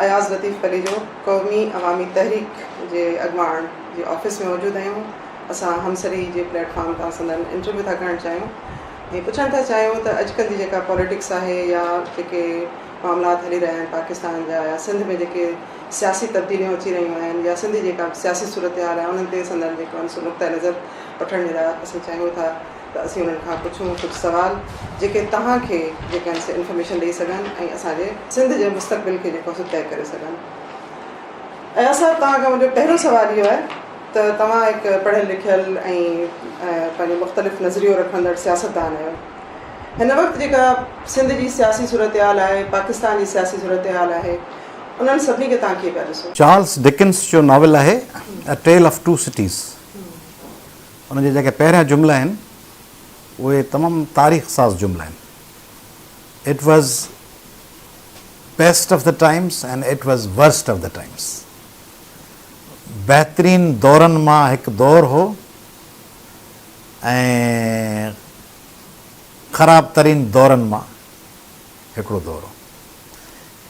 अयाज़ लतीफ़ अली जो क़ौमी अवामी तहरीक जे अॻुवाण जे ऑफिस में मौजूदु आहियूं। असां हमसरी जे प्लेटफॉर्म तां संदन इंटरव्यू था करणु चाहियूं ऐं पुछणु था चाहियूं त अॼुकल्ह जी जेका पॉलिटिक्स आहे या जेके मामलात हली रहिया आहिनि पाकिस्तान जा या सिंध में जेके सियासी तब्दीलियूं अची रहियूं आहिनि या सिंध जी जेका सियासी सूरत हाल आहे उन्हनि ते संदन जेको आहिनि नुक़्ता नज़र वठण जे लाइ असीं चाहियूं था त असीं उन्हनि खां पुछूं कुझु सवाल जेके तव्हांखे जेके आहिनि से इंफॉर्मेशन ॾेई सघनि ऐं असांजे सिंध जे मुस्तक़बिल खे जेको आहे तय करे सघनि। ऐं असां तव्हांखां मुंहिंजो पहिरियों सुवालु इहो आहे त तव्हां हिकु पढ़ियलु लिखियलु ऐं पंहिंजो मुख़्तलिफ़ नज़रियो रखंदड़ सियासतदान आहियो। हिन वक़्तु जेका सिंध जी सियासी सूरत हाल आहे, पाकिस्तान जी सियासी सूरत हाल आहे, उन्हनि सभिनी खे तव्हां कीअं पिया ॾिसो? चार्ल्स डिकिंस जो नॉवल आहे अ टेल ऑफ टू सिटीज़। उनजे जेके पहिरियां जुमिला आहिनि उहे तमामु तारीख़ साज़ जुमिला आहिनि। It was best of the times and it was worst of the times. बहितरीन दौरनि मां हिकु दौर हो ऐं ख़राब तरीन दौरनि मां हिकिड़ो दौर हो।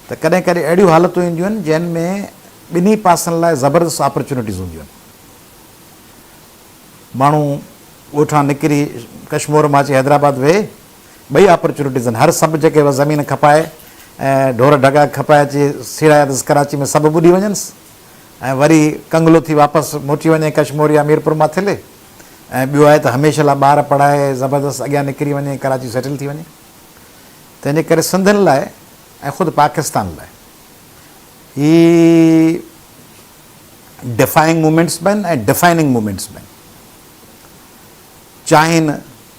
त कॾहिं कॾहिं अहिड़ियूं हालतूं ईंदियूं आहिनि जंहिं में ॿिन्ही पासनि लाइ ज़बरदस्त अपॉर्चुनिटीज़ हूंदियूं आहिनि। माण्हू ॻोठां निकिरी कश्मीर मां अची हैदराबाद वेहे, ॿई अपॉर्चुनिटीज़ आहिनि। हर सभु जेके ज़मीन खपाए ऐं ढोर ढगा खपाए अची सीड़ायसि कराची में सभु ॿुॾी वञनिसि ऐं वरी कंगलो थी वापसि मोटी वञे कश्मीर या मीरपुर मां थिले। ऐं ॿियो आहे त हमेशह लाइ ॿार पढ़ाए ज़बरदस्त अॻियां निकिरी वञे, कराची सेटल थी वञे। तंहिंजे करे सिंधियुनि लाइ ऐं ख़ुदि पाकिस्तान लाइ ही डिफाइंग मूमेंट्स बि आहिनि ऐं डिफाइनिंग मूमेंट्स बि आहिनि। चाहिनि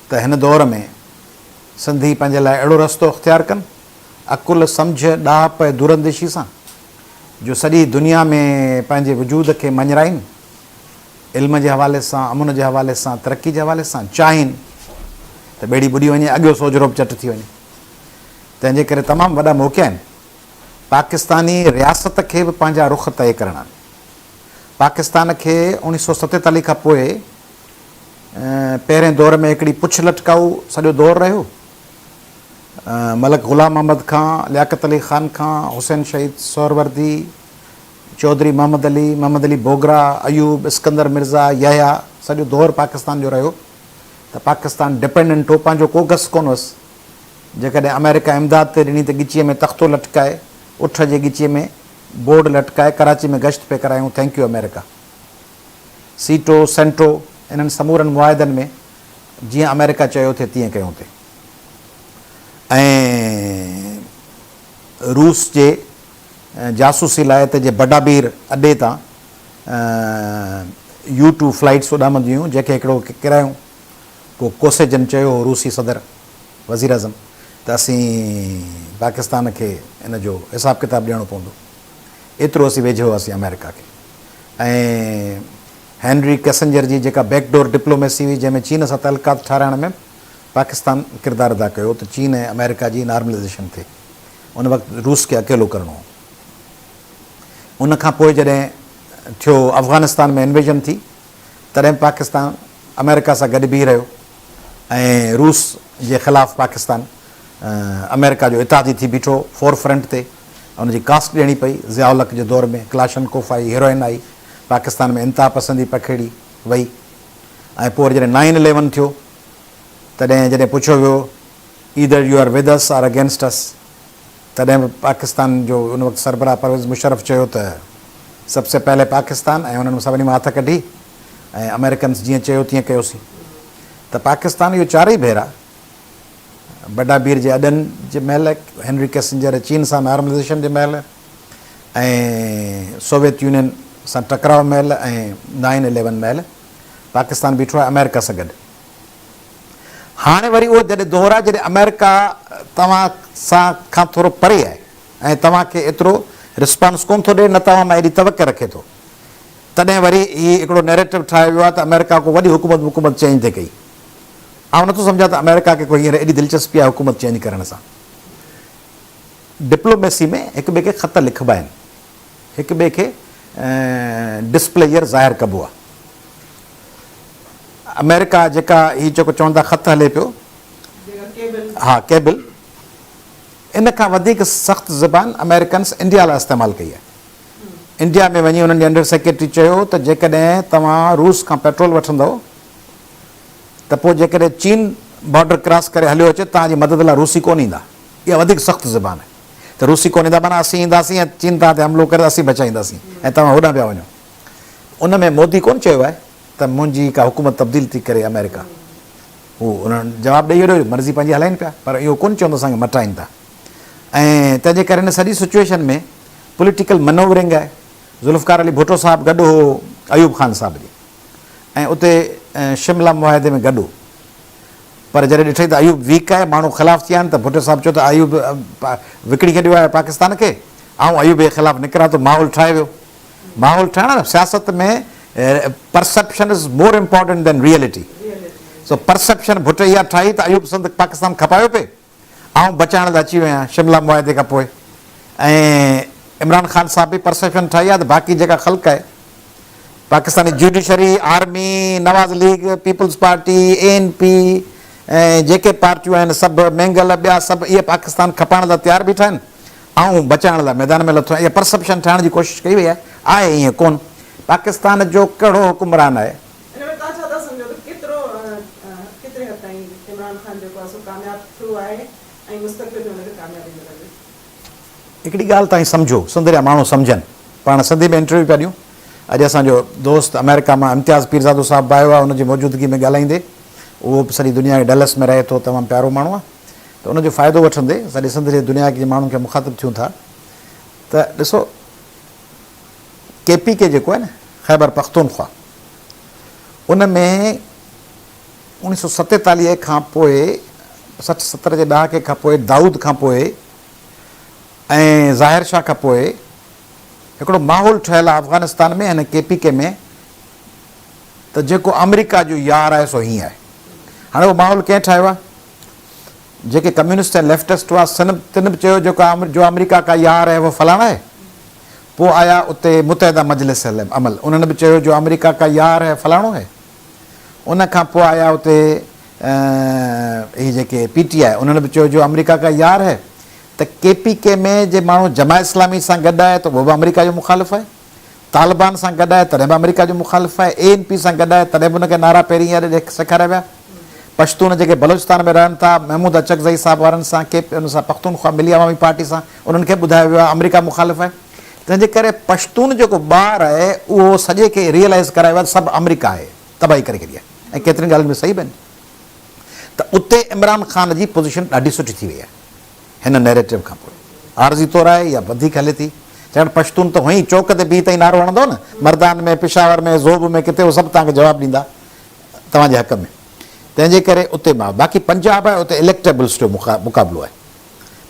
त हिन दौर में सिंधी पंहिंजे लाइ अहिड़ो रस्तो इख़्तियार कनि अकुल सम्झ ॾाप ऐं दूरंदेशी सां जो सॼी दुनिया में पंहिंजे वजूद खे मञराइनि, इल्म जे हवाले सां, अमुन जे हवाले सां, तरक़ी जे हवाले सां। चाहिनि त ॿेड़ी ॿुॾी वञे, अॻियो सोजरो बि चट थी वञे। तंहिंजे करे तमामु वॾा मौक़ा आहिनि। पाकिस्तानी रियासत खे बि पंहिंजा रुख़ तय करणा आहिनि। पाकिस्तान खे 1947 खां पोइ पहिरें दौर में हिकिड़ी पुछ लटकाऊ सॼो दौरु रहियो। मलक ग़ुलाम अहमद खां, लियाकत अली ख़ान खां, हुसैन शहीद सोहरवर्दी, चौधरी मोहम्मद अली बोगरा, अयूब, इस्कंदर मिर्ज़ा, यहया, सॼो दौरु पाकिस्तान जो रहियो। त पाकिस्तान डिपेंडेंट हो, पंहिंजो को गस कोन हुअसि। जेकॾहिं अमेरिका इमदाद ते ॾिनी त ॻिचीअ में तख़्तो लटकाए, उठ जे ॻिचीअ में बोर्ड लटकाए कराची में गश्त पे करायूं, थैंक यू अमेरिका। सीटो सेंट्रो इन्हनि समूरनि मुआदनि में जीअं अमेरिका चयो थिए तीअं कयूं थिए। ऐं रूस जे जासूसी लाइ हिते जे बडाबीर अॾे तां U2 फ्लाइट्स उॾामंदियूं हुयूं, जंहिंखे हिकिड़ो किरायूं को कोसेजन चयो हो, रूसी सदर वज़ीर अज़म, त असीं पाकिस्तान खे इन जो हिसाबु किताबु ॾियणो पवंदो। एतिरो असीं वेझो हुआसीं अमेरिका खे। ऐं हेनरी कैसेंजर जी जेका बैकडोर डिप्लोमेसी हुई, जंहिंमें चीन सां तल्कात ठाराइण में पाकिस्तान किरदारु अदा कयो, त चीन ऐं अमेरिका जी नॉर्मलाइज़ेशन थिए। उन वक़्तु रूस खे अकेलो करिणो हो। उन खां पोइ जॾहिं थियो अफ़गानिस्तान में इन्वेजन थी, तॾहिं पाकिस्तान अमेरिका सां गॾु बीह रहियो ऐं रूस जे ख़िलाफ़ु पाकिस्तान अमेरिका जो इतादी थी बीठो फोर फ्रंट ते। उनजी कास्ट ॾियणी पई। ज़ियाउल हक़ जे दौर में क्लाशनकोफ आई, हीरोइन आई, पाकिस्तान में इंतिहा पसंदी पखेड़ी वई। ऐं पोइ जॾहिं 9/11 थियो, तॾहिं जॾहिं पुछियो वियो either you are with us or against us, तॾहिं बि पाकिस्तान जो उन वक़्तु सरबराह परवेज़ मुशर्रफ चयो त सबसे पहले पाकिस्तान, ऐं उन्हनि सभिनी मां हथ कढी ऐं अमेरिकन्स जीअं चयो तीअं कयोसीं। त पाकिस्तान इहो चारई भेरा बडाबीर जे अॾनि जे महिल, हेनरी कैसेंजर चीन सां नॉर्मलाइज़ेशन जे महिल, ऐं सोवियत यूनियन सां टकराव महिल, ऐं 9/11 महिल पाकिस्तान बीठो आहे अमेरिका सां गॾु। हाणे वरी उहो जॾहिं दौर आहे जॾहिं अमेरिका तव्हां सां खां थोरो परे आहे ऐं तव्हांखे एतिरो रिस्पॉन्स कोन थो ॾिए, न तव्हां मां एॾी तवक़ रखे थो, तॾहिं वरी हीउ हिकिड़ो नैरेटिव ठाहियो वियो आहे त अमेरिका को वॾी हुकूमत चेंज थिए कई। ऐं नथो सम्झां त अमेरिका खे कोई हींअर एॾी दिलचस्पी आहे हुकूमत चेंज करण सां। डिप्लोमेसी में हिक ॿिए खे ख़त लिखबा आहिनि, हिक ॿिए खे डिस्प्लेयर ज़ाहिर कबो आहे। अमेरिका जेका हीउ जेको चवंदा ख़त हले पियो, हा केबल, इन खां वधीक सख़्तु ज़बान अमेरिकन्स इंडिया लाइ इस्तेमालु कई आहे। इंडिया में वञी उन्हनि जे अंडर सेक्रेटरी चयो त जेकॾहिं तव्हां रूस खां पेट्रोल वठंदव त पोइ जेकॾहिं चीन बॉर्डर क्रॉस करे हलियो अचे तव्हांजी मदद लाइ रूसी कोन ईंदा। इहा वधीक सख़्तु ज़बान आहे त रूसी कोन ईंदा माना असीं ईंदासीं ऐं चीन तव्हां ते हमिलो करे असीं बचाईंदासीं ऐं तव्हां होॾां पिया वञो। उन में मोदी कोन चयो आहे त मुंहिंजी का हुकूमत तब्दील थी करे अमेरिका, हू उन्हनि जवाबु ॾेई छॾियो मर्ज़ी पंहिंजी हलाइनि पिया, पर इहो कोन चवंदो असांखे मटाइनि था। ऐं तंहिंजे करे हिन सॼी सिचुएशन में पॉलिटिकल मनोवरिंग आहे। ज़ुल्फ़कार अली भुट्टो साहिबु गॾु हो अयूब ख़ान साहिब जी ऐं उते शिमला मुआहिदे में गॾु हो, पर जॾहिं ॾिठई त अयूब वीक आहे, माण्हू ख़िलाफ़ु थी विया आहिनि, त भुट्टो साहिबु चयो त अयूब विकिणी छॾियो आहे पाकिस्तान खे, ऐं अयूब जे ख़िलाफ़ु निकिरां थो, माहौल ठाहे वियो। माहौल ठाहिण सियासत में perception is more important than reality. So perception भुट इहा ठाही त अयूब संद पाकिस्तान खपायो पिए, ऐं बचाइण लाइ अची विया शिमला मुआहिदे खां पोइ। ऐं इमरान ख़ान साहिब बि परसेप्शन ठाही आहे त बाक़ी जेका ख़ल्क़ आहे पाकिस्तानी जुडिशरी, आर्मी, नवाज़ लीग, पीपल्स पार्टी, ANP ऐं जेके पार्टियूं आहिनि सभु मेंगल ॿिया सभु इहे पाकिस्तान खपाइण लाइ तयारु बीठा आहिनि ऐं बचाइण लाइ मैदान में लथो आहे। इहा परसेप्शन ठाहिण जी कोशिशि कई वई आहे ईअं कोन। पाकिस्तान जो कहिड़ो हुकुमरान आहे हिकिड़ी ॻाल्हि तव्हां सम्झो, सिंध जा माण्हू सम्झनि। पाण सिंधी में इंटरव्यू पिया ॾियूं, अॼु असांजो दोस्त अमेरिका मां इम्तियाज़ पीरज़ादो साहिबु आयो आहे, उनजी मौजूदगी में ॻाल्हाईंदे, उहो बि सॼी दुनिया खे डलस में रहे थो, तमामु प्यारो माण्हू आहे, त उनजो फ़ाइदो वठंदे सॼी सिंध जे दुनिया जे माण्हुनि खे मुखातिबु थियूं था। त ॾिसो KPK जेको आहे न ख़ैबर पख्तूनख्वा, उन में 1947 खां पोइ 60-70 जे ॾहाके खां पोइ दाऊद खां पोइ ऐं ज़ाहिर शाह खां पोइ हिकिड़ो माहौल ठहियलु आहे अफ़गानिस्तान में हिन KPK में त जेको अमेरिका जो यार आहे सो हीअं आहे। हाणे उहो माहौल कंहिं ठाहियो आहे? जेके कम्युनिस्ट ऐं लेफ्टिस्ट हुआ तिन बि चयो जेको जो अमेरिका का यार है वो फलाना है। पोइ आया उते मुतहदा मजलिस अमल, उन्हनि बि चयो जो अमेरिका का यार है फलाणो है। उन खां पोइ आया उते ही जेके PTI, उन्हनि बि चयो जो अमेरिका का यार है। त KPK में जे माण्हू जमा इस्लामी सां गॾु आहे त उहो बि अमेरिका जो मुखालिफ़ आहे, तालिबान सां गॾु आहे तॾहिं बि अमेरिका जो मुखालिफ़ आहे, ANP सां गॾु आहे तॾहिं बि उनखे नारा पहिरीं सेखारिया विया। पश्तून जेके बलोचिस्तान में रहनि था, महमूद अचकज़ई साहिब वारनि सां उन सां पख्तूनख्वा मिली अवामी पार्टी सां, उन्हनि खे ॿुधायो वियो आहे अमेरिका मुखालिफ़ आहे। तंहिंजे करे पश्तून जेको ॿार आहे उहो सॼे खे रियलाइज़ करायो आहे सभु अमेरिका आहे, तबाही करे छॾी आहे। ऐं केतिरनि ॻाल्हियुनि में सही बि आहिनि। त उते इमरान ख़ान जी पोज़ीशन ॾाढी सुठी थी वई आहे हिन नैरेटिव खां पोइ। आरज़ी तौरु आहे या वधीक हले थी, चवणु पश्तून त हुअईं चौक ते बीह ताईं नारो हणंदो न, मर्दान में, पेशावर में, ज़ोब में, किथे उहो सभु तव्हांखे जवाबु ॾींदा तव्हांजे हक़ में। तंहिंजे करे उते बाक़ी पंजाब आहे उते इलेक्टेबल्स जो मुक़ाबिलो आहे।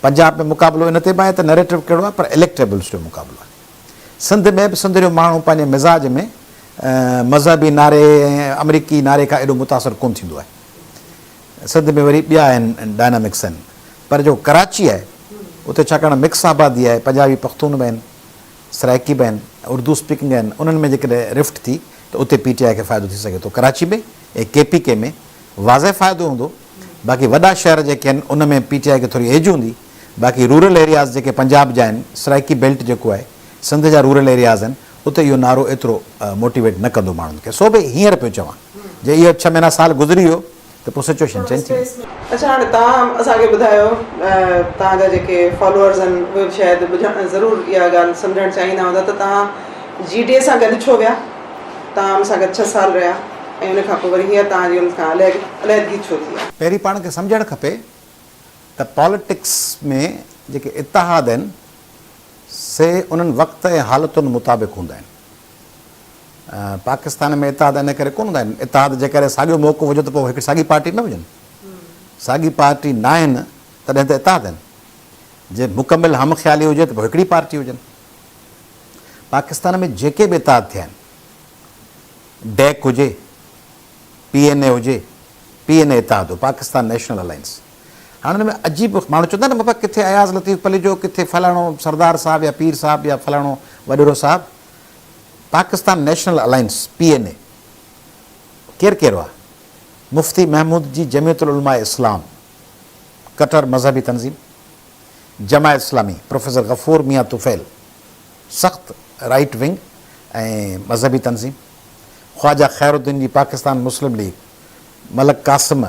पंजाब में मुक़ाबिलो इन ते बि आहे त नैरेटिव कहिड़ो आहे, पर इलेक्टेबल्स जो मुक़ाबिलो आहे। सिंध में बि सिंध जो माण्हू पंहिंजे मिज़ाज में मज़हबी नारे ऐं अमरीकी नारे खां एॾो मुतासिर कोन थींदो आहे। सिंध में वरी ॿिया आहिनि डायनामिक्स आहिनि, पर जो कराची आहे उते छाकाणि मिक्स आबादी आहे, पंजाबी पख्तून बि आहिनि, सराइकी बि आहिनि, उर्दू स्पीकिंग आहिनि, उन्हनि में जेकॾहिं रिफ्ट थी त उते PTI खे फ़ाइदो थी सघे थो। कराची में ऐं KPK में वाज़े फ़ाइदो हूंदो, बाक़ी वॾा शहर जेके आहिनि उन में PTI खे थोरी एज हूंदी, बाक़ी रूरल एरियाज़ जेके पंजाब जा आहिनि, सराइकी बेल्ट जेको आहे, सिंध जा रूरल एरियाज़ आहिनि, उते इहो नारो एतिरो मोटिवेट न कंदो माण्हुनि खे। सो बि हींअर पियो चवां जे इहो 6 महीना साल गुज़री वियो त पोइ सिचुएशन चेंज थी। अच्छा, हाणे तव्हां असांखे ॿुधायो, तव्हांजा जेके फॉलोअर्स आहिनि उहे शायदि ॿुधणु ज़रूरु इहा ॻाल्हि सम्झणु चाहींदा हूंदा त तव्हां GDA सां गॾु छो विया, तव्हां हुन सां गॾु 6 साल रहिया ऐं उन खां पोइ वरी हीअं तव्हांजी हुन खां अलॻि छो थी आहे? पहिरीं पाण खे सम्झणु खपे त पॉलिटिक्स में जेके इतिहाद आहिनि से उन्हनि वक़्त ऐं हालतुनि मुताबिक़ हूंदा आहिनि। पाकिस्तान में इतिहाद इन करे कोन हूंदा आहिनि। इतिहाद जे करे साॻियो मौक़ो हुजे त पोइ हिकु साॻी पार्टी न हुजनि, साॻी पार्टी न आहिनि तॾहिं त इतिहाद आहिनि। जे मुकमिल हम ख़्याली हुजे त पोइ हिकिड़ी पार्टी हुजनि। पाकिस्तान में जेके बि इतिहाद थिया आहिनि, डेक हुजे, PNA हुजे, PNA इतिहाद हो, पाकिस्तान नेशनल अलायंस। हाणे हुन में अजीब माण्हू चवंदा आहिनि बाबा किथे अयाज़ लतीफ़ पली जो, किथे फलाणो सरदार साहिबु या पीर साहिबु या फलाणो वॾेरो साहिबु। पाकिस्तान नेशनल अलायंस PNA केरु कहिड़ो आहे? मुफ्ती महमूद जी जमियतुल उलमा इस्लाम, कटर मज़हबी तंज़ीम। जमा इस्लामी प्रोफेसर गफ़ूर मियाँ तुफ़ैल सख़्त राइट विंग ऐं मज़हबी तंज़ीम, ख्वाजा ख़ैरुद्दीन जी पाकिस्तान मुस्लिम लीग, मलक कासिम,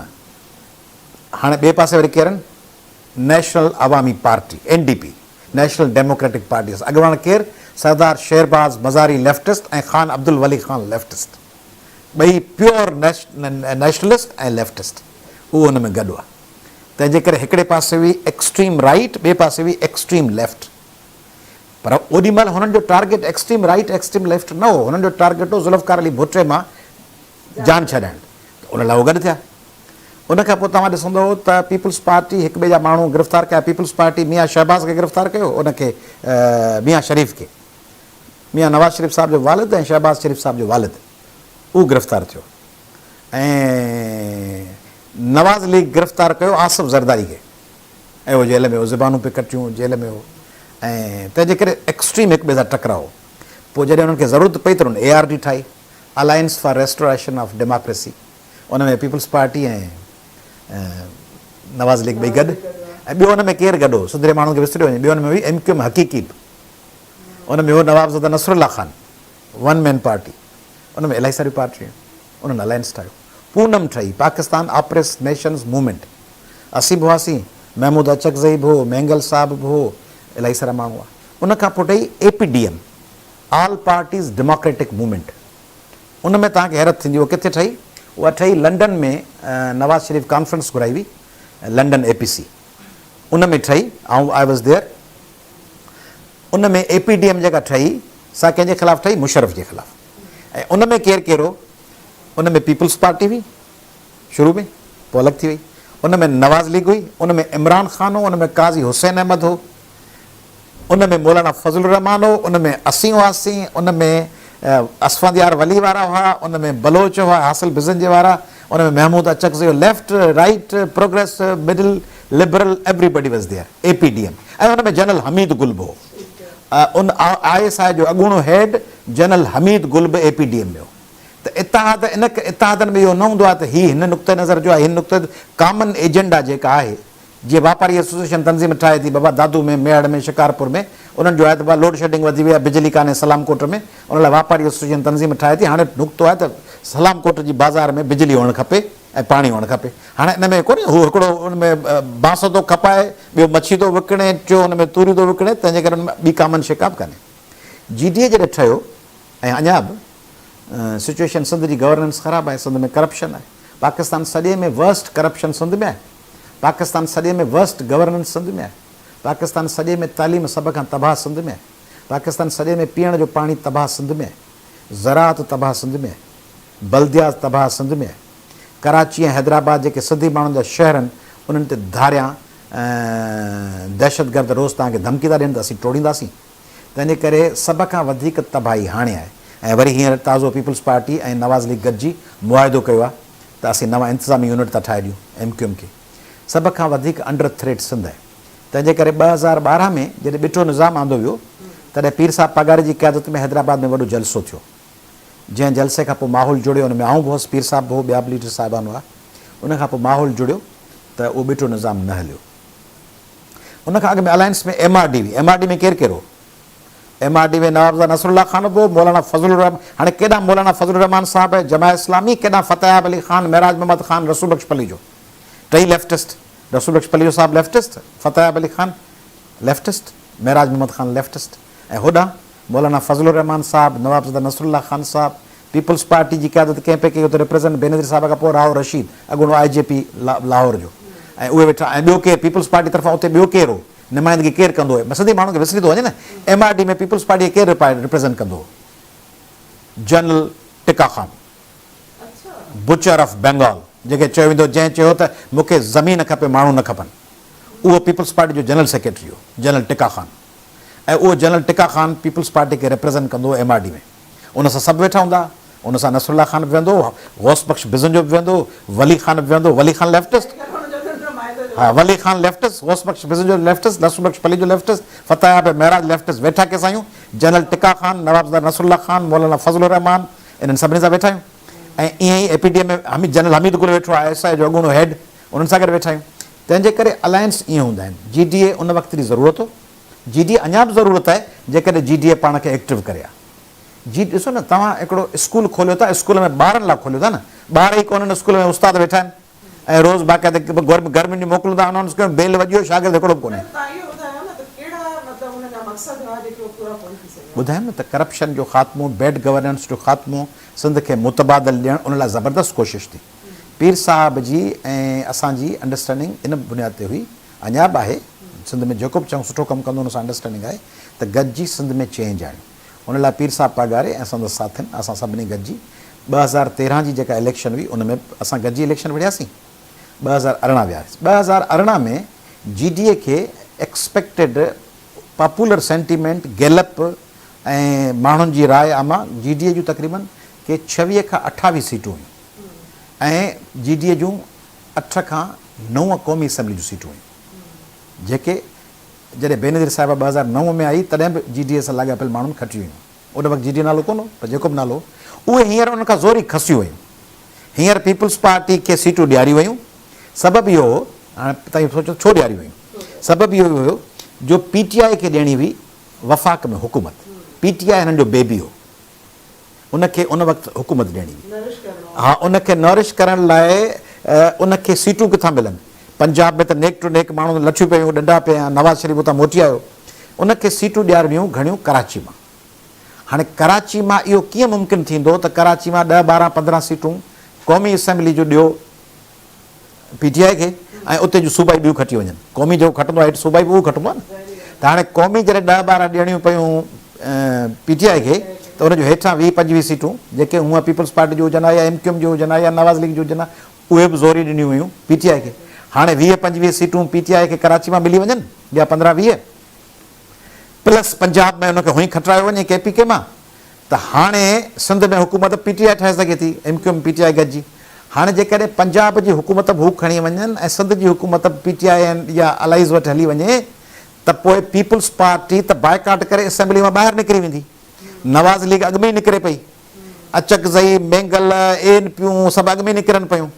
हाणे ॿिए पासे वरी केरु आहिनि national Awami party NDP national democratic party, अॻुवाण केरु सरदार शेरबाज़ मज़ारी लेफ्टिस्ट ऐं ख़ान अब्दुल वली ख़ान लेफ्टिस्ट, ॿई प्योर नेशनलिस्ट ऐं लेफ्टिस्ट, उहो हुन में गॾु आहे। तंहिंजे करे हिकिड़े पासे हुई एक्सट्रीम राइट, ॿिए पासे हुई एक्सट्रीम लेफ्ट, पर ओॾी महिल हुननि जो target extreme right extreme left न हो, हुननि जो टारगेट हो ज़ुल्फ़िकार अली भुट्टे मां जान छॾाइणु, उन लाइ उहो गॾु थिया। उन खां पोइ तव्हां ॾिसंदो त पीपल्स पार्टी हिकु ॿिए जा माण्हू गिरफ़्तार कया। पीपल्स पार्टी मियाँ शहबाज़ खे गिरफ़्तार कयो, उनखे मियाँ शरीफ़ खे, मियाँ नवाज़ शरीफ़ साहिब जो वालिद ऐं शहबाज़ शरीफ़ साहिब जो वालिद, उहो गिरफ़्तार थियो। ऐं नवाज़ लीग गिरफ़्तार कयो आसिफ़ ज़रदारी खे, ऐं उहो जेल में हो, ज़बानूं पे कटियूं, जेल में हो। ऐं तंहिंजे करे एक्सट्रीम हिकु ॿिए सां टकराओ। पोइ जॾहिं उन्हनि खे ज़रूरत पई त उन्हनि ARD ठाही, alliance for restoration of democracy, उन में पीपल्स पार्टी ऐं नवाज़ लीग ॿई गॾु। ऐं ॿियो हुन में केरु गॾु हो, सुधरे माण्हू खे विसरियो वञे, ॿियो हुन में हुई MQM हक़ीक़ी, उन में हो Nawabzada Nasrullah Khan, one man party, उन में इलाही सारियूं पार्टियूं, उन्हनि अलायंस ठाहियो। पूनम ठही, पाकिस्तान ऑपरेस नेशंस मूवमेंट, असीं बि हुआसीं, महमूद अचकज़ई बि हो, मेंगल साहब बि हो, इलाही सारा माण्हू हुआ। उन खां पोइ ठही APDM all parties democratic movement, उन में तव्हांखे हैरत थींदी, उहो किथे ठही? उहा ठही लंडन में, नवाज़ शरीफ़ कॉन्फ्रेंस घुराई हुई लंडन APC, उन में ठही, ऐं आई वॉज़ देयर। उन में APDM जेका ठही सा कंहिंजे ख़िलाफ़ु ठही? मुशर्रफ जे ख़िलाफ़ु। ऐं उन में केरु केरु हो? उन में पीपल्स पार्टी हुई शुरू में, पोइ अलॻि थी वई। उन में नवाज़ लीग हुई, उन में इमरान ख़ान हो, उन में काज़ी हुसैन अहमद हो, उन में मौलाना फज़लुर रहमान हो, उन में असीं हुआसीं, उन में असफंदियार वली वारा हुआ, उन में बलोच हुआ हासिल बिज़न जे वारा, उन में Mahmood Achakzai, left right progress middle liberal, everybody was there APDM। ऐं उन में जनरल हमीद गुल हो, उन ISI जो अॻूणो हेड जनरल हमीद गुल बि APDM में हो। त इतिहाद इन इतिहादनि में इहो न हूंदो आहे त हीअ हिन नुक़्ते नज़र जो आहे, हिन नुक़्ते कॉमन एजेंडा जेका आहे, जीअं वापारी एसोसिएशन तंज़ीम ठाहे थी बाबा दादू में, मेड़ में, शिकारपुर में, उन्हनि जो आहे त भाउ लोड शेडिंग वधी वई आहे, बिजली कान्हे सलामकोट में, उन लाइ वापारी एसोसिएशन तंज़ीम ठाहे थी। हाणे नुक़्तो आहे त सलामकोट जी बाज़ार में बिजली हुअणु खपे ऐं पाणी हुअणु खपे। हाणे इन में कोन्हे हू हिकिड़ो उन में बांस थो खपाए, ॿियो मच्छी थो विकिणे, टियों हुन में तूरियूं थो विकिणे, तंहिंजे करे हुन में ॿी कॉमन शिका बि कान्हे। GDA जॾहिं ठहियो, ऐं अञा बि सिचुएशन सिंध जी गवर्नेंस ख़राबु आहे, सिंध में करप्शन आहे, पाकिस्तान सॼे में वर्स्ट करप्शन सिंध में आहे, पाकिस्तान सॼे में वर्स्ट गवर्नेंस सिंध में आहे, पाकिस्तान सॼे में तालीम सभ खां तबाह सिंध में आहे, पाकिस्तान सॼे में पीअण जो पाणी तबाह सिंध में आहे, ज़राअत तबाह सिंध में आहे, बल्दियात तबाह सिंध में आहे, कराची ऐं हैदराबाद जेके सिंधी माण्हुनि जा शहर आहिनि, उन्हनि ते धारियां दहशतगर्द रोज़ तव्हांखे धमकी था ॾियनि त असीं टोड़ींदासीं। तंहिंजे करे सभ खां वधीक तबाही हाणे आहे। ऐं वरी हींअर ताज़ो पीपल्स पार्टी ऐं नवाज़ लीग गॾिजी मुआइदो कयो आहे त असीं नवां इंतिज़ामी यूनिट था ठाहे ॾियूं MQM खे। सभ खां वधीक अंडर थ्रेट सिंध आहे। तंहिंजे करे 2012 में जॾहिं ॿिठो निज़ाम आंदो वियो तॾहिं पीर साहिब पगारी जी क़यादत में हैदराबाद में वॾो जलसो थियो। जंहिं जलसे खां पोइ माहौल जुड़ियो, हुन में आऊं बि हुउसि, पीर साहिब बि हो, ॿिया बि लीडर साहिबान हुआ। उन खां पोइ माहौल जुड़ियो त उहो ॿिठो निज़ाम न हलियो। उन खां अॻु में अलायंस में MRD हुई। MRD में केरु केरु हो? MRD में नवाबज़दा नसरुल्ला ख़ान बि हो, मौलाना फज़लुर रहमान, हाणे केॾां मौलाना फज़लुर रहमान साहिब आहे जमा इस्लामी, केॾां फ़तेह अली ख़ान, महराज मोहम्मद ख़ान, रसूल बख्श पली जो, टई लेफ्टिस्ट। रसूल बख्श पली जो साहिबु लेफ्टिस्ट, फ़तेह अली ख़ान लेफ्टिस्ट, महराज मोहम्मद ख़ान लेफ्टिस्ट। ऐं होॾां मौलाना फज़लुर रहमान साहिबु, नवाबज़दा नसरुल्ला ख़ान साहिबु, पीपल्स पार्टी जी क़यादत कंहिं पे कई, हुते रिप्रेज़ेंट बेनज़ीर साहिब खां पोइ राव रशीद, अॻूणो IGP लाहौर जो, ऐं उहे वेठा। ऐं ॿियो केरु पीपल्स पार्टी तरफ़ां उते ॿियो केरु हो, नुमाइंदगी केरु कंदो हुयो? सिंधी माण्हू खे विसरी थो वञे न। MRD में पीपल्स पार्टी केरु रिप्रेज़ेंट कंदो हो? General Tikka Khan, butcher of Bengal, जेके चयो वेंदो, जंहिं चयो त मूंखे ज़मीन खपे, माण्हू न खपनि, उहो पीपल्स पार्टी जो जनरल सेक्रेटरी हो, जनरल टिका ख़ान। ऐं उहो general Tikka Khan peoples party खे रिप्रेज़ेंट कंदो हो MRD में। उन सां सभु वेठा हूंदा, उन सां नसरुल्ला ख़ान बि वेंदो, गौस बख्श बिज़न जो बि वेंदो, वली ख़ान बि वेंदो, वली ख़ान लेफ्टिस्ट, हाँ वली ख़ान लेफ्टिस्ट, गौस बख्श बिज़न जो लेफ्टिस्ट, रसूल बख्श पली जो लेफ्टिस्ट, फ़तेह पे महराज लेफ्टिस्ट। वेठा के सायूं जनरल टिका ख़ान, नवाबज़दा नसरुल्ला ख़ान, मौलाना फज़लुर रहमान, इन्हनि सभिनी सां वेठा आहियूं। ऐं ईअं ई APDM में जनरल हमीद गुल वेठो आहे, ISI जो अॻूणो हेड, उन्हनि सां गॾु वेठा आहियूं। तंहिंजे करे अलायंस ईअं हूंदा आहिनि. GDA उन वक़्त जी ज़रूरत हो, GDA अञा बि ज़रूरत आहे जेकॾहिं GDA पाण खे एक्टिव करे आहे. ॾिसो न, तव्हां हिकिड़ो स्कूल खोलियो था, स्कूल में ॿारनि लाइ खोलियो था न, ॿार ई कोन्हनि स्कूल में, उस्ताद वेठा आहिनि ऐं रोज़ बाक़ाइदे गर्मियुनि जी मोकिलियो था, अनाउंस कयो, बेल वॼियो, शागिर्द हिकिड़ो बि कोन्हे. ॿुधायो न त करप्शन जो ख़ात्मो, बैड गवर्नेंस जो ख़ात्मो, सिंध खे मुतबादल ॾियणु, उन लाइ ज़बरदस्त कोशिशि थी. पीर साहिब जी ऐं असांजी अंडरस्टैंडिंग इन बुनियाद ते हुई, अञा बि आहे. सिंध में जेको बि चऊं सुठो कमु कंदो हुन सां अंडरस्टैंडिंग आहे त गॾिजी सिंध में चेंज आणियूं. उन लाइ पीर साहिब पघारे ऐं संदसि साथियुनि असां सभिनी गॾिजी 2013 जी जेका इलेक्शन हुई उन में असां गॾिजी इलेक्शन विढ़ियासीं. 2018 वियासीं. 2018 में GDA खे एक्सपेक्टेड पॉपुलर सेंटीमेंट, गैलप ऐं माण्हुनि जी राय आमा GDA जूं तक़रीबन के 26 खां 28 सीटूं हुयूं ऐं GDA जूं 8 खां 9 क़ौमी असेंबली जूं सीटूं हुयूं, जेके जॾहिं बेनज़ीर साहिबा 2009 में आई तॾहिं बि GDA सां लाॻापियल माण्हुनि खटियूं हुयूं. उन वक़्तु GDA नालो कोन हो, पर जेको बि नालो उहे हींअर उन खां ज़ोरी खसियूं हुयूं. हींअर पीपल्स पार्टी खे सीटूं ॾियारियूं वयूं. सबबु इहो हो, हाणे तव्हां सोचो छो ॾियारियूं हुयूं, सबबु इहो हुयो जो PTI खे ॾियणी हुई वफ़ाक़ में हुकूमत. PTI हिननि जो बेबी हो, उनखे उन वक़्तु हुकूमत ॾियणी हुई. हा, उनखे नरिश करण लाइ उनखे सीटूं किथां मिलनि. पंजाब में त नेक टू नेक माण्हू लठियूं पियूं, ॾंडा पिया, नवाज़ शरीफ़ उतां मोटी आयो. उनखे सीटूं ॾियारणियूं घणियूं कराची मां. हाणे कराची मां इहो कीअं मुमकिन थींदो त कराची मां 10, 12, 15 सीटूं क़ौमी असेंबली जो ॾियो PTI खे ऐं उते जूं सूबाई ॿियूं खटी वञनि. क़ौमी जेको खटंदो आहे सूबाई बि उहो खटंदो आहे न. त हाणे क़ौमी जॾहिं 10, 12 ॾियणियूं पियूं PTI खे त उनजो हेठां 20, 25 सीटूं जेके हूअं पीपल्स पार्टी जो हुजनि या MQM जो हुजनि या नवाज़ लीग जो हुजनि, उहे बि ज़ोरी ॾिनियूं हुयूं PTI खे. हाणे 20, 25 सीटूं PTI खे कराची मां मिली वञनि या 15, 20 प्लस पंजाब में हुनखे हुई खटायो वञे KPK मां, त हाणे सिंध में हुकूमत PTI ठाहे सघे थी, MQM PTI गॾिजी. हाणे जेकॾहिं पंजाब जी हुकूमत बि हू खणी वञनि ऐं सिंध जी हुकूमत PTI या अलाइज़ वटि हली वञे त पोइ पीपल्स पार्टी त बाइकाट करे असेंबली मां ॿाहिरि निकिरी वेंदी. नवाज़ लीग अॻु में ई निकिरे पई, अचकज़ई, बेंगल, ANPयूं सभु अॻु में निकिरनि पियूं.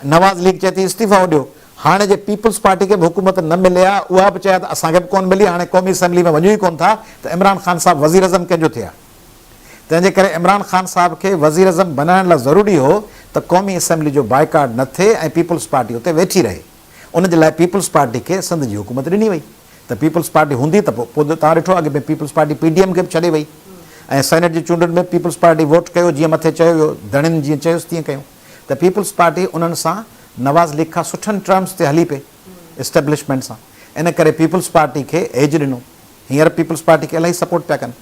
नवाज़ लीग चए थी इस्तीफ़ा ॾियो. हाणे जे पीपल्स पार्टी खे बि हुकूमत न मिले आहे, उहा बि चए त असांखे बि कोन मिली, हाणे क़ौमी असेंबली में वञूं ई कोन था, त इमरान ख़ान साहिबु वज़ीर अज़म कंहिंजो थिया. तंहिंजे करे इमरान ख़ान साहिब खे वज़ीर अज़म बनाइण लाइ ज़रूरी हो त क़ौमी असेंबली जो बाइकाट न थिए ऐं पीपल्स पार्टी उते वेठी रहे. उनजे लाइ पीपल्स पार्टी खे सिंध जी हुकूमत ॾिनी वई. त पीपल्स पार्टी हूंदी त पोइ तव्हां ॾिठो अॻे में पीपल्स पार्टी PDM खे बि छॾे वई ऐं सेनेट जी चूंडुनि में पीपल्स पार्टी वोट कयो, जीअं मथे चयो वियो, धणियुनि जीअं चयोसि तीअं कयूं. त पीपल्स पार्टी उन्हनि सां नवाज़ लीग खां सुठनि टर्म्स ते हली पई, एस्टेब्लिशमेंट सां. इन करे पीपल्स पार्टी खे एज ॾिनो. हींअर पीपल्स पार्टी खे इलाही सपोर्ट पिया कनि.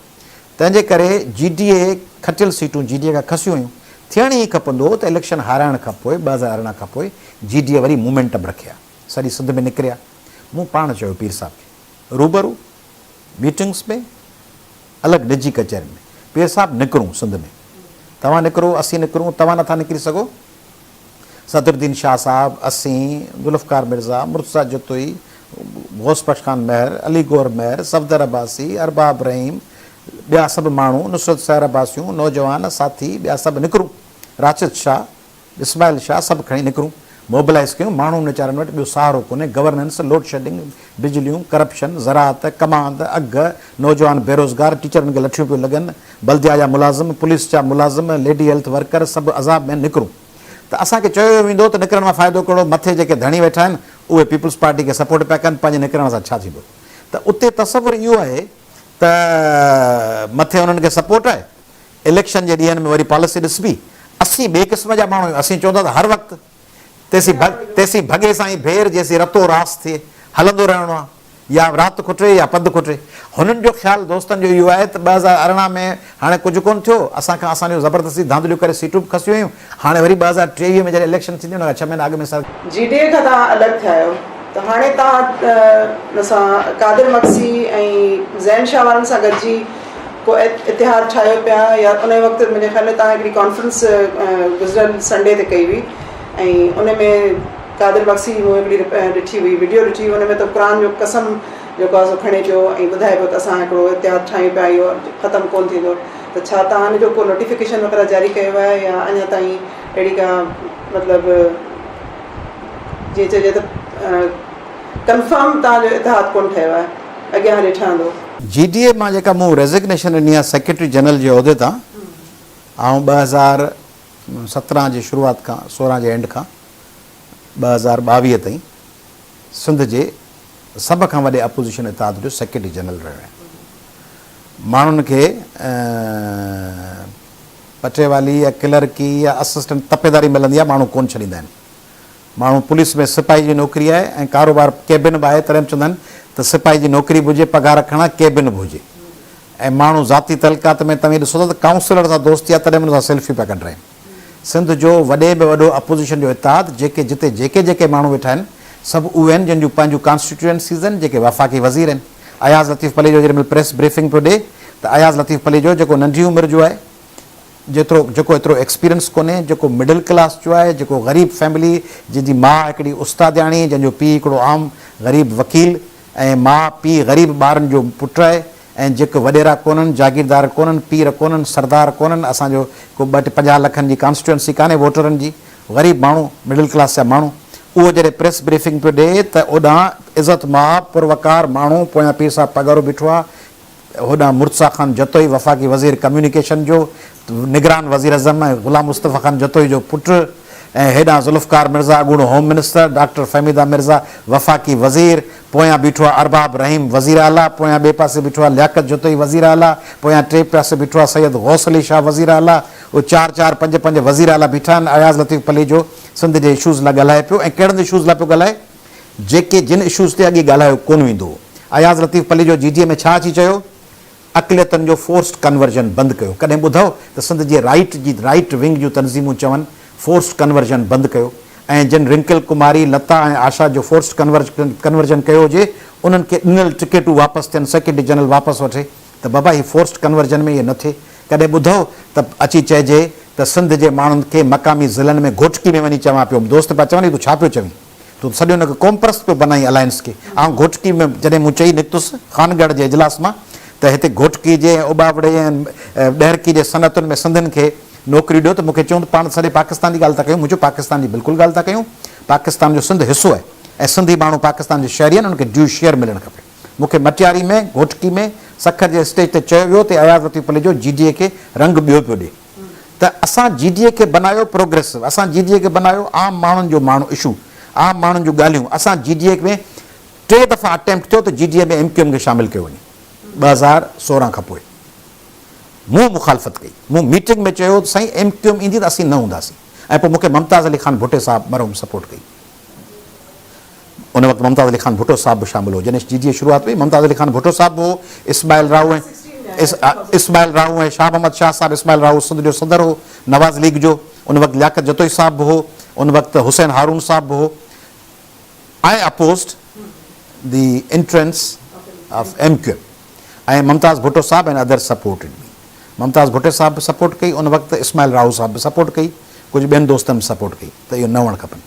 तंहिंजे करे GDA खटियल सीटूं GDA खां खसियूं हुयूं. थियण ई खपंदो त इलेक्शन हाराइण खां पोइ 2018 खां पोइ GDA वरी मोमेंटम रखिया, सॼी सिंध में निकिरिया. मूं पाण चयो पीर साहिब खे रूबरू मीटिंग्स में, अलॻि निजी कचहरियुनि में, पीर साहिब निकिरूं सिंध में. तव्हां निकिरो, असीं निकिरूं, तव्हां नथा निकिरी सघो. सदरुद्दीन शाह साहिबु, असीं, जुल्फ़कार मिर्ज़ा, मुर्तज़ा जतोई, गौस बख्श खान महर, अली गौर महर, सफदर अब्बासी, अरबाब रहीम, ॿिया सभु माण्हू, नुसरत सहर अब्बासियूं, नौजवान साथी, ॿिया सभु निकिरूं. राशिद शाह, इस्माइल शाह, सभु खणी निकिरूं, मोबिलाइज़ कयूं. माण्हुनि वीचारनि वटि ॿियो सहारो कोन्हे. गवर्नेंस, लोड शेडिंग, बिजलियूं, करप्शन, ज़राअत, कमांद, अघु, नौजवान बेरोज़गार, टीचरनि खे लठियूं पियूं लॻनि, बल्दिया जा मुलाज़िम, पुलिस जा मुलाज़िम, लेडी हेल्थ वर्कर, सभु अज़ाब में निकिरूं. त असांखे चयो वेंदो त निकिरण मां फ़ाइदो कहिड़ो, मथे जेके धणी वेठा आहिनि उहे पीपल्स पार्टी खे सपोर्ट पिया कनि, पंहिंजे निकिरण सां छा थींदो. त उते तसवुरु इहो आहे त मथे उन्हनि खे सपोर्ट आहे, इलेक्शन जे ॾींहंनि में वरी पॉलिसी ॾिसबी. असीं ॿिए क़िस्म जा माण्हू आहियूं. असीं चवंदा त हर वक़्तु तेसीं भॻे सां ई भेर जेसीं रतो रास थिए हलंदो रहणो आहे, या राति खुटे या पंधु खुटे. हुननि जो ख़्यालु दोस्तनि जो इहो आहे त 2018 में हाणे कुझु कोन थियो, असांजो ज़बरदस्ती धांधलियूं करे सीटूं बि खसियूं हुयूं. हाणे वरी 2023 में जॾहिं इलेक्शन थींदी हुन खां 6 महीना अॻु में सर GDA खां तव्हां अलॻि थिया आहियो, त हाणे तव्हां सां कादिर मक्सी ऐं ज़ैन शाह वारनि सां गॾिजी को इतिहाद ठाहियो पिया, या उन वक़्तु मुंहिंजे ख़्याल में तव्हां हिकिड़ी कॉन्फ्रेंस गुज़िरियल संडे ते कई हुई ऐं उन में कादिर मक्सी मूं हिकिड़ी ॾिठी हुई, वीडियो ॾिठी हुई. उन में त क़ुरान जो कसम जेको आहे सो खणे पियो ऐं ॿुधाए पियो त असां हिकिड़ो इतिहाद ठाहियूं पिया, इहो ख़तमु कोन थींदो. त छा तव्हां हिन जो को नोटिफिकेशन वग़ैरह जारी कयो आहे या अञा ताईं अहिड़ी का मतिलबु जीअं चइजे त कंफर्म तव्हांजो इतिहाद कोन ठहियो आहे, अॻियां हली ठहंदो? GDA मां जेका मूं रेज़िग्नेशन ॾिनी आहे सेक्रेटरी जनरल जे उहिदे तां, ऐं 2017 जी शुरूआति खां 16 जे एंड खां 2022 ताईं सिंध जे सभ खां वॾे अपोज़िशन इतिहाद जो सेक्रेटरी जनरल रहियो आहे। माण्हुनि खे पटेवाली या क्लर्की या असिस्टेंट तपेदारी मिलंदी आहे, माण्हू कोन छॾींदा आहिनि। माण्हू पुलिस में सिपाही जी नौकिरी आहे ऐं कारोबार केबिन बि आहे, तॾहिं बि चवंदा आहिनि त सिपाही जी नौकिरी बि हुजे, पघार खणा, केबिन बि हुजे। ऐं माण्हू ज़ाती तलकात में तव्हां ॾिसो त काउंसलर सां दोस्ती आहे, तॾहिं बि हुन सां सेल्फी पिया कढाइनि। सिंध जो वॾे में वॾो अपोज़िशन जो इतिहाद जिते जेके माण्हू वेठा आहिनि सभु उहे आहिनि जिन जूं पंहिंजूं कॉन्स्टिट्यूएंसीज़ आहिनि, जेके वफ़ाक़ी वज़ीर आहिनि। अयाज़ लतीफ़ पली जो जेॾी प्रेस ब्रीफिंग पियो ॾे त अयाज़ लतीफ़ पली जो जेको नंढी उमिरि जो आहे, जेको एतिरो एक्सपीरियंस कोन्हे, जेको मिडिल क्लास जो आहे, जेको ग़रीब फैमिली, जंहिंजी माउ हिकिड़ी उस्तादियाणी, जंहिंजो पीउ हिकिड़ो आम ग़रीब वकील ऐं माउ पीउ ग़रीब ॿारनि जो पुटु आहे, ऐं जेके वॾेरा कोन्हनि, जागीरदार कोन्हनि, पीर कोन्हनि, सरदार कोन्हनि, असांजो को 50 लखनि जी कॉन्स्टिट्यूएंसी कान्हे वोटरनि जी, ग़रीब माण्हू, मिडिल क्लास जा माण्हू, उहो जॾहिं प्रेस ब्रीफिंग पियो ॾे त ओॾां इज़त मां पुरवकार माण्हू, पोयां पीर साहब पगारो बीठो आहे, होॾां मुर्तज़ा ख़ान जतोई वफ़ाक़ी वज़ीर कम्यूनिकेशन जो, निगरान वज़ीर अज़म ऐं ग़ुलाम मुस्तफ़ा ख़ान जतोई जो पुटु, ऐं हेॾां ज़ुल्फ़कार मिर्ज़ा अॻूणो home minister, doctor Fahmida Mirza वफ़ाक़ी वज़ीर, पोयां बीठो आहे अरबाब रहीम वज़ीर आला, पोयां ॿिए पासे बीठो आहे लियाकत जतोई वज़ीर आला, पोयां टे पासे बीठो आहे सैयद गौस अली शाह वज़ीर आला, उहे 4 5 वज़ीर आला बीठा आहिनि। अयाज़ लतीफ़ पली जो सिंध जे इशूज़ लाइ ॻाल्हाए पियो, ऐं कहिड़नि इशूज़ लाइ पियो ॻाल्हाए जेके जिन इशूज़ ते अॻे ॻाल्हायो कोन वेंदो हो। अयाज़ लतीफ़ पली जो GDA में छा अची चयो? अक़लियतनि जो फोर्स्ड कन्वर्जन बंदि कयो। कॾहिं ॿुधो त सिंध जे राइट विंग जूं तनज़ीमूं चवनि फोर्स्ड कन्वर्जन बंदि कयो, ऐं जिन रिंकल कुमारी, लता ऐं आशा जो फोर्स्ड कन्वर्जन कयो हुजे उन्हनि खे ॾिनल टिकेटूं वापसि थियनि, सेक्रेटरी जनरल वापसि वठे। त बाबा हीउ फोर्स्ड कन्वर्जन में इहे न थिए। कॾहिं ॿुधो त अची चइजे त सिंध जे माण्हुनि खे मक़ामी ज़िलनि में घोटकी में वञी चवां पियो, दोस्त पिया चवनि तूं छा पियो चवीं, तूं सॼो हुनखे कॉम्प्रस पियो बनाई अलायंस खे। ऐं घोटकी में जॾहिं मूं चई निकितुसि खानगढ़ जे इजलास मां त हिते घोटकी जे ऐं उबावड़े ऐं ॾहरकी जे सनअतुनि में सिंधियुनि खे नौकिरी ॾियो, त मूंखे चयूं त पाण सॼे पाकिस्तान जी ॻाल्हि था कयूं। मुंहिंजो पाकिस्तान जी बिल्कुलु ॻाल्हि था कयूं। पाकिस्तान जो सिंध हिसो आहे ऐं सिंधी माण्हू पाकिस्तान जे शहरी आहिनि, उनखे ड्यू शेयर मिलणु खपे। मूंखे मटियारी में घोटकी में सखर जे स्टेज ते चयो वियो त अयाज़ लतीफ़ पली जो GDA खे रंग ॿियो पियो ॾे। त असां GDA खे बनायो प्रोग्रेसिव, असां GDA खे बनायो आम माण्हुनि जो इशू, आम माण्हुनि जूं ॻाल्हियूं। असां GDA में 3 दफ़ा अटैम्प्ट थियो त GDA में MQM खे शामिलु कयो वञे। 2016 खां पोइ मूं मुखालफ़त कई, मूं मीटिंग में चयो त साईं MQM ईंदी त असीं न हूंदासीं, ऐं पोइ मूंखे मुमताज़ अली ख़ान भुट्टे साहब मरहूम सपोर्ट कई। उन वक़्तु मुमताज़ अली ख़ान भुट्टो साहब बि शामिलु हो। जॾहिं GDA शुरूआत हुई मुमताज़ अली ख़ान भुट्टो साहब हो, इस्माइल राव ऐं शाह मोहम्मद शाह साहब, इस्माइल राव सिंध जो सदर हो नवाज़ लीग जो, उन वक़्तु लियाकत जतोई साहब बि हो, उन वक़्तु हुसैन हारून साहब बि हो। I opposed the entrance of MQM, ऐं Mumtaz Bhutto sahab and other supported me. Mumtaz भुट्टे साहब बि सपोर्ट कई, उन वक़्तु इस्माइल राव साहब बि सपोर्ट कई, कुझु ॿियनि दोस्तनि बि सपोर्ट कई त इहो न हुअणु खपनि।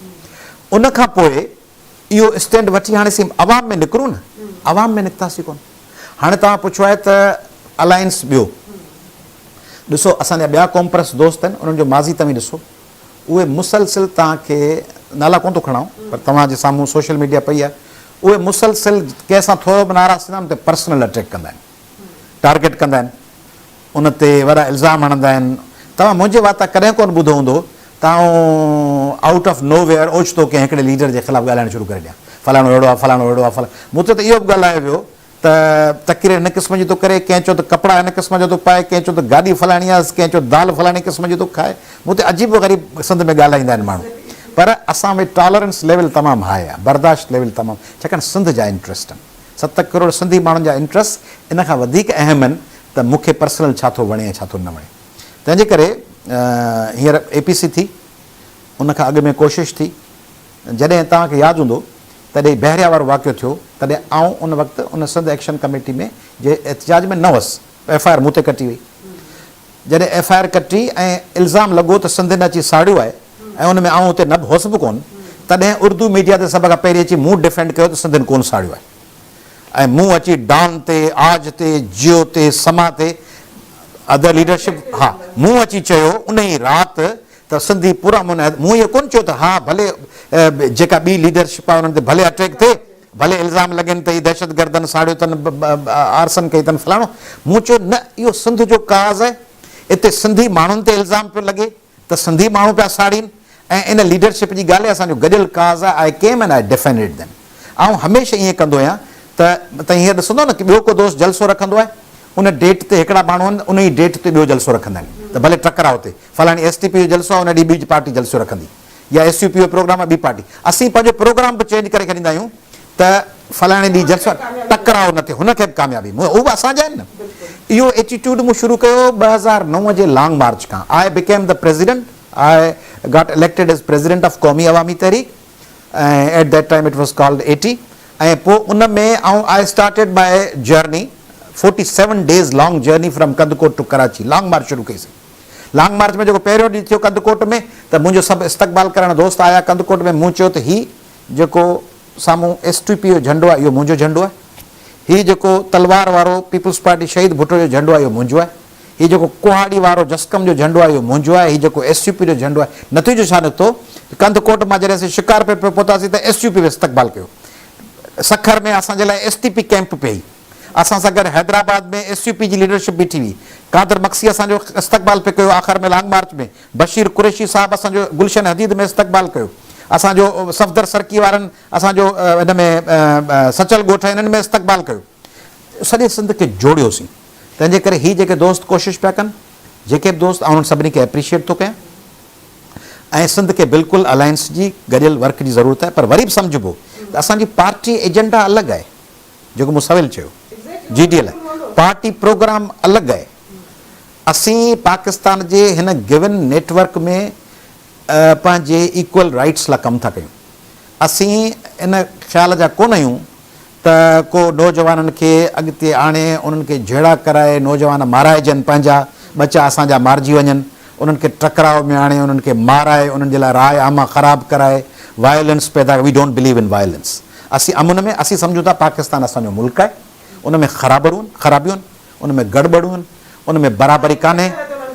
उन खां पोइ इहो स्टैंड वठी हाणे असीं अवाम में निकिरूं न, अवाम में निकितासीं कोन। हाणे तव्हां पुछो आहे त अलायंस ॿियो ॾिसो, असांजा ॿिया कॉम्प्रेस दोस्त आहिनि, उन्हनि जो माज़ी तव्हां ॾिसो, उहे मुसलसिल तव्हांखे नाला कोन थो खणाऊं पर तव्हांजे साम्हूं सोशल मीडिया पई आहे, उहे मुसलसिल कंहिंसां थोरो बि नाराज़ थींदा आहिनि त पर्सनल अटैक कंदा आहिनि, टारगेट कंदा आहिनि, उन ते वॾा इल्ज़ाम हणंदा आहिनि। तव्हां मुंहिंजे वाता कॾहिं कोन ॿुधो हूंदो तव्हां आउट ऑफ नो वेयर ओचितो कंहिं हिकिड़े लीडर जे ख़िलाफ़ु ॻाल्हाइणु शुरू करे ॾियां, फलाणो अहिड़ो आहे, फलाणो अहिड़ो आहे, मूं ते त इहो बि ॻाल्हायो वियो त तकीर हिन क़िस्म जी थो करे, कंहिं चयो त कपिड़ा हिन क़िस्म जो थो पाए, कंहिं चयो त गाॾी फलाणी आहे, कंहिं चयो दाल फलाणी क़िस्म जी थो खाए। मूं ते अजीब ग़रीब सिंध में ॻाल्हाईंदा आहिनि माण्हू, पर असां में टॉलरेंस लेवल तमामु हाई आहे, बर्दाश्त लेवल तमामु, छाकाणि सिंध जा इंट्रस्ट आहिनि, 7 करोड़ सिंधी माण्हुनि जा इंट्रस्ट इन खां वधीक अहम आहिनि त मूंखे पर्सनल छा थो वणे ऐं छा थो न वणे। तंहिंजे करे हींअर APC थी, उनखां अॻु में कोशिशि थी, जॾहिं तव्हांखे यादि हूंदो तॾहिं बहरिया वारो वाक़ियो थियो, तॾहिं आउं उन वक़्तु उन सिंध एक्शन कमेटी में जे एहतिजाज में न हुअसि, FIR मूं ते कटी हुई। जॾहिं FIR कटी ऐं इल्ज़ाम लॻो त सिंधियुनि अची साड़ियो आहे ऐं उन में आउं हुते न हुअसि बि कोन, तॾहिं उर्दू मीडिया ते सभ खां पहिरीं अची मूं डिफेंड कयो त सिंधियुनि कोन साड़ियो आहे, ऐं मूं अची डॉन ते, आज ते, जियो ते, समा ते, अदर लीडरशिप, हा मूं अची चयो उन ई राति त त सिंधी पूरा मूं इहो कोन चयो त हा भले जेका ॿी लीडरशिप आहे उन्हनि ते भले अटैक थिए, भले इल्ज़ाम लॻनि त हीअ दहशतगर्दनि साड़ियो अथनि, आरसन कई अथनि फलाणो। मूं चयो न, इहो सिंध जो काज़ आहे, हिते सिंधी माण्हुनि ते इल्ज़ाम पियो लॻे त सिंधी माण्हू पिया साड़ीनि ऐं इन लीडरशिप जी ॻाल्हि आहे, असांजो गॾियल काज़ आहे। I came and I defended them. ऐं हमेशह ईअं कंदो आहियां त हीअं ॾिसंदो न कि ॿियो को दोस्त जलसो रखंदो आहे, उन डेट ते हिकिड़ा माण्हू आहिनि उन ई डेट ते ॿियो जलसो रखंदा आहिनि, त भले टकराव ते फलाणी STP जो जलसो आहे, उन ॾींहुं ॿी पार्टी जलसो रखंदी, या SUP जो प्रोग्राम आहे ॿी पार्टी। असीं पंहिंजो प्रोग्राम बि चेंज करे छॾींदा आहियूं त फलाणे ॾींहुं जलसो, टकराव न थिए, हुनखे बि कामयाबी, उहे बि असांजा आहिनि न। इहो एटीट्यूड मूं शुरू कयो 2009 जे लॉन्ग मार्च खां। I became the president, I got elected as president of Qaumi Awami Tehreek, ऐं at that time it was called 80। ऐं पोइ उन में I started my journey, 47 days long journey from Kandhkot to Karachi. Long march शुरू कईसीं। लॉन्ग मार्च में जेको पहिरियों ॾींहुं थियो कंदकोट में, त मुंहिंजो सभु इस्तक़बाल करण दोस्त आया कंदकोट में। मूं चयो त हीउ जेको साम्हूं STP जो झंडो आहे इहो मुंहिंजो झंडो आहे, हीउ जेको तलवार वारो पीपल्स पार्टी शहीद भुट्टो जो झंडो आहे इहो मुंहिंजो आहे, हीउ जेको कुहाड़ी वारो जस्कम जो झंडो आहे इहो मुंहिंजो आहे, हीउ जेको SUP जो झंडो आहे। नतीजो छा निकितो, कंदकोट मां जॾहिं असीं शिकार पे पहुतासीं त SUP जो इस्तक़बाल कयो। सखर में असांजे लाइ STP कैंप पई, असां सां गॾु हैदराबाद में SUP जी लीडरशिप बीठी हुई, कादर मक्सी असांजो इस्तक़बाल पे कयो आख़िर में लॉन्ग मार्च में, बशीर कुरैशी साहब असांजो गुलशन हदीद में इस्तक़बाल कयो, असांजो सफ़दर सरकी वारनि असांजो हिन में सचल ॻोठ हिननि में इस्तक़बाल कयो, सॼे सिंध खे जोड़ियोसीं। तंहिंजे करे हीअ जेके दोस्त कोशिशि पिया कनि, जेके बि दोस्त, उन्हनि सभिनी खे एप्रिशिएट थो कयां। ऐं सिंध खे बिल्कुलु अलायंस जी गॾियल वर्क जी ज़रूरत आहे, पर वरी बि सम्झिबो त असांजी पार्टी एजेंडा अलॻि आहे, जेको मूं सवेल चयो GDL पार्टी प्रोग्राम अलॻि आहे। असीं पाकिस्तान जे हिन गिवन नेटवर्क में पंहिंजे इक्वल राइट्स लाइ कमु था कयूं। असीं इन ख़्याल जा कोन आहियूं त को नौजवाननि खे अॻिते आणे उन्हनि खे जहिड़ा कराए नौजवान माराइजनि, पंहिंजा बचा असांजा मारिजी वञनि, उन्हनि खे टकराव में आणे उन्हनि खे माराए, उन्हनि जे लाइ राय आमा ख़राबु कराए, वायलेंस पैदा। We don't believe in violence. असीं अमुन में असीं सम्झूं था पाकिस्तान असांजो मुल्क आहे, उन में ख़राबियूं आहिनि, उन में गड़बड़ियूं आहिनि, उन में बराबरी कान्हे,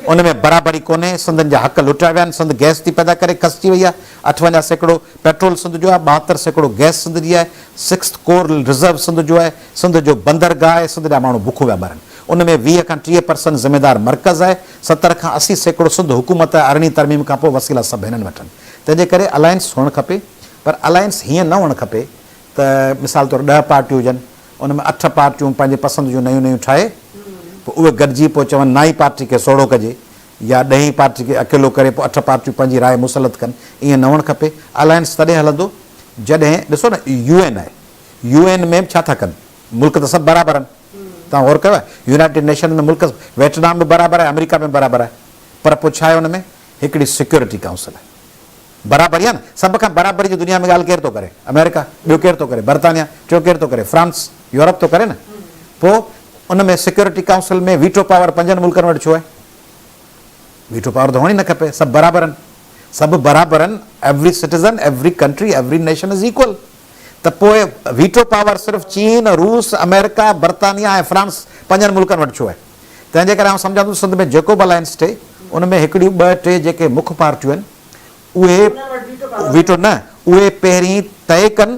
उन में बराबरी कोन्हे। सिंधनि जा हक़ लुटिया विया आहिनि, सिंध गैस थी पैदा करे खसिजी वई आहे, 58% पेट्रोल सिंध जो आहे, 72% गैस सिंध जी आहे, 6th कोर रिज़र्व सिंध जो आहे, सिंध जो बंदरगाह आहे, सिंध जा माण्हू बुख विया मरनि। उन में 20 खां 30% ज़िम्मेदार मर्कज़ आहे, 70 खां 80% सिंध हुकूमत आहे। 18वीं तरमीम खां पोइ वसीला सभु हिननि वठनि। तंहिंजे करे अलायंस हुअणु खपे, पर अलायंस हीअं न हुअणु खपे त मिसाल तौरु 10 पार्टियूं हुजनि, उन में 8 पार्टियूं पंहिंजे पसंदि जूं नयूं नयूं ठाहे, पोइ उहे गॾिजी पोइ चवनि 9 पार्टी खे सोड़ो कजे, या 10 पार्टी खे अकेलो करे पोइ 8 पार्टियूं पंहिंजी राय मुसलत कनि। ईअं न हुअणु खपे। अलायंस तॾहिं हलंदो जॾहिं ॾिसो न UN आहे, UN में छा था कनि, मुल्क त सभु बराबरि आहिनि। तव्हां गौर कयो आहे, यूनाइटेड नेशन में मुल्क वियतनाम बि बराबरि आहे, अमेरिका में बराबरि आहे, पर पोइ छा आहे हुन में हिकिड़ी सिक्योरिटी काउंसिल आहे। बराबरी आहे न, सभ खां बराबरी जी दुनिया में ॻाल्हि केरु थो करे? अमेरिका। ॿियो केरु थो करे? बर्तानिया। टियों केरु थो करे? फ्रांस। यूरोप थो करे न। पोइ उन में सिक्योरिटी काउंसिल में वीटो पावर 5 मुल्कनि वटि छो आहे? वीटो पावर त हुअण ई न खपे, सभु बराबरि आहिनि, सभु बराबरि आहिनि। Every citizen, every country, every nation is equal. त पोइ वीटो पावर सिर्फ़ु चीन, रूस, अमेरिका, बर्तानिया ऐं फ्रांस 5 मुल्कनि वटि छो आहे? तंहिंजे करे आउं सम्झां थो सिंध में जेको बि अलायंस थिए उन में हिकिड़ियूं 2-3 जेके मुख्य पार्टियूं आहिनि उहे वीटो न, उहे पहिरीं तय कनि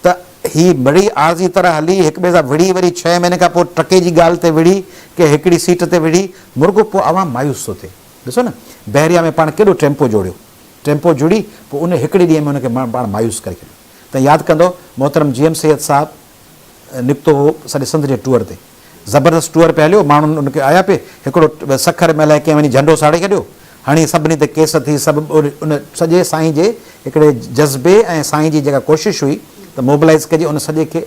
त ही बड़ी आर्ज़ी तरह हली, हिक ॿिए सां विड़ी, वरी 6 महीने खां पोइ टके जी ॻाल्हि ते विड़ी, की हिकिड़ी सीट ते विड़ी, मुर्गो पोइ आवाम मायूस थो थिए। ॾिसो न बहरिया में पाण केॾो टेम्पो जोड़ियो, टेम्पो जुड़ी पोइ उन हिकिड़े ॾींहं में हुनखे पाण मायूस करे छॾियो। त यादि कंदो मोहतरम GM सैयद साहिबु निकितो हो सॼे सिंध जे टूर ते, ज़बरदस्त टूर पिया हलियो, माण्हुनि उनखे आया पे, हिकिड़ो सखर में अलाए कंहिं वञी झंडो साड़े छॾियो, हाणे सभिनी ते केस थी, सभु उन सॼे साईं जे हिकिड़े जज़्बे ऐं साईं जी जेका कोशिशि हुई त मोबिलाइज़ कजे, उन सॼे खे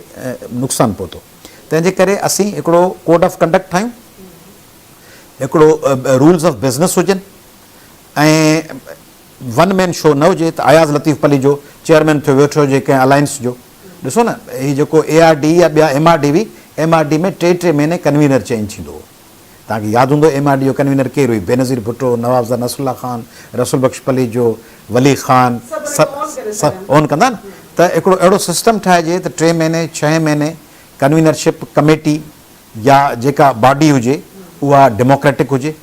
नुक़सानु पहुतो। तंहिंजे करे असीं हिकिड़ो कोड ऑफ कंडक्ट ठाहियूं, हिकिड़ो रूल्स ऑफ बिज़नेस हुजनि, ऐं 1 मैन शो न हुजे त अयाज़ लतीफ़ पली जो चेयरमैन थियो वेठो हुजे कंहिं अलायंस जो। ॾिसो न हीउ जेको ARD या ॿिया MRD हुई, MRD में 3-3 महीने कन्वीनर चेंज थींदो हो। तव्हांखे यादि हूंदो MRD जो कन्वीनर केरु हुई? बेनज़ीर भुट्टो, नवाबज़ा नसरुल्ला ख़ान, रसूल बख्श पली जो, वली ख़ान, सभु ऑन कंदा न। त हिकिड़ो अहिड़ो सिस्टम ठाहिजे त 3 महीने 6 महीने कन्वीनरशिप कमेटी या जेका बॉडी हुजे उहा डेमोक्रेटिक हुजे,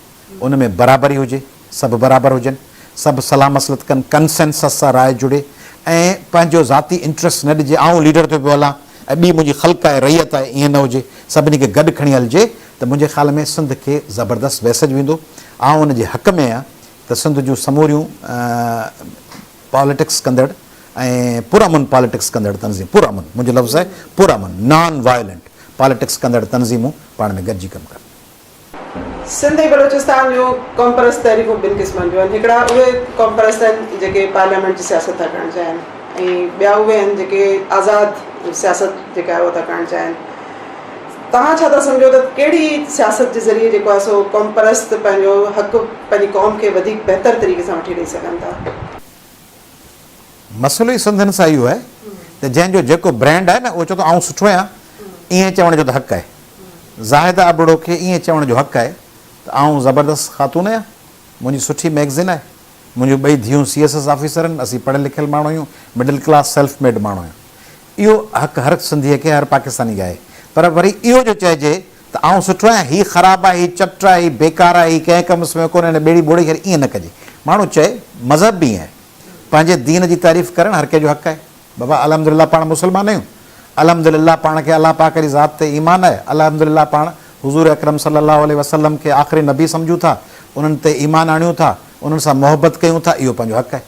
उन में बराबरी हुजे, सभु बराबरि हुजनि, सभु सलाह मसलत कनि, कंसेंसस सां राय जुड़े ऐं पंहिंजो ज़ाती इंट्रस्ट न ॾिजे आउं लीडर ते पियो हलां ऐं ॿी मुंहिंजी ख़ल्क़ आहे रैयत आहे, ईअं न हुजे, सभिनी खे गॾु खणी हलिजे त मुंहिंजे ख़्याल में सिंध खे ज़बरदस्त मैसेज वेंदो। आउं उन जे हक़ में आहियां त सिंध जूं समूरियूं पॉलिटिक्स कंदड़ ऐं पुरअमन पॉलिटिक्स कंदड़ तनज़ीम, पुरअमन मुंहिंजो लफ़्ज़ आहे पुरअमन, नॉन वायलेंट पॉलिटिक्स कंदड़ तनज़ीमूं पाण में गॾिजी कमु कनि। सिंध ऐं बलोचिस्तान जूं क़ौम परस्त तहरीकूं ॿिनि क़िस्मनि जूं आहिनि। हिकिड़ा उहे क़ौम परस्त आहिनि जेके पार्लियामेंट जी सियासत था करणु चाहिनि ऐं ॿिया उहे आहिनि जेके आज़ादु सियासत जेका आहे उहा था करणु चाहिनि। तव्हां छा था सम्झो त कहिड़ी सियासत जे ज़रिए जेको आहे सो क़ौम परस्त पंहिंजो हक़ु पंहिंजी क़ौम खे वधीक बहितर तरीक़े सां वठी ॾेई सघनि था? मसइलो ई सिंधियुनि सां इहो आहे त जंहिंजो जेको ब्रांड आहे न उहो चए थो आउं सुठो आहियां, ईअं चवण जो त हक़ु आहे। ज़ाहिद आबड़ो खे ईअं चवण जो हक़ु आहे त आउं ज़बरदस्त ख़ातून आहियां, मुंहिंजी सुठी मैगज़िन आहे, मुंहिंजूं ॿई धीअरूं CSS ऑफिसर आहिनि, असीं पढ़ियल लिखियल माण्हू आहियूं, मिडिल क्लास सेल्फ मेड माण्हू आहियूं। इहो हक़ु हर सिंधीअ खे, हर पाकिस्तानी खे आहे। पर वरी इहो जो चइजे त आउं सुठो आहियां, हीउ ख़राबु आहे, हीउ चट आहे, हीउ बेकार आहे, हीउ कंहिं कम में कोन्हे, हिन ॿेड़ी ॿोड़ी करे ईअं न कजे। माण्हू चए मज़हब बि आहे, पंहिंजे दीन जी तारीफ़ करणु हर कंहिंजो हक़ु आहे। बाबा अलहमदिल्ला पाण मुस्लमान आहियूं, अलहमदिल्ला पाण खे अलाह पाक जी ज़ात ते ईमान आहे, अलहमदिल्ला पाण हुज़ूर अकरम सल्लल्लाहु अलैहि वसल्लम खे आख़िरी नबी सम्झूं था, उन्हनि ते ईमान आणियूं था, उन्हनि सां मोहबत कयूं था, इहो पंहिंजो हक़ु आहे।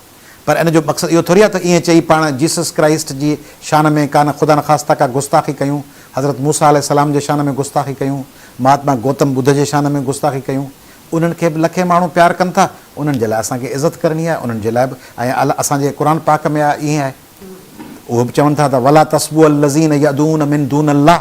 पर इन जो मक़सदु इहो थोरी आहे त ईअं चई पाण जीसस क्राइस्ट जी शान में कान ख़ुदा न ख़ास्ता का गुस्ताखी कयूं, हज़रत मूसा अलैहिस्सलाम जे शान में गुस्ताखी कयूं, महात्मा गौतम बुद्ध जे शान में गुस्ताखी कयूं। उन्हनि खे बि लखे माण्हू प्यार कनि था, उन्हनि जे लाइ असांखे इज़त करणी आहे, उन्हनि जे लाइ बि। ऐं असांजे क़ुर पाक में आहे ईअं आहे, उहे बि चवनि था त वला तस्बू अल्लज़ीन यदून मिन दून अल्लाह,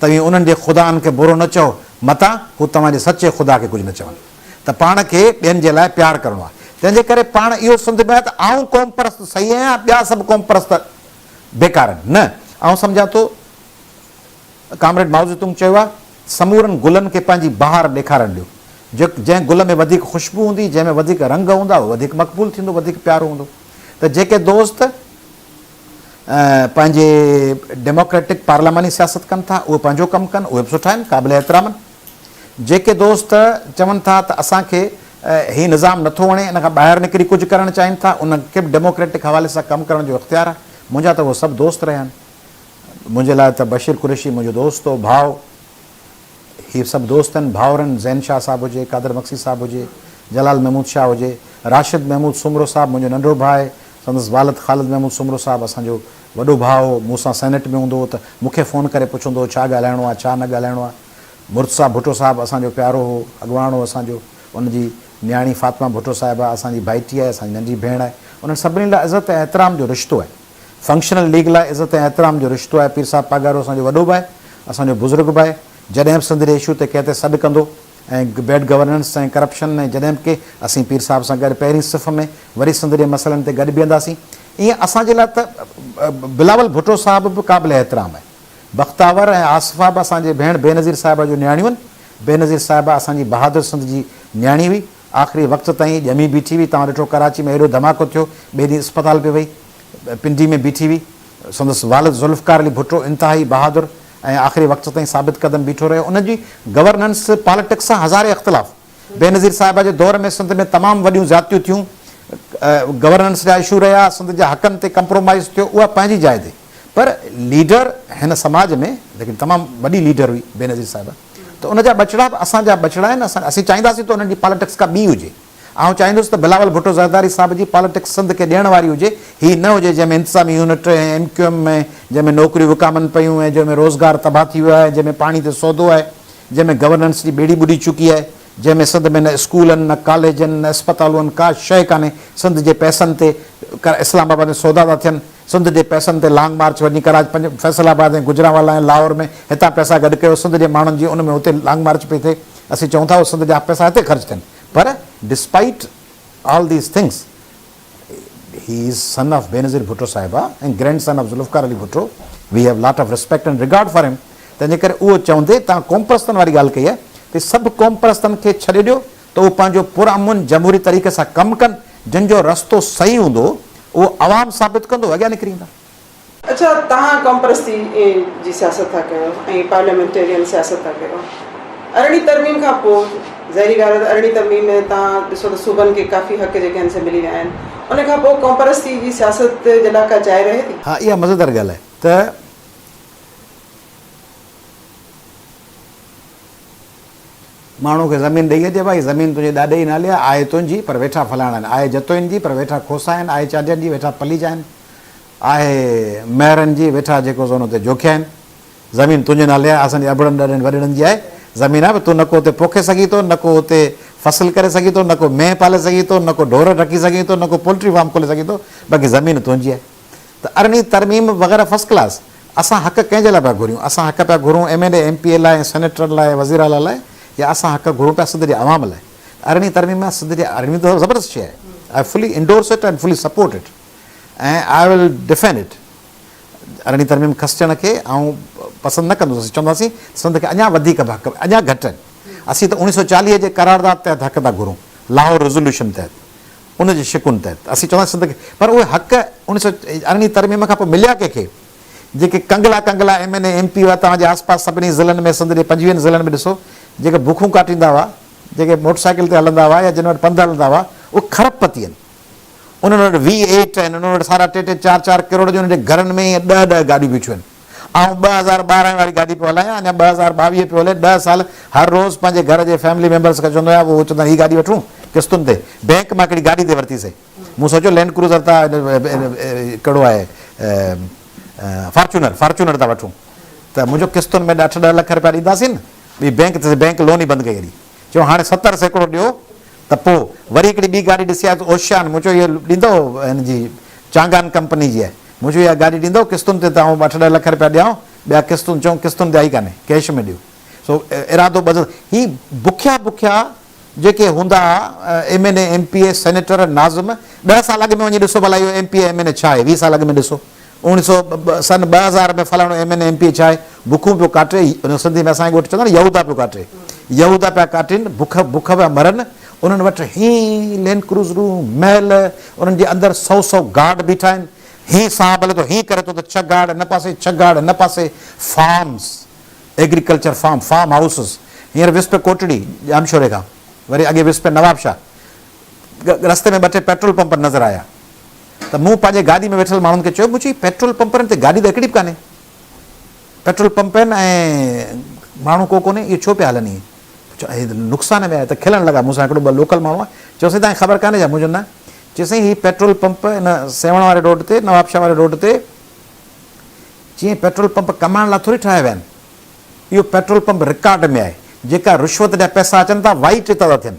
तव्हीं उन्हनि जे ख़ुदानि खे बुरो न चओ मतां हू तव्हांजे सचे ख़ुदा खे कुझु न चवनि। त पाण खे ॿियनि जे लाइ प्यारु करिणो आहे। तंहिंजे करे पाण इहो सिंध में आहे त आउं क़ौम परस्त सही आहियां, ॿिया सभु क़ौम परस्त बेकार आहिनि, न। आउं सम्झां थो कामरेड माओ ज़ेतुंग चयो आहे समूरनि गुलनि खे पंहिंजी बहार ॾेखारणु ॾियो, जंहिं गुल में वधीक ख़ुशबू हूंदी, जंहिंमें वधीक रंग हूंदा, उहो वधीक मक़बूल थींदो, वधीक प्यारो हूंदो। त जेके दोस्त पंहिंजे डेमोक्रेटिक पार्लियामानी सियासत कनि था, उहे पंहिंजो कमु कनि, उहे बि सुठा आहिनि, क़ाबिल एतिराम आहिनि। जेके दोस्त चवनि था त असांखे हीउ निज़ाम नथो वणे, इन खां ॿाहिरि निकिरी कुझु करणु चाहिनि था, उनखे बि डेमोक्रेटिक हवाले सां कमु करण जो इख़्तियार आहे। मुंहिंजा त उहे सभु दोस्त रहिया आहिनि। मुंहिंजे लाइ त बशीर कुरैशी मुंहिंजो दोस्त हो, भाउ, हीअ सभु दोस्त आहिनि, भाउर आहिनि। ज़ैन शाह साहिबु हुजे, कादर मक्सी साहिबु हुजे, जलाल महमूद शाह हुजे, राशिद महमूद सुमरो साहिबु मुंहिंजो नंढो भाउ आहे, संदसि वालिद ख़ालिद महमूद सुमरो साहिबु असांजो वॾो भाउ, मूंसां सेनेट में हूंदो हो त मूंखे फ़ोन करे पुछंदो हो छा ॻाल्हाइणो आहे, छा न ॻाल्हाइणो आहे। मुर्तज़ा भुट्टो साहिबु असांजो प्यारो हो, अॻवान हो असांजो, उनजी न्याणी फातिमा भुट्टो साहिबा असांजी भाइटी आहे, असांजी नंढी भेण आहे। उन्हनि सभिनी लाइ इज़त ऐं एतिराम जो रिश्तो आहे, फंक्शनल लीग लाइ इज़त ऐं एतिराम जो रिश्तो आहे। पीर साहिबु पागारो असांजो वॾो भाउ आहे, असांजो बुज़ुर्ग भाउ आहे। जॾहिं बि सिंध जे इशू ते कंहिं ते सॾु कंदो ऐं बैड गवर्नेंस ऐं करप्शन ऐं जॾहिं बि के असीं पीर साहिब सां गॾु पहिरीं सिफ़ में वरी सिंध जे मसइलनि ते गॾु बीहंदासीं। ईअं असांजे लाइ त बिलावल भुट्टो साहिबु बि क़ाबिल एतिराम आहे। बख़्तावर ऐं आसिफ़ा बि असांजे भेण बेनज़ीर साहिबा जूं न्याणियूं आहिनि। बेनज़ीर साहिबा असांजी बहादुर सिंध जी न्याणी हुई, आख़िरी वक़्त ताईं ॼमी बीठी हुई। तव्हां ॾिठो कराची में एॾो धमाको थियो, ॿिए ॾींहुं अस्पताल पे वई, पिंडी में बीठी हुई। संदसि वालिद ज़ुल्फ़कार अली भुट्टो इंतिहाई बहादुर ऐं आख़िरी वक़्त ताईं साबित क़दम बीठो रहियो। उनजी गवर्नेंस पॉलिटिक्स सां हज़ारे इख़्तिलाफ़। बेनज़ीर साहिबा जे दौर में सिंध में तमामु वॾियूं ज़्यादतियूं थियूं, गवर्नेंस जा इशू रहिया, सिंध जा हक़नि ते कंप्रोमाइज़ थियो, उहा पंहिंजी जाइ ते। पर लीडर हिन समाज में लेकिन तमामु वॾी लीडर हुई बेनज़ीर साहिबा। त उनजा बछड़ा बि असांजा बछड़ा आहिनि। असीं चाहींदासीं त उन्हनि जी पॉलिटिक्स का ॿी हुजे। आउं चाहींदुसि त बिलावल भुट्टो ज़रदारी साहिब जी पॉलिटिक्स सिंध खे ॾियण वारी हुजे, हीअ न हुजे जंहिंमें इंतिज़ामी यूनिट ऐं MQM में जंहिंमें नौकिरियूं विकामनि पियूं ऐं जंहिंमें रोज़गार तबाह थी वियो आहे, जंहिंमें पाणी ते सौदो आहे, जंहिंमें गवर्नेंस जी ॿेड़ी ॿुॾी चुकी आहे, जंहिंमें सिंध में न स्कूल आहिनि, न कॉलेज आहिनि, न अस्पतालूं आहिनि, का शइ कान्हे। सिंध जे पैसनि ते इस्लामाबाद में सौदा था थियनि, सिंध जे पैसनि ते लॉन्ग मार्च वञी कराची फैसलाबाद ऐं गुजरांवाला ऐं लाहौर में हितां पैसा गॾु कयो सिंध जे माण्हुनि जी, उन में हुते लॉन्ग मार्च पई थिए। असीं चऊं था सिंध जा पैसा हिते ख़र्च थियनि। पर despite all these things, he is son of Benazir Bhutto Sahiba and grandson of Zulfikar Ali Bhutto. We have lot of respect and regard for him. तंहिंजे करे उहो चवंदे तव्हां क़ौम परस्तनि वारी ॻाल्हि कई आहे त सभु क़ौम परस्तनि खे छॾे ॾियो त उहो पंहिंजो पुरअमन जमहूरी तरीक़े सां कमु कनि, जिन जो रस्तो सही हूंदो उहो अवाम साबित कंदो, अॻियां निकिरी ईंदा। अच्छा, तव्हां क़ौम परस्ती जी सियासत था कयो ऐं पार्लियामेंटेरियन सियासत था कयो, अरिड़हीं तरमीम खां पोइ ज़ाहिरी ॻाल्हि आहे त अरिड़हीं तरमीम में तव्हां ॾिसो त सूबनि खे काफ़ी हक़ जेके आहिनि से मिली विया आहिनि। उन खां पोइ कौमपरस्ती जी सियासत जे लाइ का जाइ रहे थी? हाँ, इहा मज़ेदार ॻाल्हि आहे त माण्हू खे ज़मीन ॾेई अचे, भाई ज़मीन तुंहिंजे ॾाॾे ई नाले आहे, आहे तुंहिंजी पर वेठा फलाणा आहिनि, आहे जतोइन जी पर वेठा खोसा आहिनि, आहे चाॾियनि जी वेठा पलीजा आहिनि, आहे महरनि जी वेठा जेको सोन हुते जोखिया आहिनि। ज़मीन तुंहिंजे नाले आहे, असांजे अबड़नि ॾाॾनि वॾड़नि जी आहे ज़मीन आहे, तूं न को हुते पोखे सघीं थो, न को हुते फसल करे सघीं थो, न को मेंह पाले सघीं थो, न को ढोर रखी सघीं थो, न को पोल्ट्री फार्म खोले सघीं थो, बाक़ी ज़मीन तुंहिंजी आहे। त अरिड़हीं तरमीम वग़ैरह फर्स्ट क्लास। असां हक़ कंहिंजे लाइ पिया घुरियूं? असां हक़ पिया घुरूं MLA MP लाइ, सेनेटर लाइ, वज़ीर आला लाइ, या असां हक़ घुरूं पिया सिधे आवाम लाइ? अरिड़हीं तरमीम आहे सिधे अरिड़हीं त ज़बरदस्त शइ आहे। I fully endorse it and fully support it ऐं आई विल डिफेंड इट। अरिड़हीं तरमीम खसचण खे ऐं पसंदि न कंदुसि, चवंदासीं संद खे अञा वधीक हक़, अञा घटि आहिनि। असीं त 1940 जे करारदाद तहत हक़ था घुरूं, लाहौर रेज़ोल्यूशन तहत, उनजे शिकुनि तहत असीं चवंदासीं संद खे, पर उहे हक़ 1940 तरमीम खां पोइ मिलिया कंहिंखे? जेके कंगला MLA MP हुआ तव्हांजे आसपास सभिनी ज़िलनि में, सिंध जे 25 ज़िलनि में ॾिसो, जेके बुखूं काटींदा हुआ, जेके मोटरसाइकिल ते हलंदा हुआ या जिन वटि पंधु हलंदा हुआ, उहे खरबपति आहिनि। उन्हनि वटि V8 आहिनि, उन्हनि वटि सारा 3-3, 4-4 करोड़ जो उन्हनि जे घरनि में ईअं 10-10 गाॾियूं बीठियूं आहिनि। ऐं 2012 वारी गाॾी पियो हलायां, अञा 2022 पियो हले, 10 साल हर रोज़ु पंहिंजे घर जे फैमिली मेंबर्स खे चवंदो आहियां, उहो चवंदा हीअ गाॾी वठूं किस्तुनि ते, बैंक मां हिकिड़ी गाॾी ते वरितीसीं। मूं सोचियो लैंड क्रूज़र था, कहिड़ो आहे फॉर्चूनर था वठूं, त मुंहिंजो किस्तुनि में 8-10 लख रुपया ॾींदासीं न, ॿी बैंक लोन ई बंदि कई अहिड़ी। चयो हाणे 70 सैकड़ो ॾियो, त पोइ वरी हिकिड़ी ॿी गाॾी ॾिसी आहे त ओशियान, मूं चयो इहो ॾींदो हिन जी चांगान कंपनी जी आहे, मूं चयो इहा गाॾी ॾींदो किस्तुनि ते, त आउं 8-10 लख रुपया ॾियां, ॿिया किस्तुनि चऊं किस्तुनि ते आई कान्हे, कैश में ॾियो। सो इरादो बदल। ही बुखिया जेके हूंदा MLA MP सेनेटर नाज़िम, 10 साल अॻु में वञी ॾिसो भला इहो MP MLA छा आहे, 20 साल अॻु में ॾिसो, 2000 में फलाणो MLA MP छा आहे, बुखूं पियो काटे, उन सिंधी में असांजे ॻोठ चवंदा न यहूदा पियो काटे, यहूदा पिया काटिनि, बुख पिया मरनि। उन्हनि वटि हीअं लैंड क्रूज़रूं, महल, उन्हनि जे अंदरि 100 गार्ड बीठा आहिनि, हीअं साहब हले थो, हीअं करे थो त 6 गार्ड हिन पासे, 6 गार्ड हिन पासे, फार्म्स, एग्रीकल्चर फार्म हाउसिस। हींअर विस्पे कोटड़ी जामशोरे खां वरी अॻे विस्पे नवाबशाह, रस्ते में 2-3 पेट्रोल पंप नज़र आया, त मूं पंहिंजे गाॾी में वेठल माण्हुनि खे चयो, मुंहिंजी पेट्रोल पंपनि ते गाॾी त हिकिड़ी बि कान्हे, पेट्रोल पंप आहिनि ऐं माण्हू को कोन्हे, इहो छो पिया हलनि? नुक़सान में आहे। त खिलण लॻा मूंसां, हिकिड़ो लोकल माण्हू आहे, चयोसीं तव्हांखे ख़बर कान्हे छा? मुंहिंजो न, चयोसीं हीअ पेट्रोल पंप हिन सेवण वारे रोड ते, नवाबशाह वारे रोड ते, जीअं पेट्रोल पंप कमाइण लाइ थोरी ठाहिया विया आहिनि, इहो पेट्रोल पंप रिकॉर्ड में आहे। जेका रिश्वत जा पैसा अचनि था वाइट था थियनि,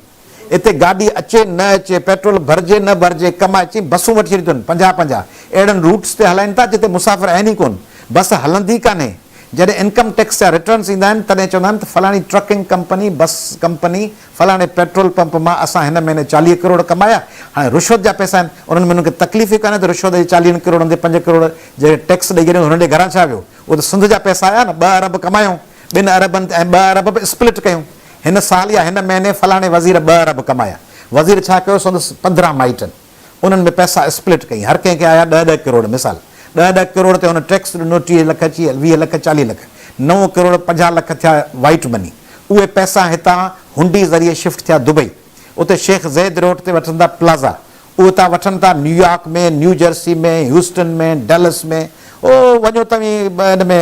हिते गाॾी अचे न अचे, पेट्रोल भरिजे न भरिजे, कमाए अची बसूं वठी छॾियूं अथनि 50-50 अहिड़नि रूट्स ते हलाइनि था जिते मुसाफ़िर आहिनि ई कोन, बस हलंदी कान्हे। जॾहिं इनकम टैक्स जा रिटर्न्स ईंदा आहिनि तॾहिं चवंदा आहिनि त फलाणी ट्रकिंग कंपनी, बस कंपनी, फलाणे पेट्रोल पंप मां असां हिन महीने 40 करोड़ कमाया। हाणे रिश्वत जा पैसा आहिनि, उन्हनि में उन्हनि खे तकलीफ़ ई कान्हे त रिश्वत जे 40 करोड़नि ते 5 करोड़ जे टैक्स ॾेई करे हुननि जे घरां छा वियो? उहो त सिंध जा पैसा आया न, 2 अरब कमायूं, 2 अरबनि ऐं 2 अरब बि स्प्लिट कयूं। हिन साल या हिन महीने फलाणे वज़ीर 2 अरब कमाया। वज़ीर छा कयो? संदसि 15 माइटनि, उन्हनि में पैसा स्प्लिट कई, हर कंहिंखे आया 10-10 करोड़। मिसाल 10-10 करोड़ ते हुन टैक्स ॾिनो 30 लख, 20 लख, 40 लख, 9 करोड़ 50 लख थिया वाइट मनी। उहे पैसा हितां हुंडी ज़रिए शिफ्ट थिया दुबई, उते शेख ज़ैद रोड ते वठनि था प्लाज़ा, उहे था वठनि था न्यूयॉर्क में, न्यू जर्सी में, ह्यूस्टन में, डैलस में। ओ वञो तव्हीं हिन में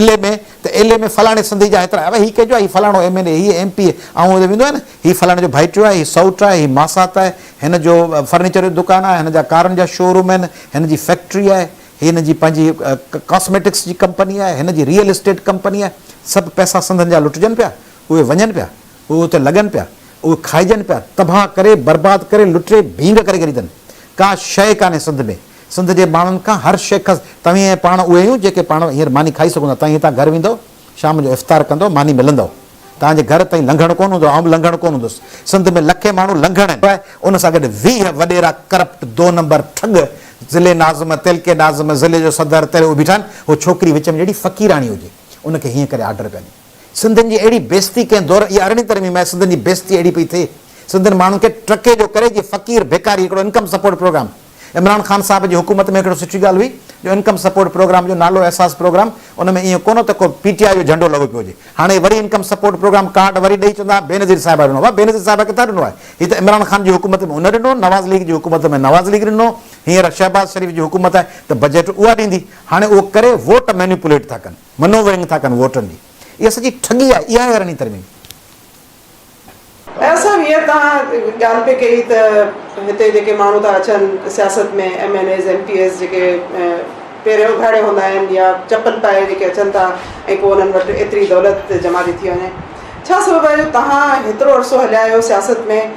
LA में, त LA में फलाणे सिंधी जा हेतिरा, भई हीअ कंहिंजो आहे? हीअ फलाणो MLA, हीअ MP, ऐं उते वेंदो आहे न, हीअ फलाणे जो भाइटियो आहे, हीअ सौट आहे, हीअ मासात आहे, हिन जो फर्नीचर जो दुकानु आहे, हिन जा कारनि जा शोरूम आहिनि, हिन जी फैक्ट्री आहे, हिन जी पंहिंजी कॉस्मेटिक्स जी कंपनी आहे, हिन जी रियल एस्टेट कंपनी आहे। सभु पैसा सिंधनि जा लुटजनि पिया, उहे वञनि पिया, उहे उते लॻनि पिया, उहे खाइजनि पिया, तबाह करे, बर्बादु करे, लुटे भींग करे अथनि। का शइ कान्हे सिंध में। सिंध जे माण्हुनि खां हर शइ खां तव्हीं ऐं पाण उहे आहियूं जेके पाण हींअर मानी खाई सघूं था। तव्हां हितां घरु वेंदो, शाम जो इफ़्तार कंदो, मानी मिलंदव, तव्हांजे घर ताईं लंघण कोन हूंदो, आउं बि लंघण कोन हूंदुसि। सिंध में लखे माण्हू लंघण आहिनि, उन सां गॾु 20 वॾेरा करप्ट 2 नंबर ठग, ज़िले नाज़िम, तिलके नाज़िम, ज़िले जो सदर तेरे उहे बीठा आहिनि। उहो छोकिरी विच में जहिड़ी फ़क़ीराणी हुजे, उनखे हीअं करे आर्डर पिया ॾियनि। सिंधियुनि जी अहिड़ी बेइज़ती कंहिं दौर, इहा 18वीं तरमीम आहे, सिंधियुनि जी बेइज़ती अहिड़ी पई थिए, सिंधियुनि माण्हुनि खे ट्रके जो करे जीअं फ़क़ीर भिकारी। हिकिड़ो income support programme Imran Khan sahib जी हुकूमत में हिकिड़ो सुठी ॻाल्हि हुई, जो इनकम सपोर्ट प्रोग्राम जो नालो एहसास प्रोग्राम, उन में ईअं कोन त को PTI जो झंडो लॻो पियो हुजे। हाणे वरी इनकम सपोर्ट प्रोग्राम कार्ड वरी ॾेई चवंदा बेनज़ीर साहिब ॾिनो आहे। बेनज़ीर साहिब किथां ॾिनो आहे? हीअ त इमरान ख़ान जी हुकूमत में उन ॾिनो, नवाज़ लीग जी हुकूमत में नवाज़ लीग ॾिनो, हींअर शहबाज़ शरीफ़ जी हुकूमत आहे त बजट उहा ॾींदी। हाणे उहो करे वोट मैनिपुलेट था कनि, मनोवरिंग था कनि वोटनि जी। इहा सॼी ठगी आहे, इहा आहे अरिड़हीं तरमीम। ऐसा भी है तव्हां ॻाल्हि पे कई त हिते जेके माण्हू था अचनि सियासत में MNAs MPs जेके पहिरियों उघाड़े हूंदा आहिनि या चपल पाए जेके अचनि था ऐं पोइ उन्हनि वटि एतिरी दौलत जमा थी वञे, छा सबबु आहे जो तव्हां हेतिरो अरसो हलिया आहियो सियासत में,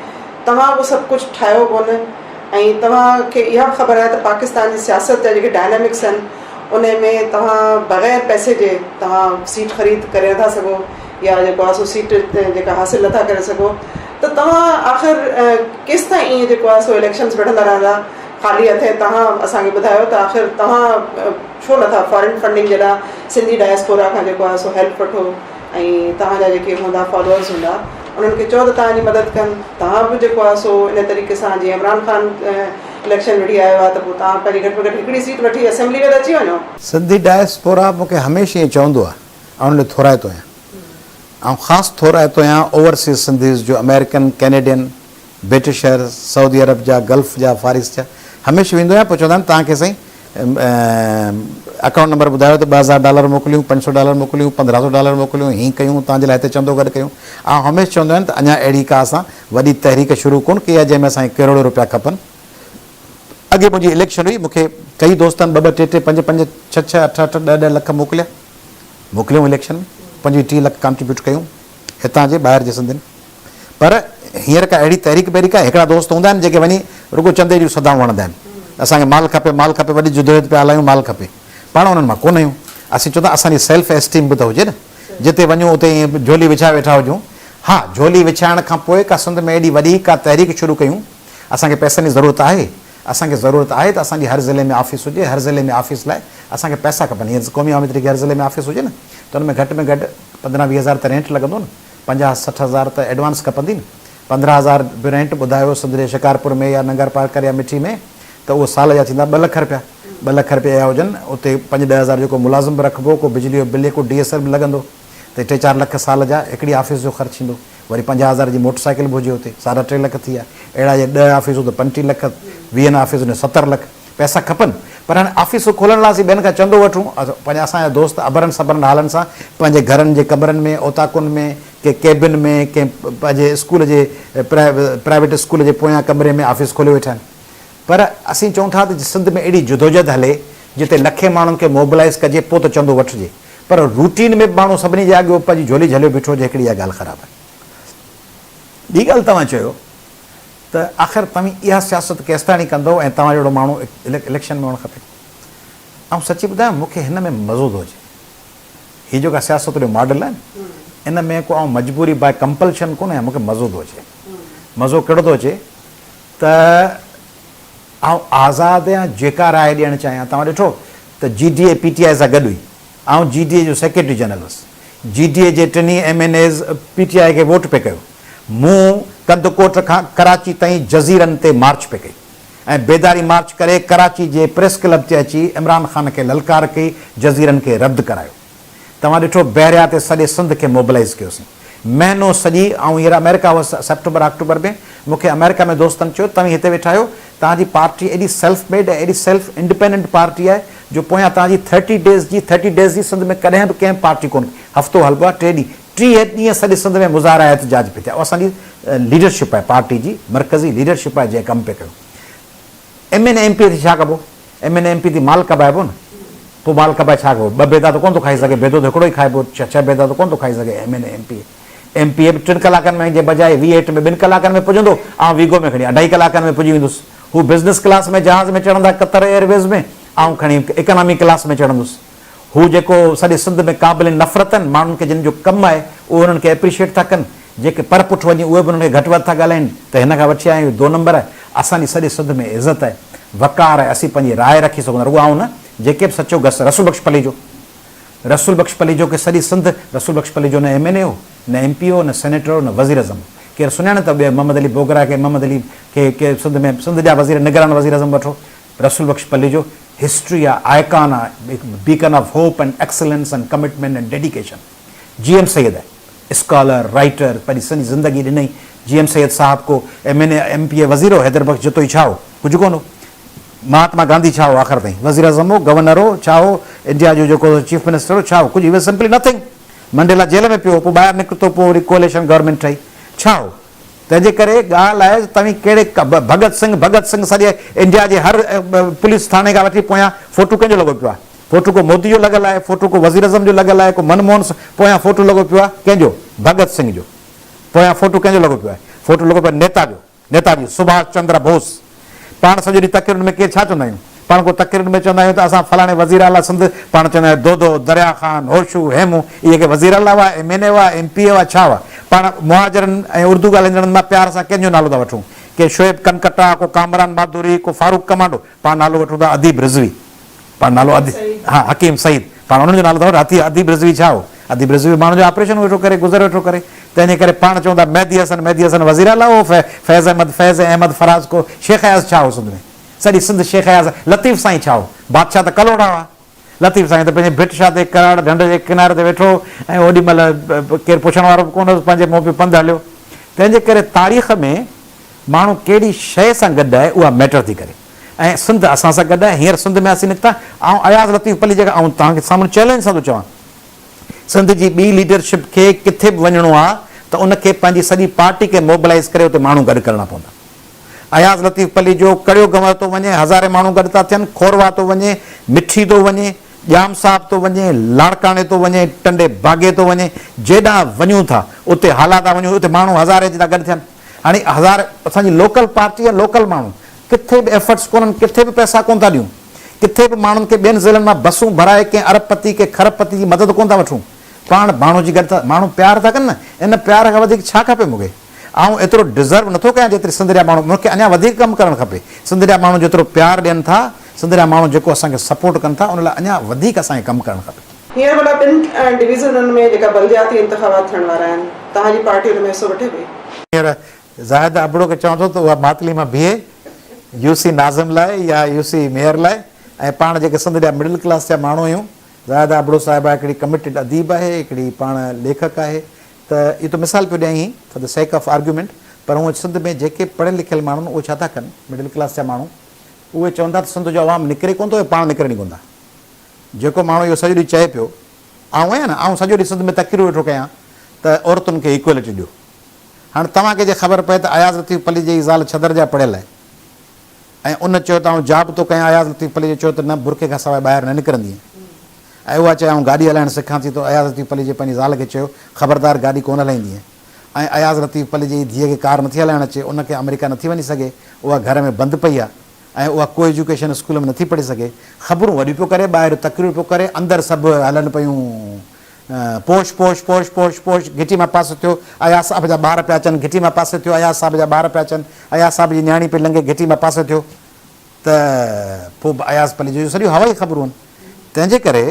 तव्हां उहो सभु कुझु ठाहियो कोन ऐं तव्हांखे इहा ख़बर आहे त पाकिस्तान जी सियासत जा जेके डायनामिक्स आहिनि उन में तव्हां बग़ैर पैसे जे तव्हां सीट ख़रीद करे नथा सघो या जेको आहे सो सीट जेका हासिलु नथा करे सघो, त तव्हां आख़िर केसि ताईं ईअं जेको आहे सो इलेक्शन्स लड़ंदा रहंदा ख़ाली हथे? तव्हां असांखे ॿुधायो त आख़िर तव्हां छो नथा फॉरेन फंडिंग जे लाइ सिंधी डायस्पोरा खां जेको आहे सो हेल्प वठो ऐं तव्हांजा जेके हूंदा फॉलोअर्स हूंदा उन्हनि खे चओ त तव्हांजी मदद कनि। तव्हां बि जेको आहे सो इन तरीक़े सां जीअं इमरान ख़ान इलेक्शन लड़ी आयो आहे त पोइ तव्हां पंहिंजी घटि में घटि हिकिड़ी सीट वठी असेंबली में त अची वञो। सिंधी डायस्पोरा मूंखे हमेशह ईअं चवंदो आहे ऐं उन थोराइतो आहियां, ऐं ख़ासि थोराइतो आहियां ओवरसीज़ सिंधीज़ जो, अमेरिकन, कैनेडियन, ब्रिटिशर, सऊदी अरब जा, गल्फ जा, फारिस जा, हमेशह वेंदो आहियां। पोइ चवंदा आहिनि तव्हांखे साईं अकाउंट नंबर ॿुधायो त $2000 मोकिलियूं, $500 मोकिलियूं, $1500 मोकिलियूं, हीअं कयूं, तव्हांजे लाइ हिते चंदो गॾु कयूं। ऐं हमेशह चवंदा आहिनि त अञा अहिड़ी का असां वॾी तहरीक शुरू कोन कई आहे जंहिंमें असांखे करोड़ रुपया खपनि। अॻे मुंहिंजी इलेक्शन हुई, मूंखे कई दोस्तनि 2-2, 3-3, 5-5, 6-6, 8-8, 10-10 लख मोकिलियूं इलेक्शन में, 25-30 लख कॉन्ट्रीब्यूट कयूं हितां जे ॿाहिरि जे सिंधियुनि। पर हींअर का अहिड़ी तहरीक पहिरीं हिकिड़ा दोस्त हूंदा आहिनि जेके वञी रुगो चंदे जूं सदाऊं वणंदा आहिनि, असांखे माल खपे, माल खपे, वॾी जुदोजहद पिया हलायूं, माल खपे। पाण उन्हनि मां कोन आहियूं, असीं चवंदा असांजी सेल्फ एस्टीम बि त हुजे न, जिते वञूं उते ईअं झोली विछाए वेठा हुजूं। हा, झोली विछाइण खां पोइ का सिंध में एॾी वॾी का तहरीक शुरू कयूं। असांखे पैसनि जी ज़रूरत आहे, असांखे ज़रूरत आहे त असांजी हर ज़िले में ऑफिस हुजे, हर ज़िले में ऑफिस लाइ असांखे पैसा खपनि। हीअं क़ौमी आवामी तरीक़े हर ज़िले में ऑफिस हुजे न, त हुन में घटि 15-20 हज़ार त रेंट लॻंदो न, 50-60 हज़ार त एडवांस खपंदी न। 15 हज़ार बि रेंट ॿुधायो सिंध जे शिकारपुर में या नंगर पार्कर या मिठी में, त उहो साल जा थींदा 2 लख रुपया। 2 लख रुपया हुजनि, उते 5-10 हज़ार जेको मुलाज़िम बि रखिबो, को बिजली जो बिल, को DSL बि लॻंदो, त 3-4 लख साल जा हिकिड़ी ऑफिस जो ख़र्चु ईंदो। वरी 50 हज़ार जी मोटरसाइकिल बि हुजे हुते, 3.5 लख थी विया। अहिड़ा जे 10 ऑफिसूं त 35 लख, 20 ऑफिसूं त 70 लख पैसा खपनि। पर हाणे ऑफिसूं खोलण लाइ असीं ॿियनि खां चंदो वठूं। पंहिंजा असांजा दोस्त अबरनि सबरनि हालनि सां पंहिंजे घरनि जे कमरनि में, ओताकुनि में, के केबिन में, के पंहिंजे स्कूल जे प्राइवेट स्कूल जे पोयां कमरे में ऑफिस खोले वेठा आहिनि। पर असीं चऊं था त सिंध में एॾी जुदोजहद हले जिते लखे माण्हुनि खे मोबिलाइज़ कजे पोइ त चंदो वठिजे, पर रूटीन में माण्हू सभिनी जे अॻियां पंहिंजी झोली झलियो बीठो हुजे, हिकिड़ी इहा ॻाल्हि ख़राबु आहे। ॿी ॻाल्हि तव्हां चयो त आख़िर तव्हां इहा सियासत केसि ताईं कंदो ऐं तव्हां जहिड़ो माण्हू इलेक्शन में हुअणु खपे। ऐं सची ॿुधायां, मूंखे हिन में मज़ो थो अचे। हीअ जेका सियासत जो मॉडल आहे न, इन में को आउं मजबूरी बाय कंपल्शन कोन आहे, मूंखे मज़ो थो अचे। मज़ो कहिड़ो थो अचे त आउं आज़ादु या जेका राय ॾियणु चाहियां। तव्हां ॾिठो त GDA PTI सां गॾु हुई, ऐं GDA जो सेक्रेटरी जनरल हुउसि। GDA जे 3 MNAs PTI खे वोट पे कयो। मूं कंदकोट खां कराची ताईं जज़ीरनि ते मार्च पे कई ऐं बेदारी मार्च करे कराची जे प्रेस क्लब ते अची इमरान ख़ान खे ललकार कई, जज़ीरनि खे रद्द करायो। तव्हां ॾिठो बहरिया ते सॼे सिंध खे मोबिलाइज़ कयोसीं महीनो सॼी। ऐं हींअर अमेरिका हुअसि सेप्टेंबर अक्टूबर में, मूंखे अमेरिका में दोस्तनि चयो तव्हां हिते वेठा आहियो, तव्हांजी पार्टी एॾी सेल्फ मेड ऐं एॾी सेल्फ इंडिपेंडेंट पार्टी आहे जो पोयां तव्हांजी 30 डेज़ जी सिंध में कॾहिं बि कंहिं पार्टी कोन्हे। हफ़्तो हलबो आहे, 3 ॾींहं सॼे सिंध में मुज़ाहिरा एहतजाज पिया थिया। असांजी लीडरशिप आहे, पार्टी जी मरकज़ी लीडरशिप आहे जंहिं कमु पिया कयो। MNA MP ते छा कबो? MNA MP ते माल कबाइबो न, पोइ माल कबाए छा कबो? 2 बेदा त कोन थो खाई सघे, बेदो त हिकिड़ो ई खाइबो, 6 बेदा त कोन थो खाई सघे। MNA MP बि 3 कलाकनि में जे बजाए V8 में 2 कलाकनि में पुॼंदो, ऐं वीगो में खणी 2.5 कलाकनि में पुॼी वेंदुसि। हू बिज़नेस क्लास में जहाज़ में चढ़ंदा क़तर एयरवेज़ में, ऐं खणी इकोनॉमी क्लास में चढ़ंदुसि। हू जेको सॼे सिंध में क़ाबिल नफ़रत आहिनि, माण्हुनि खे जिन जो कमु आहे उहो उन्हनि खे एप्रिशिएट था कनि, जेके पर पुठि वञी उहे बि उन्हनि खे घटि वधि था ॻाल्हाइनि त हिन खां वठी आया आहियूं 2 नंबर आहे। असांजी सॼे सिंध में इज़त आहे, वक़ार आहे, असीं पंहिंजी राय रखी सघूं था। रुॻो आऊं न, जेके बि सचो घस रसूल बख्श पली जो की सॼी सिंध रसूल बख्श पली जो न MNA हो, न MP हो, न सेनेटर हो, न वज़ीर अज़म। केरु सुञाणे त ॿिए मोहम्मद अली बोगरा खे, मोहम्मद अली के सिंध में सिंध जा वज़ीर निगरान वज़ीर अज़म वठो, रसूल बख्श पल्ली जो हिस्ट्री आहे, आइकॉन आहे, beacon of hope and excellence and commitment and dedication. GM Syed है, स्कॉलर, राइटर, पंहिंजी सॼी ज़िंदगी ॾिनई। GM सैयद साहब को MNA MPA वज़ीर हो, हैदर बख्श जितो ई छा हो, कुझु कोन हो। महात्मा गांधी छा हो आख़िर ताईं, वज़ीर आज़म हो, गवर्नर हो, छा हो, इंडिया जो जेको चीफ मिनिस्टर हो, छा हो, कुझु, ही सिंपली नथिंग। मंडेला जेल में पियो, पोइ ॿाहिरि निकितो, पोइ वरी कोalition गवर्नमेंट ठही, छा हो। तंहिंजे करे ॻाल्हि आहे तव्हीं कहिड़े भगत सिंह सॼे इंडिया जे हर पुलिस थाणे खां वठी पोयां फोटू कंहिंजो लॻो पियो आहे, फोटू को मोदी जो लॻल आहे, फोटू को वज़ीर आज़म जो लॻल आहे, को मनमोहन पोयां फोटू लॻो पियो आहे कंहिंजो, भगत सिंह जो। पोयां फोटू कंहिंजो लॻो पियो आहे, फोटू लॻो पियो आहे नेता जो, नेताजी सुभाष चंद्र बोस। पाण सॼो ॾींहुं तकरीरुनि में केरु छा चवंदा आहियूं, पाण को तकरीरुनि में चवंदा आहियूं त असां फलाणे वज़ीर आला सिंध, पाण चवंदा आहियूं दोदो, दरिया ख़ान, होशू, हेमू, इहे के वज़ीर आला हुआ, MNA हुआ, MPA हुआ, छा हुआ। पाण मुहाजरनि ऐं उर्दू ॻाल्हाईंदड़नि मां प्यार सां कंहिंजो नालो था वठूं, के शोएब कनकटा, को कामरान माधुरी, को फारूक कमांडो, पाण नालो वठूं था अदीब रिज़वी, पाण नालो हाँ हकीम सईद, पाण उन्हनि जो नालो था वठूं। अदीब रिज़वी छा हो, अदीब रिज़वी माण्हू जो ऑपरेशन वेठो करे, गुज़र वेठो करे। तंहिंजे करे पाण चऊं था मेहदी हसन वज़ीर आला हो, फैज़ अहमद फराज़ को शेख अयाज़ छा हो सिंध में, सॼी सिंध शेख अयाज़। लतीफ़ साईं छा हो, बादशाह त कलोड़ा हुआ, लतीफ़ साईं त पंहिंजे भिटशा ते कराड़ ढंढ जे किनारे ते वेठो ऐं ओॾी महिल केरु पुछण वारो बि कोन हो, पंहिंजे मुंहुं पियो पंधु हलियो। तंहिंजे करे तारीख़ में माण्हू कहिड़ी शइ सां गॾु आहे उहा मैटर थी करे, ऐं सिंध असां सां गॾु आहे। हींअर सिंध में असीं निकिता, ऐं अयाज़ लतीफ़ पल्ली जेका ऐं तव्हांखे साम्हूं चैलेंज सां थो चवां, सिंध जी ॿी लीडरशिप खे किथे बि वञिणो आहे त उनखे पंहिंजी सॼी पार्टी खे मोबिलाइज़ करे उते माण्हू गॾु करणा पवंदा। अयाज़ लतीफ़ पल्ली जो कड़ियो गंवर थो वञे, हज़ारे माण्हू गॾु था थियनि, खोरवा थो वञे, मिठी थो वञे, ॼाम साहब थो वञे, लाड़काणे थो वञे, टंडे बागे थो वञे, जेॾां वञूं था उते हाला था वञूं, उते माण्हू हज़ारे था गॾु थियनि। हाणे हज़ार असांजी लोकल पार्टी आहे, लोकल माण्हू किथे बि एफर्ट्स कोन्हनि, किथे बि पैसा कोन था ॾियूं, किथे बि माण्हुनि खे ॿियनि ज़िलनि मां बसूं भराए कंहिं अरबपति के खरबपति जी मदद कोन था वठूं, पाण माण्हू जी गॾु था, माण्हू प्यार था कनि न। इन प्यार खां वधीक छा खपे मूंखे, ऐं एतिरो डिज़र्व नथो कयां जेतिरी सिंध जा माण्हू, मूंखे अञा वधीक कमु करणु खपे। सिंध जा माण्हू जेतिरो प्यार ॾियनि था, सिंध जा माण्हू जेको असांखे सपोर्ट कनि था, उन लाइ अञा वधीक असांखे कमु करणु खपे। हींअर भला ॿिनि डिवीज़ननि में जेका बलदियाती इंतिखाबात थियण वारा आहिनि, तव्हांजी पार्टी हुन में हिसो वठे पई? हींअर ज़ाहिद अबड़ो खे चवां थो त उहा मातली मां बीहे UC नाज़िम लाइ या UC मेयर लाइ, ऐं पाण जेके सिंध जा मिडिल क्लास जा माण्हू आहियूं, ज़ाहिद अबड़ो साहिबा हिकिड़ी कमिटेड अदीब आहे, हिकिड़ी पाण लेखक आहे, त इहो त मिसाल पियो ॾियां for the sake of argument. पर हूअं सिंध में जेके पढ़ियल लिखियल माण्हू आहिनि उहे छा था कनि, मिडिल क्लास जा माण्हू, उहे चवंदा त सिंध जो आवाम निकिरे कोन थो, पाण निकिरणी कोन था। जेको माण्हू इहो सॼो ॾींहुं चए पियो, आउं आहियां न, आउं सॼो ॾींहुं सिंध में तकरीर वेठो कयां त औरतुनि खे इक्वेलिटी ॾियो। हाणे तव्हांखे जे ख़बर पए त अयाज़ लतीफ़ पल्ली जी ज़ाल छदर जा पढ़ियल आहे, ऐं उन चयो त आउं जाब थो कयां, अयाज़ लतीफ़ पल्ली जो चयो त न बुरके खां सवाइ ॿाहिरि न निकिरंदी, ऐं उहा चए आउं गाॾी हलाइणु सिखां थी, त अयाज़ लतीफ़ पल्ली जे पंहिंजी ज़ाल खे चयो ख़बरदार गाॾी कोन हलाईंदी, ऐं अयाज़ लतीफ़ पल्ली जी धीअ खे कार नथी हलाइणु अचे, उनखे अमेरिका नथी वञी सघे, उहा घर में बंदि पई आहे, ऐं उहा को एजुकेशन स्कूल में नथी पढ़ी सघे, ख़बरूं वॾियूं पियो करे, ॿाहिरि तकरीर पियो करे, अंदरि सभु हलनि पियूं पोश पोश पोश पोश पोश, घिटी मां पास थियो, अयाज़ साहिब जा ॿार पिया अचनि, घिटी मां पास थियो, अयाज़ साहिब जा ॿार पिया अचनि, अयाज़ साहिब जी न्याणी पई लंघे, घिटी मां पास थियो, त पोइ अयाज़ पल्ली जो सॼियूं हवाई ख़बरूं आहिनि। तंहिंजे करे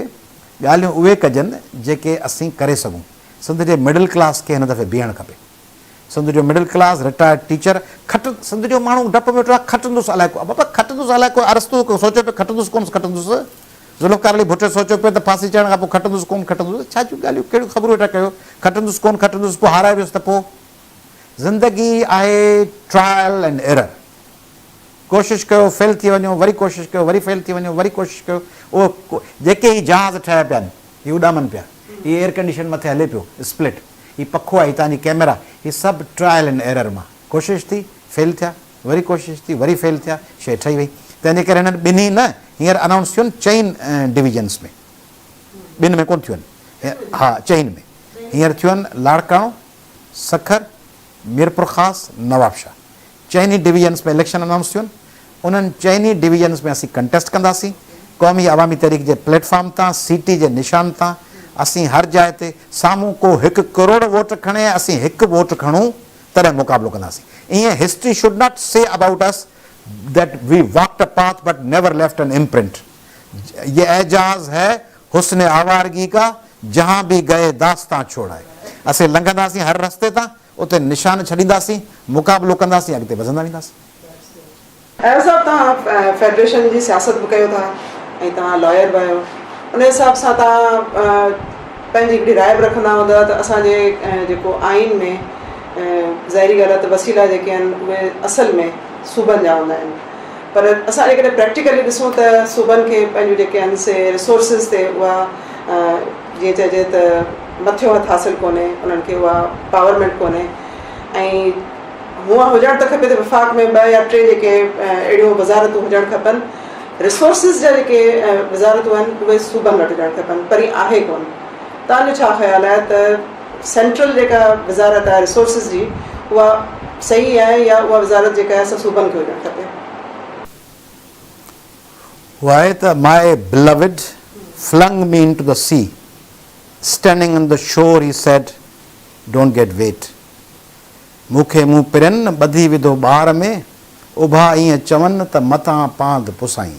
ॻाल्हियूं उहे कजनि जेके असीं करे सघूं। सिंध जे मिडिल क्लास खे हिन दफ़े बीहणु खपे। सिंध जो middle class, retired teacher, Sindh जो माण्हू डप में वेठो आहे, खटंदुसि अलाए को, बाबा खटंदुसि अलाए को, अरस्तू सोचियो पियो खटंदुसि कोन खटंदुसि, ज़ुल्फ़कार अली भुट्टो सोचियो पियो त फांसी चढ़ण खां पोइ खटंदुसि कोन खटंदुसि, छा जूं ॻाल्हियूं कहिड़ियूं ख़बरूं वेठा कयो, खटंदुसि कोन खटंदुसि, पोइ हाराए वियुसि त पोइ। ज़िंदगी आहे ट्रायल एंड एरर, कोशिशि कयो फेल थी वञो, वरी कोशिशि कयो, वरी फेल थी वञो, वरी कोशिशि कयो। उहो जेके ही जहाज़ ठहिया पिया आहिनि, हीअ उॾामनि पिया, हीअ एयर कंडीशन मथे हले पियो स्प्लिट, हीअ पखो आहे, तव्हांजी कैमरा, हीअ सभु ट्रायल एंड एरर मां कोशिशि थी, फेल थिया, वरी कोशिशि थी, वरी फेल थिया, शइ ठही वई। तंहिंजे करे हिननि ॿिन्ही न हींअर अनाउंस थियूं आहिनि चइनि डिविजन्स में, ॿिनि में कोन थियूं आहिनि, हा चइनि में हींअर थियूं आहिनि, लाड़काणो, सखर, मीरपुर ख़ासि, नवाबशाह, चइनी डिविजन्स में इलेक्शन अनाउंस थियूं आहिनि। उन्हनि चइनी डिविजन्स में असीं कंटेस्ट कंदासीं, क़ौमी अवामी तहरीक जे प्लेटफॉर्म तां, सीटी जे निशान तां, असीं हर जाइ ते साम्हूं को 1 करोड़ वोट खणे, असीं 1 वोट खणूं, तॾहिं मुक़ाबिलो कंदासीं। ईअं history should not say about us that we walked a path but never left an imprint. ये एजाज़ है हुस्न आवारगी का, जहां भी गए दास्तां छोड़ाए। असीं लंघंदासीं हर रस्ते तां, उते निशान छॾींदासीं, मुक़ाबिलो कंदासीं, अॻिते वधंदा वेंदासीं। ऐं साहब तव्हां फेडरेशन जी सियासत बि कयो था ऐं तव्हां लॉयर बि आहियो, उन हिसाब सां तव्हां पंहिंजी हिकिड़ी राय बि रखंदा हूंदा त असांजे जेको आइन में ज़ाहिरी ॻाल्हि आहे त वसीला जेके आहिनि उहे असल में सूबनि जा हूंदा आहिनि, पर असां जेकॾहिं प्रैक्टिकली ॾिसूं त सूबनि खे पंहिंजूं जेके आहिनि से रिसोर्सिस ते उहा जीअं चइजे त मथियो हथु हासिलु कोन्हे, उन्हनि खे उहा पावरमेंट कोन्हे। ऐं हूअं हुजणु त खपे त वफ़ाक़ में 2 या 3 जेके अहिड़ियूं वज़ारतूं हुजणु खपनि, रिसोर्सिस जा जेके वज़ारतूं आहिनि उहे सूबनि वटि हुजणु खपनि, पर ही आहे कोन। तव्हांजो छा ख़्यालु आहे त सेंट्रल जेका वज़ारत आहे रिसोर्सिस जी उहा सही आहे या उहा वज़ारत जेका आहे असां सूबनि खे हुजणु खपे? उहा आहे त my beloved flung me into the sea. Standing on the shore, he said, don't get wet. मूंखे मूं पिरनि ॿधी विधो ॿार में, उभा ईअं चवनि त मथां पांध पुसाई।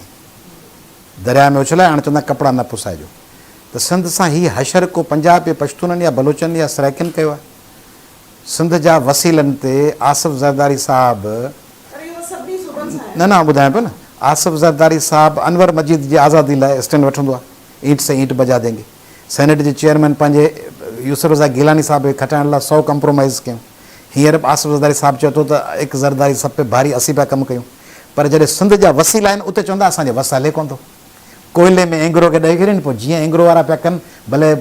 दरिया में उछलाए, हाणे चवंदा कपिड़ा न पुसाइजो। त सिंध सां हीअ हशर को पंजाब या पश्तूननि या बलोचनि या सराइकिन कयो आहे। सिंध जा वसीलनि ते आसिफ ज़रदारी साहब न ॿुधायां पियो न, आसिफ ज़रदारी साहब अनवर मजीद जी आज़ादी लाइ स्टैंड वठंदो आहे, ईंट से ईंट बजा देंगे। सेनेट जे चेयरमैन पंहिंजे यूसुफ रज़ा गिलानी साहब खे खटाइण लाइ 100 कंप्रोमाइज़ कयूं। हींअर आसिफ ज़रदारी साहब चए थो त हिकु ज़रदारी सब पे भारी 80 पिया कमु कयूं, पर जॾहिं सिंध जा वसीला आहिनि उते चवंदा असांजे वस हले कोन थो। कोयले में एंगरो खे ॾेई छॾीनि, पोइ जीअं एंगरो वारा पिया कनि, भले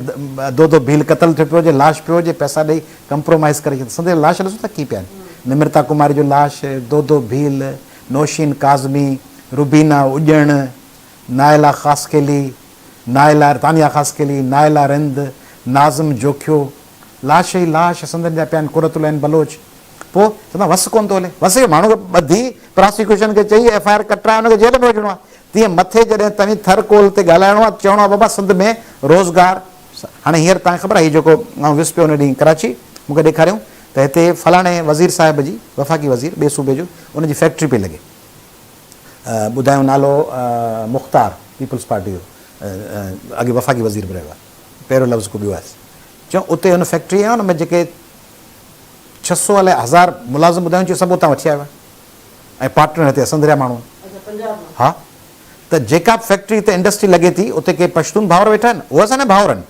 दो भील क़तल थियो पियो हुजे, लाश पियो हुजे, पैसा ॾेई कंप्रोमाइज़ करे छॾनि। सिंध जा लाश ॾिसो था कीअं पिया आहिनि। निमृता कुमारी जो लाश, दो भील, नौशीन काज़मी, रुबीना उॼण, नायला ख़ासकेली, नायला तानिया ख़ासकेली, नायला रिंद, नाज़िम जोखियो, लाश ई लाश सिंधनि जा पिया आहिनि। कुरतुल आहिनि बलोच। पोइ चवंदा वस कोन थो हले। वस माण्हू खे ॿधी प्रोसिक्यूशन खे चई FIR कटराए हुनखे जेल में विझणो आहे। तीअं मथे जॾहिं तव्हीं थर कोल ते ॻाल्हाइणो आहे, चवणो आहे बाबा सिंध में रोज़गार। हाणे हींअर तव्हांखे ख़बर आहे, हीउ जेको आउं वियुसि पियो हुन ॾींहुं कराची, मूंखे ॾेखारियूं त हिते फलाणे वज़ीर साहिब जी, वफ़ाक़ी वज़ीर ॿिए सूबे जो, उनजी फैक्ट्री पई लॻे। ॿुधायूं नालो मुख़्तार, पीपल्स पार्टी जो, अॻे वफ़ाक़ी वज़ीर बि रहियो आहे, पहिरियों लफ़्ज़ को ॿियो आहे। चऊं उते हुन फैक्ट्री आहे, हुन में जेके 600 अलाए 1000 मुलाज़िम ॿुधायूं चयो सभु उतां वठी आयो आहे, ऐं पार्टनर हिते सिंध जा माण्हू। हा, त जेका फैक्ट्री हिते इंडस्ट्री लॻे थी उते के पश्तून भाउर वेठा आहिनि, उहे असांजा भाउर आहिनि।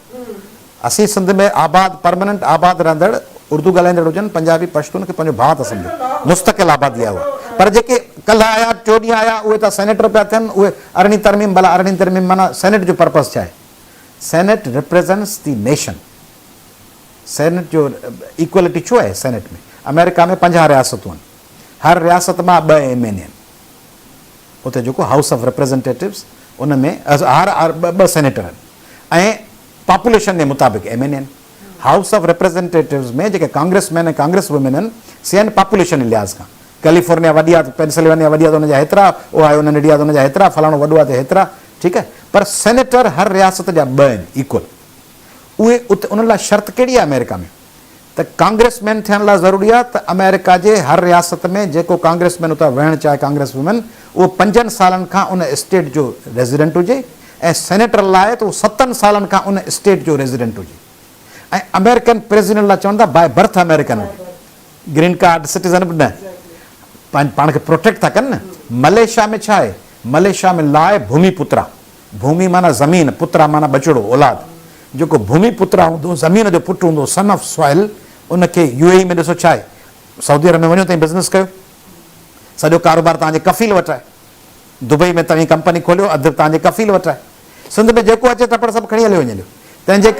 असीं सिंध में आबाद परमानेंट आबाद रहंदड़ उर्दू ॻाल्हाईंदड़ हुजनि, पंजाबी पश्तून खे पंहिंजो भाउ था सम्झो, मुस्तक़िल आबादी आहे उहा। पर जेके कल्ह आया 4 ॾींहं आया उहे त सेनेटर पिया थियनि, उहे अरिड़हीं तरमीम, भला अरिड़हीं तरमीम माना सेनेट जो पर्पज़ छा आहे? Senate represents the nation. Senate जो इक्वलिटी छो आहे सेनेट में? अमेरिका में 50 रियासतूं आहिनि, हर रियासत मां 2 MN आहिनि। उते जेको हाउस ऑफ रिप्रेज़ेंटेटिव्स उन में हर 2 सेनेटर आहिनि, ऐं पॉपुलेशन जे मुताबिक़ MN आहिनि। हाउस ऑफ रिप्रेज़ेंटेटिव्स में जेके कांग्रेसमैन ऐं कांग्रेस वुमेन आहिनि, से आहिनि पॉपुलेशन जे लिहाज़ खां। कैलिफोर्निया वॾी आहे, पेंसिल्वेनिया वॾी आहे त हुनजा हेतिरा, ओहायो नंढी आहे त हुनजा हेतिरा, फलाणो वॾो आहे त हेतिरा, ठीकु आहे। पर सेनेटर हर रियासत जा 2 आहिनि इक्वल। उहे उते उन लाइ शर्त कहिड़ी आहे अमेरिका में? त कांग्रेसमैन थियण लाइ ज़रूरी आहे त अमेरिका जे हर रियासत में जेको कांग्रेसमैन उतां वेहणु चाहे, कांग्रेस वुमेन, उहो 5 सालनि खां उन स्टेट जो रेज़िडेंट हुजे, ऐं सेनेटर लाइ त उहो 7 सालनि खां उन स्टेट जो रेज़िडेंट हुजे। ऐं अमेरिकन प्रेसिडेंट लाइ चवंदा बाय बर्थ अमेरिकन हुजे, ग्रीन कार्ड सिटीज़न बि न, पाण खे प्रोटेक्ट था कनि न। मलेशिया में छा आहे? मलेशिया में लॉ आहे भूमिपुत्रा। भूमि माना ज़मीन, पुत्रा माना बचड़ो, औलाद। जेको भूमिपुत्रा हूंदो, ज़मीन जो पुटु हूंदो, सन ऑफ सॉइल, उनखे UAE में ॾिसो छा आहे, सऊदी अरब में वञो तव्हां बिज़नेस कयो, सॼो कारोबार तव्हांजे कफ़ील वटि आहे। दुबई में तव्हां कंपनी खोलियो, अधु तव्हांजे कफ़ील वटि आहे। सिंध में जेको अचे तपड़ सभु खणी हलियो वञे, तंहिंजे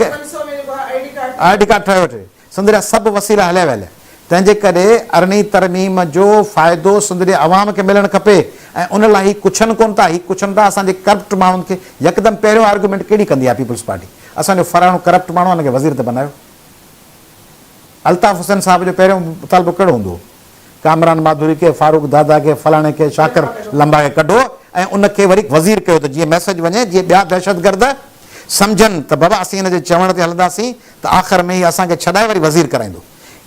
ID कार्ड ठाहे वठे। सिंध जा सभु वसीला हलिया विया। तंहिंजे करे 18वीं तरमीम जो फ़ाइदो सिंध जे अवाम खे मिलणु खपे, ऐं उन लाइ हीउ कुझनि कोन था, हीउ कुझनि था असांजे करप्ट माण्हुनि खे। यकदमि पहिरियों आर्गुमेंट कहिड़ी कंदी आहे पीपल्स पार्टी? असांजो फलाणो करप्ट माण्हू आहे, हुनखे वज़ीर त बनायो। अल्ताफ़ हुसैन साहब जो पहिरियों मुतालबो कहिड़ो हूंदो? कामरान माधुरी खे, फारूक दादा खे, फलाणे खे, शाकिर लंबा खे कढो ऐं उनखे वरी वज़ीर कयो, त जीअं मैसेज वञे, जीअं ॿिया दहशतगर्द सम्झनि त बाबा असीं हिन जे चवण ते हलंदासीं त आख़िर में हीउ असांखे छॾाए वरी वज़ीर कराईंदो।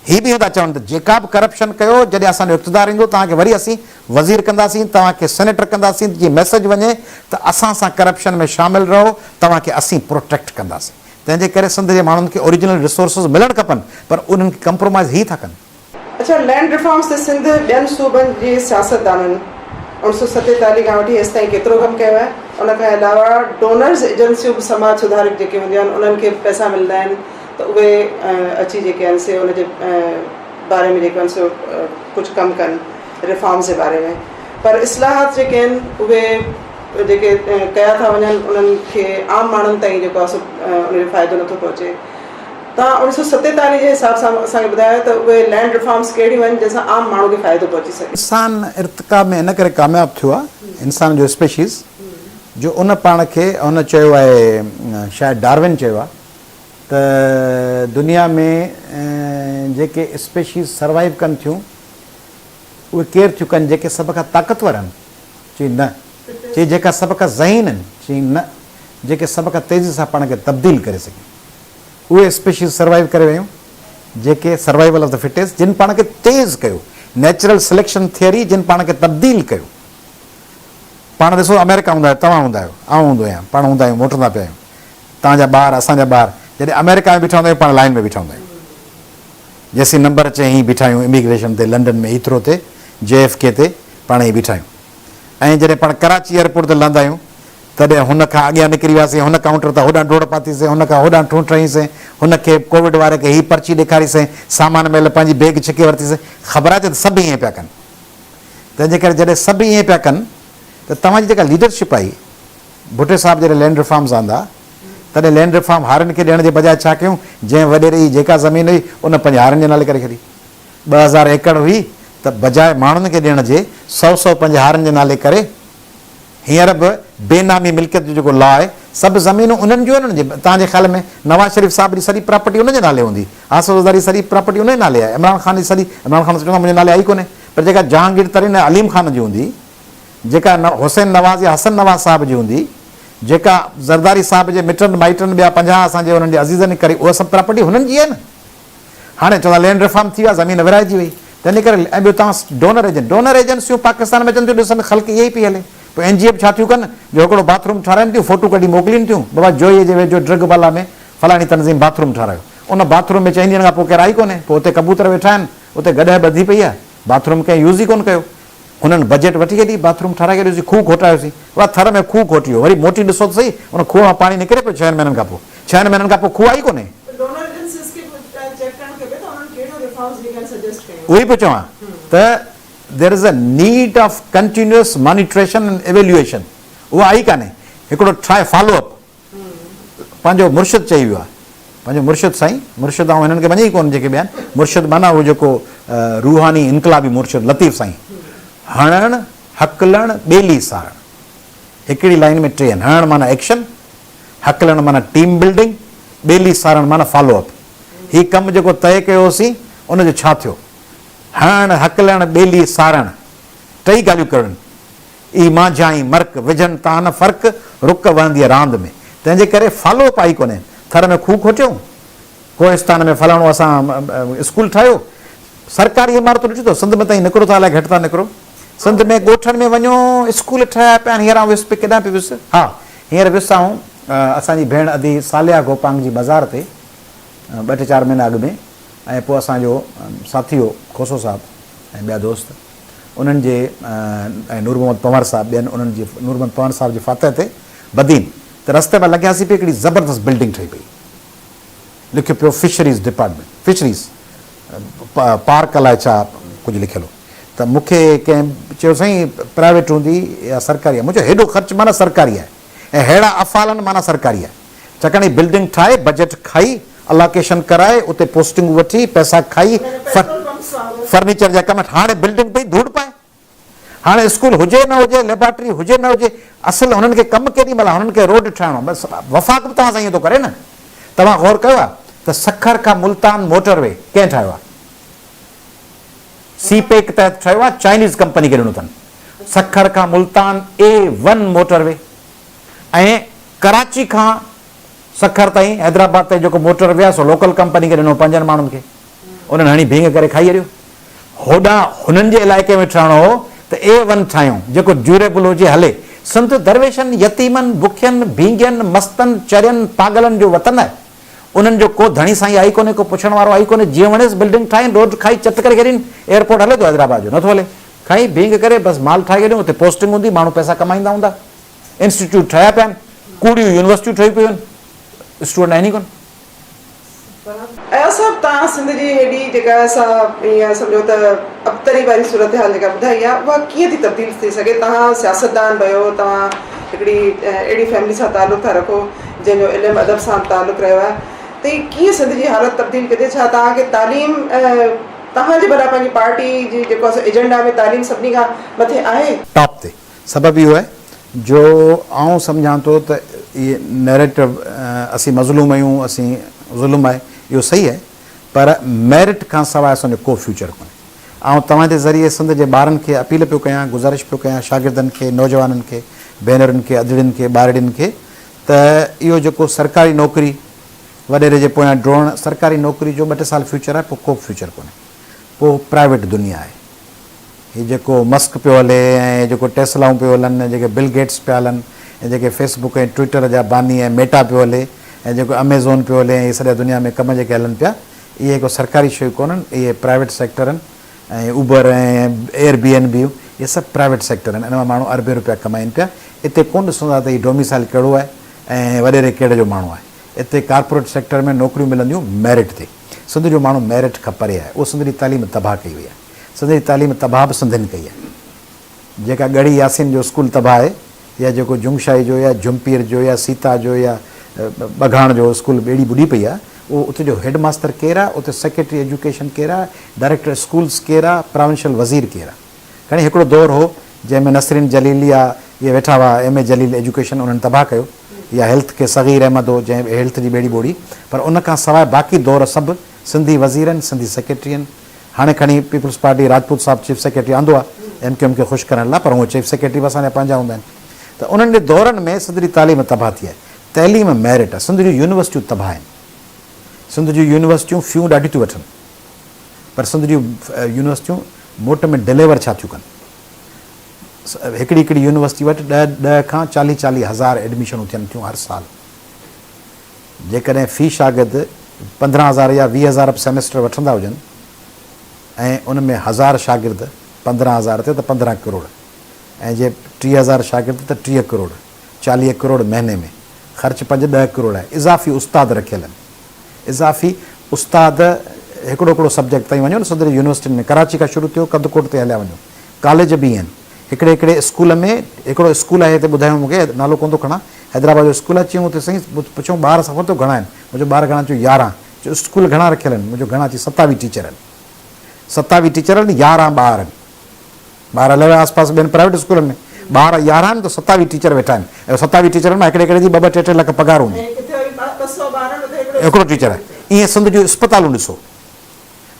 हीअ बि था चवनि त जेका बि करप्शन कयो, जॾहिं असांजो इक़्तिदार ईंदो तव्हांखे वरी असीं वज़ीर कंदासीं, तव्हांखे सेनेटर कंदासीं, जीअं मैसेज वञे त असां सां करप्शन में शामिल रहो, तव्हांखे असीं प्रोटेक्ट कंदासीं। तंहिंजे करे सिंध जे माण्हुनि खे ओरिजिनल रिसोर्सिस मिलणु खपनि, पर उन्हनि खे कंप्रोमाइज़ ई था कनि। अच्छा, लैंड रिफॉर्म्स ते सिंध ॿियनि सूबनि जे सियासतदाननि 1947 खां वठी हेसि ताईं केतिरो कमु कयो आहे। उन खां अलावा डोनर्स एजेंसियूं बि समाज सुधारक जेके हूंदियूं आहिनि उन्हनि खे पैसा मिलंदा आहिनि त उहे अची जेके आहिनि से उनजे बारे में जेके आहिनि सो कुझु कमु कनि रिफॉर्म्स जे बारे में। पर इस्लाहात जेके आहिनि उहे जेके कया था वञनि उन्हनि खे आम माण्हुनि ताईं जेको आहे सो उनजो फ़ाइदो नथो पहुचे। तव्हां 1947 जे हिसाब सां असांखे ॿुधायो त उहे लैंड रिफॉर्म्स कहिड़ियूं आहिनि जंहिंसां आम माण्हू खे फ़ाइदो पहुची सघे। इंसान इर्तिका में इन करे कामयाबु थियो आहे, इंसान जो स्पेशीज़ जो उन पाण खे उन चयो आहे, शायदि डार्विन चयो आहे त दुनिया में जेके स्पेशीज़ सर्वाइव कनि थियूं उहे केरु थियूं कनि, जेके सभ खां ताक़तवर आहिनि, चई न, चई जेका सभ खां ज़हीन आहिनि, चई न, जेके सभ खां तेज़ी सां पाण खे तब्दील करे सघे उहे स्पेशीज़ सर्वाइव करे वियूं, जेके सर्वाइवल ऑफ द फिटेस्ट, जिन पाण खे तेज़ कयो, नेचुरल सिलेक्शन थियरी जिन पाण खे तब्दील कयो। पाण ॾिसो अमेरिका हूंदा आहियो, तव्हां हूंदा आहियो, आउं हूंदो आहियां, पाण हूंदा आहियूं, मोटंदा पिया आहियूं, तव्हांजा ॿार असांजा ॿार जॾहिं अमेरिका में बीठा हूंदा आहियूं पाण लाइन में बीठा हूंदा आहियूं, जेसीं नंबर अचे हीअं बीठा आहियूं इमिग्रेशन ते, लंडन में हीथ्रो ते, JFK ते पाण ई बीठा आहियूं। ऐं जॾहिं पाण कराची एयरपोर्ट ते लहंदा आहियूं तॾहिं हुन खां अॻियां निकिरी वियासीं, हुन काउंटर तां होॾां डोड़ पातीसीं, हुन खां होॾां ठूंठईंसीं, हुनखे कोविड वारे खे हीअ पर्ची ॾेखारीसीं, सामान महिल पंहिंजी बैग छिके वरितीसीं। ख़बर आहे त सभु ईअं पिया कनि। तंहिंजे करे जॾहिं सभु ईअं पिया कनि त तव्हांजी जेका लीडरशिप आई, भुटे साहिबु जॾहिं लैंड रिफॉर्म्स आंदा तॾहिं लैंड रिफॉर्म हारनि खे ॾियण जे बजाए छा कयूं, जंहिं वॾेरे जी जेका ज़मीन हुई उन पंहिंजे हारनि जे नाले करे छॾी। 2000 एकड़ हुई त बजाए माण्हुनि खे ॾियण जे 100 पंहिंजे हारनि जे नाले करे, हींअर बि बेनामी मिल्कियत जो जेको लॉ आहे, सभु ज़मीनूं उन्हनि जूं आहिनि। तव्हांजे ख़्याल में नवाज़ शरीफ़ साहिब जी सॼी प्रॉपर्टी उनजे नाले हूंदी, आसिफ ज़रदारी सॼी प्रॉपर्टी उनजे नाले आहे, इमरान ख़ान जी सॼी, इमरान ख़ान चवंदो मुंहिंजे नाले आई कोन्हे, पर जेका जहांगीर तरीन अलीम ख़ान जी हूंदी, जेका हुसैन नवाज़ या हसन नवाज़ साहिब जी हूंदी, जेका ज़रदारी साहिब जे मिटनि माइटनि ॿिया 50 असांजे उन्हनि जे अज़ीज़नि करे, उहा सभु प्रॉपर्टी हुननि जी आहे न। हाणे चवंदा लैंड रिफॉर्म थी वियो आहे, ज़मीन विराइजी वई, तंहिंजे करे। ऐं ॿियो तव्हां डोनर एजेंसियूं पाकिस्तान में अचनि थियूं, ॾिसनि ख़ल्क़ इहे ई पई हले। पोइ NGO छा थियूं कनि, जो हिकिड़ो बाथरूम ठाराइनि थियूं, फोटू कढी मोकिलीनि थियूं, बाबा जोईअ जे वेझो ड्रग बाला में फलाणी तनज़ीम बाथरूम ठारायो, उन बाथरूम में 4 ॾींहंनि खां पोइ केरु आई कोन्हे, पोइ उते कबूतर वेठा आहिनि, उते गॾह ॿधी पई आहे, बाथरूम कंहिं यूज़ ई कोन्ह कयो। हुननि बजट वठी छॾी, बाथरूम ठाराए छॾियोसीं, खूह खोटायोसीं, उहा थर में खूह खोटी वियो, वरी मोटी ॾिसो त सही, उन खूह मां पाणी निकिरे पियो 6 महीननि खां पोइ, 6 महीननि खां पोइ खूह आई कोन्हे। उहो ई पियो चवां त there is a need of continuous monitoration and evaluation, उहा आई कान्हे। हिकिड़ो ट्राई फॉलो अप पंहिंजो मुर्शिद चई वियो आहे, पंहिंजो मुर्शिद साईं, मुर्शिद ऐं हिननि खे मञे ई कोन जेके ॿिया आहिनि, मुर्शिद माना उहो जेको रूहानी इनकलाबी मुर्शिद लतीफ़ साईं। हणणु, हकलणु, ॿेली सारणु, हिकिड़ी लाइन में 3 आहिनि। हणणु माना एक्शन, हकलणु माना टीम बिल्डिंग, ॿेली सारणु माना फॉलो अप। हीउ कमु जेको तय कयोसीं उनजो छा थियो? हणणु, हकलणु, ॿेली सारणु, 3 ॻाल्हियूं करणु। ई मांझाई मर्क विझनि ता न फ़र्क़ु, रुक वहंदी आहे रांदि में। तंहिंजे करे फॉलो अप आई कोन्हे। थर में खूह खोटियो, कोहिस्तान में फलाणो असां स्कूल ठाहियो, सरकारी इमारतूं ॾिठो, सिंध में ताईं निकिरो था, अलाए घटि था निकिरो। सिंध में ॻोठनि में वञो, स्कूल ठाहिया पिया आहिनि। हींअर वियुसि पियो, केॾां पियो वियुसि? हा, हींअर वियुसि असांजी भेण अदी सालिया गोपांग जी बाज़ार ते 2-4 महीना अॻु में। ऐं पोइ असांजो साथी हो खोसो साहिबु ऐं ॿिया दोस्त, उन्हनि जे ऐं नूर मोहम्मद पंवर साहिबु, ॿियनि उन्हनि जी नूर मोहम्मद पंवर साहिब जी फातह ते बदीन, त रस्ते में लॻियासीं पिए, हिकिड़ी ज़बरदस्त बिल्डिंग ठही पई, लिखियो पियो फिशरीज़ डिपार्टमेंट, फिशरीज़ पार्क अलाए छा कुझु लिखियलु हो। त मूंखे कंहिं चयो साईं प्राइवेट हूंदी या सरकारी आहे? मुंहिंजो हेॾो ख़र्चु माना सरकारी आहे, ऐं अहिड़ा अफ़ालनि माना सरकारी आहे। छाकाणि बिल्डिंग ठाहे, बजट खाई, अलोकेशन कराए, उते पोस्टिंग वठी, पैसा खाई, फर्नीचर जा कम। हाणे बिल्डिंग पई धूड़ पाए। हाणे स्कूल हुजे न हुजे, लेबोरेटरी हुजे न हुजे, असुलु हुननि खे कमु केॾी महिल, हुननि खे रोड ठाहिणो, बसि वफ़ाक़ बि तव्हां सां ईअं थो करे न। तव्हां गौर कयो आहे त सखर खां मुल्तान मोटरवे कंहिं ठाहियो आहे? सीपेक तहत ठाहियो आहे, चाइनीज़ कंपनी खे ॾिनो अथनि। सखर खां मुल्तान A1 मोटरवे, ऐं कराची खां सखर ताईं, हैदराबाद ताईं जेको मोटरवे आहे सो लोकल कंपनी खे ॾिनो, 5 माण्हुनि खे। उन्हनि हणी भींग करे खाई छॾियो। होॾां हुननि जे इलाइक़े में ठहिणो हो त A1 ठाहियूं, जेको ड्यूरेबल हुजे, हले। संत दरवेशनि, यतीमनि, बुखियनि, भींगियनि, मस्तनि, चरियनि, पागलनि जो वतन आहे। उन्हनि जो को धणी साईं आई कोन्हे, को पुछण वारो आई कोन्हे। जीअं वणेसि बिल्डिंग ठाहिनि, रोड खाई चत करे छॾीनि। एयरपोर्ट हले थो हैदराबाद जो? नथो हले। खई भींग करे बसि माल ठाहे ॾियूं, उते पोस्टिंग हूंदी, माण्हू पैसा कमाईंदा हूंदा, इंस्टीट्यूट ठहिया पिया आहिनि, कूड़ियूं यूनिवर्सिटियूं ठही पियूं आहिनि, स्टूडेंट आहिनि ई कोन। ऐं असां तव्हां सिंध जी हेॾी जेका असां ईअं सम्झो त अबतरी वारी सूरत हाल जेका ॿुधाई आहे उहा कीअं थी तब्दील थी सघे? तव्हां सियासतदान बि आहियो, तव्हां हिकिड़ी अहिड़ी फैमिली सां तालुक़ु था रखो जंहिंजो इल्मु अदब सां तालुक़ु रहियो आहे, त ही कीअं सिंध जी हालत तब्दील किथे? छा तव्हांखे तालीम तव्हांजे भला पंहिंजी पार्टी जी जेको आहे एजेंडा में तालीम सभिनी खां मथे आहे? टॉप ते सबबु इहो आहे जो आउं सम्झां थो त इहे नैरेटिव असीं मज़लूम आहियूं, असीं ज़ुल्म आहे, इहो सही आहे, पर मेरिट खां सवाइ असांजो को फ्यूचर कोन्हे। ऐं तव्हांजे ज़रिए सिंध जे ॿारनि खे अपील पियो कयां, गुज़ारिश पियो कयां, शागिर्दनि खे, नौजवाननि खे, भेनरुनि खे, अदड़ियुनि खे, ॿारड़ियुनि खे, त इहो जेको सरकारी नौकिरी वॾेरे जे पोयां ड्रोण, सरकारी नौकिरी जो 2-3 साल फ्यूचर आहे, पोइ को फ्यूचर कोन्हे, पोइ प्राइवेट दुनिया आहे। हीउ जेको मस्क पियो हले ऐं जेको टेस्लाऊं पियो हलनि, जेके बिल गेट्स पिया हलनि, ऐं जेके फेसबुक ऐं ट्विटर जा बानी ऐं मेटा पियो हले, ऐं जेको अमेज़ॉन पियो हले, ऐं सॼा दुनिया में कम जेके हलनि पिया, इहे को सरकारी शयूं कोन्हनि, इहे प्राइवेट सेक्टर आहिनि। ऐं उबर ऐं एयरबीएनबी इहे सभु प्राइवेट सेक्टर आहिनि, इन मां माण्हू अरबे रुपया कमाइनि पिया। हिते कोन ॾिसंदा त हीउ डोमिसाइल कहिड़ो आहे ऐं वॾेरे कहिड़े जो माण्हू आहे। हिते कॉर्पोरेट सेक्टर में नौकरियूं मिलंदियूं मेरिट ते। सिंध जो माण्हू मेरिट खां परे आहे, उहो सिंध जी तालीम तबाह कई वई आहे। सिंध जी तालीम तबाह बि सिंधियुनि कई आहे। जेका गढ़ी यासीन जो स्कूल तबाह आहे, या जेको जुमशाही जो या जुमपीर जो या सीता जो या बघाण जो स्कूल ॿेड़ी ॿुॾी पई आहे, उहो उते जो हेड मास्टर केरु आहे, उते सेक्रेटरी एजुकेशन केरु आहे, डायरेक्टर स्कूल्स केरु आहे, प्रोविंशियल वज़ीर केरु आहे। खणी हिकिड़ो दौरु हो जंहिंमें नसरीन जलील या इहे वेठा हुआ एम ए जलील एजुकेशन, उन्हनि तबाह कयो, या हेल्थ के सग़ीर अहमद हो जंहिं हेल्थ जी ॿेड़ी ॿोड़ी, पर उन खां सवाइ बाक़ी दौर सभु सिंधी वज़ीर आहिनि, सिंधी सेक्रेटरी आहिनि। हाणे खणी पीपल्स पार्टी राजपूत साहिबु चीफ सेक्रेटरी आंदो आहे MQM खे ख़ुशि करण लाइ, पर उहे चीफ सेक्रेटरी बि असांजा पंहिंजा हूंदा आहिनि। त उन्हनि जे दौरनि में सिंध जी तालीम तबाह थी आहे। तइलीम मेरिट आहे। सिंध जूं यूनिवर्सिटियूं तबाह आहिनि। सिंध जूं यूनिवर्सिटियूं फ़ियूं ॾाढियूं थियूं वठनि, पर सिंध जूं यूनिवर्सिटियूं मोट में डिलीवर छा थियूं कनि? हिकिड़ी हिकिड़ी यूनिवर्सिटी वटि 10 खां 40 हज़ार एडमिशनूं थियनि थियूं हर साल। जेकॾहिं फ़ी शागिर्द 15,000 या 20,000 सेमेस्टर वठंदा हुजनि ऐं उन में 1000 शागिर्द 15,000 थिए त 15 करोड़, ऐं जे 30,000 शागिर्द त 30 करोड़, 40 करोड़ महीने में, ख़र्च 5-10 करोड़ आहे। इज़ाफ़ी उस्ताद रखियल आहिनि। इज़ाफ़ी उस्ताद हिकिड़ो हिकिड़ो सब्जेक्ट ताईं वञो न, सदरी यूनिवर्सिटियुनि में कराची खां शुरू थियो, कदकोट ते हलिया वञो, कॉलेज बि आहिनि। हिकिड़े हिकिड़े स्कूल में, हिकिड़ो स्कूल आहे हिते ॿुधायूं मूंखे, नालो कोन थो खणा, हैदराबाद जो स्कूल आहे। चयूं हुते साईं पुछूं ॿार सफ़र थो घणा आहिनि? मुंहिंजो ॿार घणा? चयो 11। चयो स्कूल घणा रखियल आहिनि? मुंहिंजो घणा? चई 27 टीचर आहिनि। 27 टीचर आहिनि, 11 ॿार आहिनि। ॿार हलिया विया आसपास ॿियनि प्राइवेट स्कूलनि में, ॿार 11 आहिनि त 27 टीचर वेठा आहिनि। ऐं 27 टीचरनि मां हिकिड़े हिकिड़े जी 2-2 लख पघार हूंदी, हिकिड़ो टीचर आहे। ईअं सिंध जूं अस्पतालूं ॾिसो,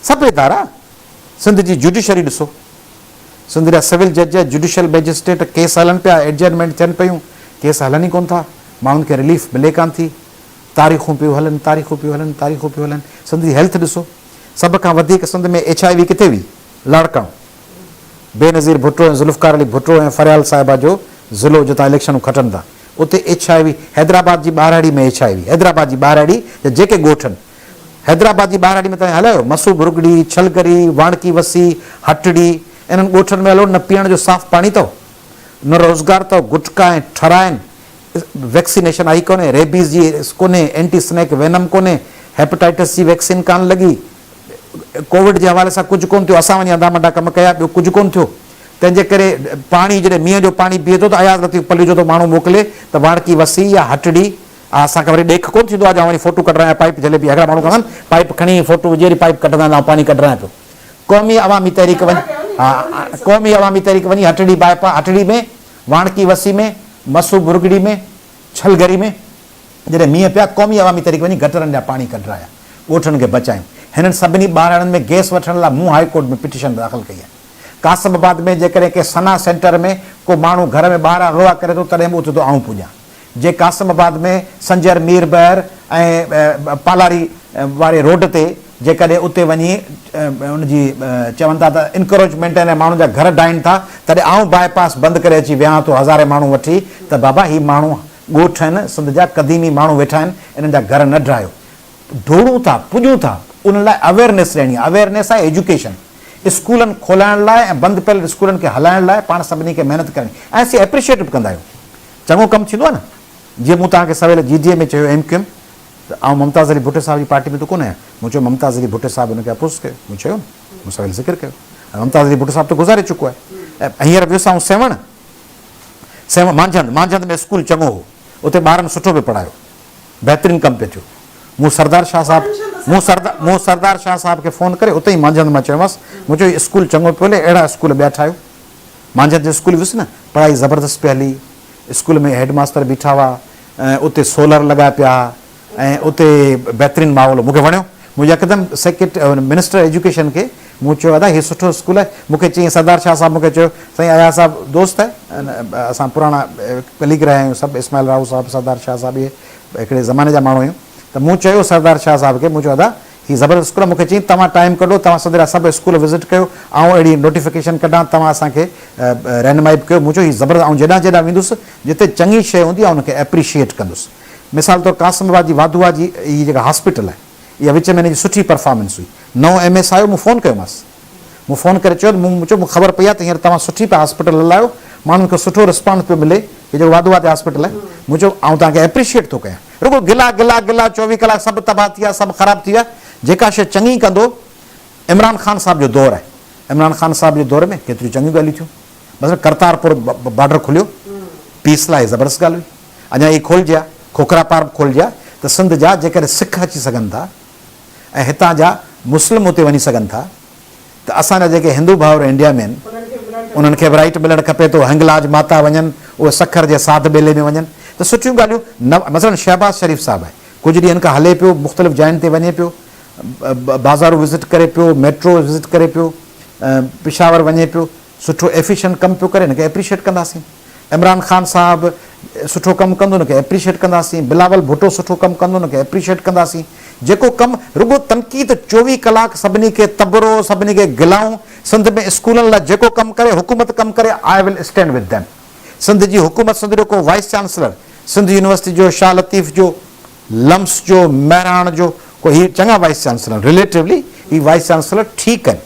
सभु इदारा। सिंध जी जुडिशरी ॾिसो, सिंध जा सिविल जज, जुडिशियल मैजिस्ट्रेट, केस हलनि पिया, एडजमेंट थियनि पियूं, केस हलनि ई कोन था, माण्हुनि खे रिलीफ मिले कान थी, तारीख़ूं पियूं हलनि, तारीख़ूं पियूं हलनि, तारीख़ूं पियूं हलनि। सिंध जी हेल्थ ॾिसो, सभ खां वधीक सिंध में HIV किथे हुई? लाड़काणो। बेनज़ीर भुट्टो ऐं ज़ुल्फ़कार अली भुट्टो ऐं फरियाल साहिबा जो ज़िलो जितां इलेक्शनूं खटनि था, उते HIV। हैदराबाद जी ॿारहड़ी में HIV, हैदराबाद जी ॿारहड़ी या जेके ॻोठ आहिनि, हैदराबाद जी ॿारहड़ी में तव्हां हलियो, मसू भुरगड़ी, छलगरी, वाणकी वसी, हटड़ी, इन्हनि ॻोठनि में हलो, न पीअण जो साफ़ पाणी अथव, न रोज़गार अथव, गुटका ऐं ठरा आहिनि, वैक्सीनेशन आई कोन्हे, रेबीज़ जी कोन्हे, एंटी स्नैक वेनम कोन्हे, हेपेटाइटिस जी वैक्सीन कान लॻी, कोविड जे हवाले सां कुझु कोन थियो, असां वञी अंधा मंडा कमु कया, ॿियो कुझु कोन थियो। तंहिंजे करे पाणी जॾहिं मींहं जो पाणी बीहे थो त अयाज़ लतीफ़ पली जो थो माण्हू मोकिले त वाणकी वसी या हटड़ी, असांखे वरी ॾेख कोन थींदो आहे, जा वञी फ़ोटो कढायां, पाइप जले पई, हिकिड़ा माण्हू कंदा आहिनि पाइप खणी फ़ोटो विझी पाइप कढंदा आहिनि, पाणी कढायां पियो। क़ौमी अवामी तहरीक वञी, हा, क़ौमी अवामी तहरीक वञी हटड़ी बाइपा, हटड़ी में, वाणकी वसी में, मसू बुरगड़ी में, छलगरी में जॾहिं मींहं पिया, क़ौमी अवामी तहरीक वञी गटरनि जा पाणी कढाया, ॻोठनि खे बचायूं। हिननि सभिनी ॿारहड़नि में गैस वठण लाइ मूं हाई कोर्ट में पिटीशन दाख़िल कई आहे। कासिमाबाद में जेकॾहिं के सना सेंटर में को माण्हू घर में ॿाहिरां रोआ करे थो, तॾहिं बि उते थो आऊं पुॼां। जे कासिमाबाद में संजर मीर बहर ऐं पालारी वारे रोड ते जेकॾहिं उते वञी उनजी चवनि था त इनक्रोचमेंट आहिनि, माण्हुनि जा घर डाइनि था, तॾहिं आऊं बाईपास बंदि करे अची वियां थो हज़ारे माण्हू वठी, त बाबा ही माण्हू ॻोठ आहिनि, सिंध जा क़दीमी माण्हू वेठा आहिनि, इन्हनि जा घर न ड्रायो, ढोड़ूं था, पुॼूं था। उन लाइ अवेयरनेस ॾियणी आहे। अवेयरनेस आहे एजुकेशन। स्कूलनि खोलाइण लाइ ऐं बंदि पियल स्कूलनि खे हलाइण लाइ पाण सभिनी खे महिनत करणी ऐं असीं एप्रिशिएट बि कंदा आहियूं। चङो कमु थींदो आहे न, जीअं मूं तव्हांखे सवेल GDA में चयो MQM, त आउं मुमताज़ अली भुट्टो साहिब जी पार्टी में त कोन आहियां। मूं चयो मुमताज़ अली भुट्टो साहिब हुनखे अपोज़ कयो, मूं चयो न, मूं सवेल ज़िक्र कयो। मुमताज़ अली भुट्टो साहिब त गुज़ारे चुको आहे। ऐं हींअर वियुसि आउं सेवण मांझंदि में स्कूल चङो हो, उते ॿारनि सुठो पियो पढ़ायो, बहितरीनु कमु पियो थियो। मूं सरदार शाह साहिब खे फ़ोन करे उते ई मांझंदि मां चयोमांसि, मूं चयो स्कूल चङो पियो हले, अहिड़ा स्कूल ॿिया ठाहियो। मांझंदि जे स्कूल वियुसि न, पढ़ाई ज़बरदस्त पई हली, स्कूल में हेड मास्टर बीठा हुआ, उते सोलर लॻा पिया ऐं उते बहितरीनु माहौल मूंखे वणियो। मूं यकदमि मिनिस्टर एजुकेशन खे मूं चयो दादा हीउ सुठो स्कूल आहे। मूंखे चई सरदार शाह साहिब मूंखे चयो साईं आया साहिब दोस्त आहे, असां पुराणा कलीग रहिया आहियूं सभु, इस्माइल राव साहिबु, सरदार शाह साहिबु, इहे हिकिड़े ज़माने जा माण्हू आहियूं। त मूं चयो सरदार शाह साहिब खे, मूं चयो दादा हीउ ज़बरदस्त स्कूल आहे। मूंखे चई तव्हां टाइम कढो, तव्हां सॼा सभु स्कूल विज़िट कयो, ऐं अहिड़ी नोटिफिकेशन कढां, तव्हां असांखे रहनुमाई कयो। मूं चयो हीउ ज़बरदस्त, ऐं जेॾां वेंदुसि जिते चङी शइ हूंदी आहे उनखे एप्रिशिएट कंदुसि। मिसाल तौरु कासिमाबाद जी वाधूआ जी इहा जेका हॉस्पिटल आहे, इहा विच में हिन जी सुठी परफॉर्मेंस हुई। नओं MS आयो, मूं फ़ोन कयोमांसि, मूं फ़ोन करे चयो, मूं चयो मूंखे ख़बर पई आहे त हींअर तव्हां सुठी पिया हॉस्पिटल हलायो, माण्हुनि खे सुठो रिस्पॉन्स पियो मिले, हीअ जेको वाधूआ ते हॉस्पिटल आहे। मूं चयो आउं तव्हांखे एप्रिशिएट थो कयां, रुगो गिला 24 कलाक सभु तबाह थी विया, सभु ख़राबु थी विया। जेका शइ चङी कंदो, इमरान ख़ान साहिब जो दौरु आहे, इमरान ख़ान साहिब जे दौर में केतिरियूं चङियूं ॻाल्हियूं थियूं। बसि करतारपुर बॉर्डर खुलियो, पीस लाइ ज़बरदस्त ॻाल्हि हुई। अञा ही खोलिजे हा, खोखरा पार्क खोलिजे हा, त सिंध जा जेकॾहिं सिख अची सघनि था ऐं हितां जा मुस्लिम उते वञी सघनि था, त असांजा जेके हिंदू भाउर इंडिया में आहिनि उन्हनि खे बि राइट मिलणु खपे थो। हिंगलाज माता वञनि, उहे सखर जे साध बेले में वञनि, त सुठियूं ॻाल्हियूं न। मसलन शहबाज़ शरीफ़ साहिबु आहे, कुझु ॾींहंनि खां हले पियो, मुख़्तलिफ़ जायुनि ते वञे पियो, बाज़ारूं विज़िट करे पियो, मेट्रो विज़िट करे पियो, पिशावर वञे पियो, सुठो एफिशिएंट कमु पियो करे, हिनखे एप्रिशिएट कंदासीं। इमरान ख़ान साहिबु सुठो कमु कंदो, हुनखे एप्रिशिएट कंदासीं। बिलावल भुट्टो सुठो कमु कंदो, हुनखे एप्रिशिएट कंदासीं। जेको कमु रुगो तनक़ीद 24 कलाक सभिनी खे तबरो, सभिनी खे गिलाऊं, सिंध में स्कूलनि लाइ जेको कमु करे, हुकूमत कमु करे, I will stand with them. Sindh जी हुकूमत, सिंध जो को वाइस चांसलर, सिंध यूनिवर्सिटी जो, शाह लतीफ़ जो, लम्स जो, महराण जो, को हीअ चङा वाइस चांसलर, रिलेटिवली ही वाइस चांसलर ठीकु आहिनि।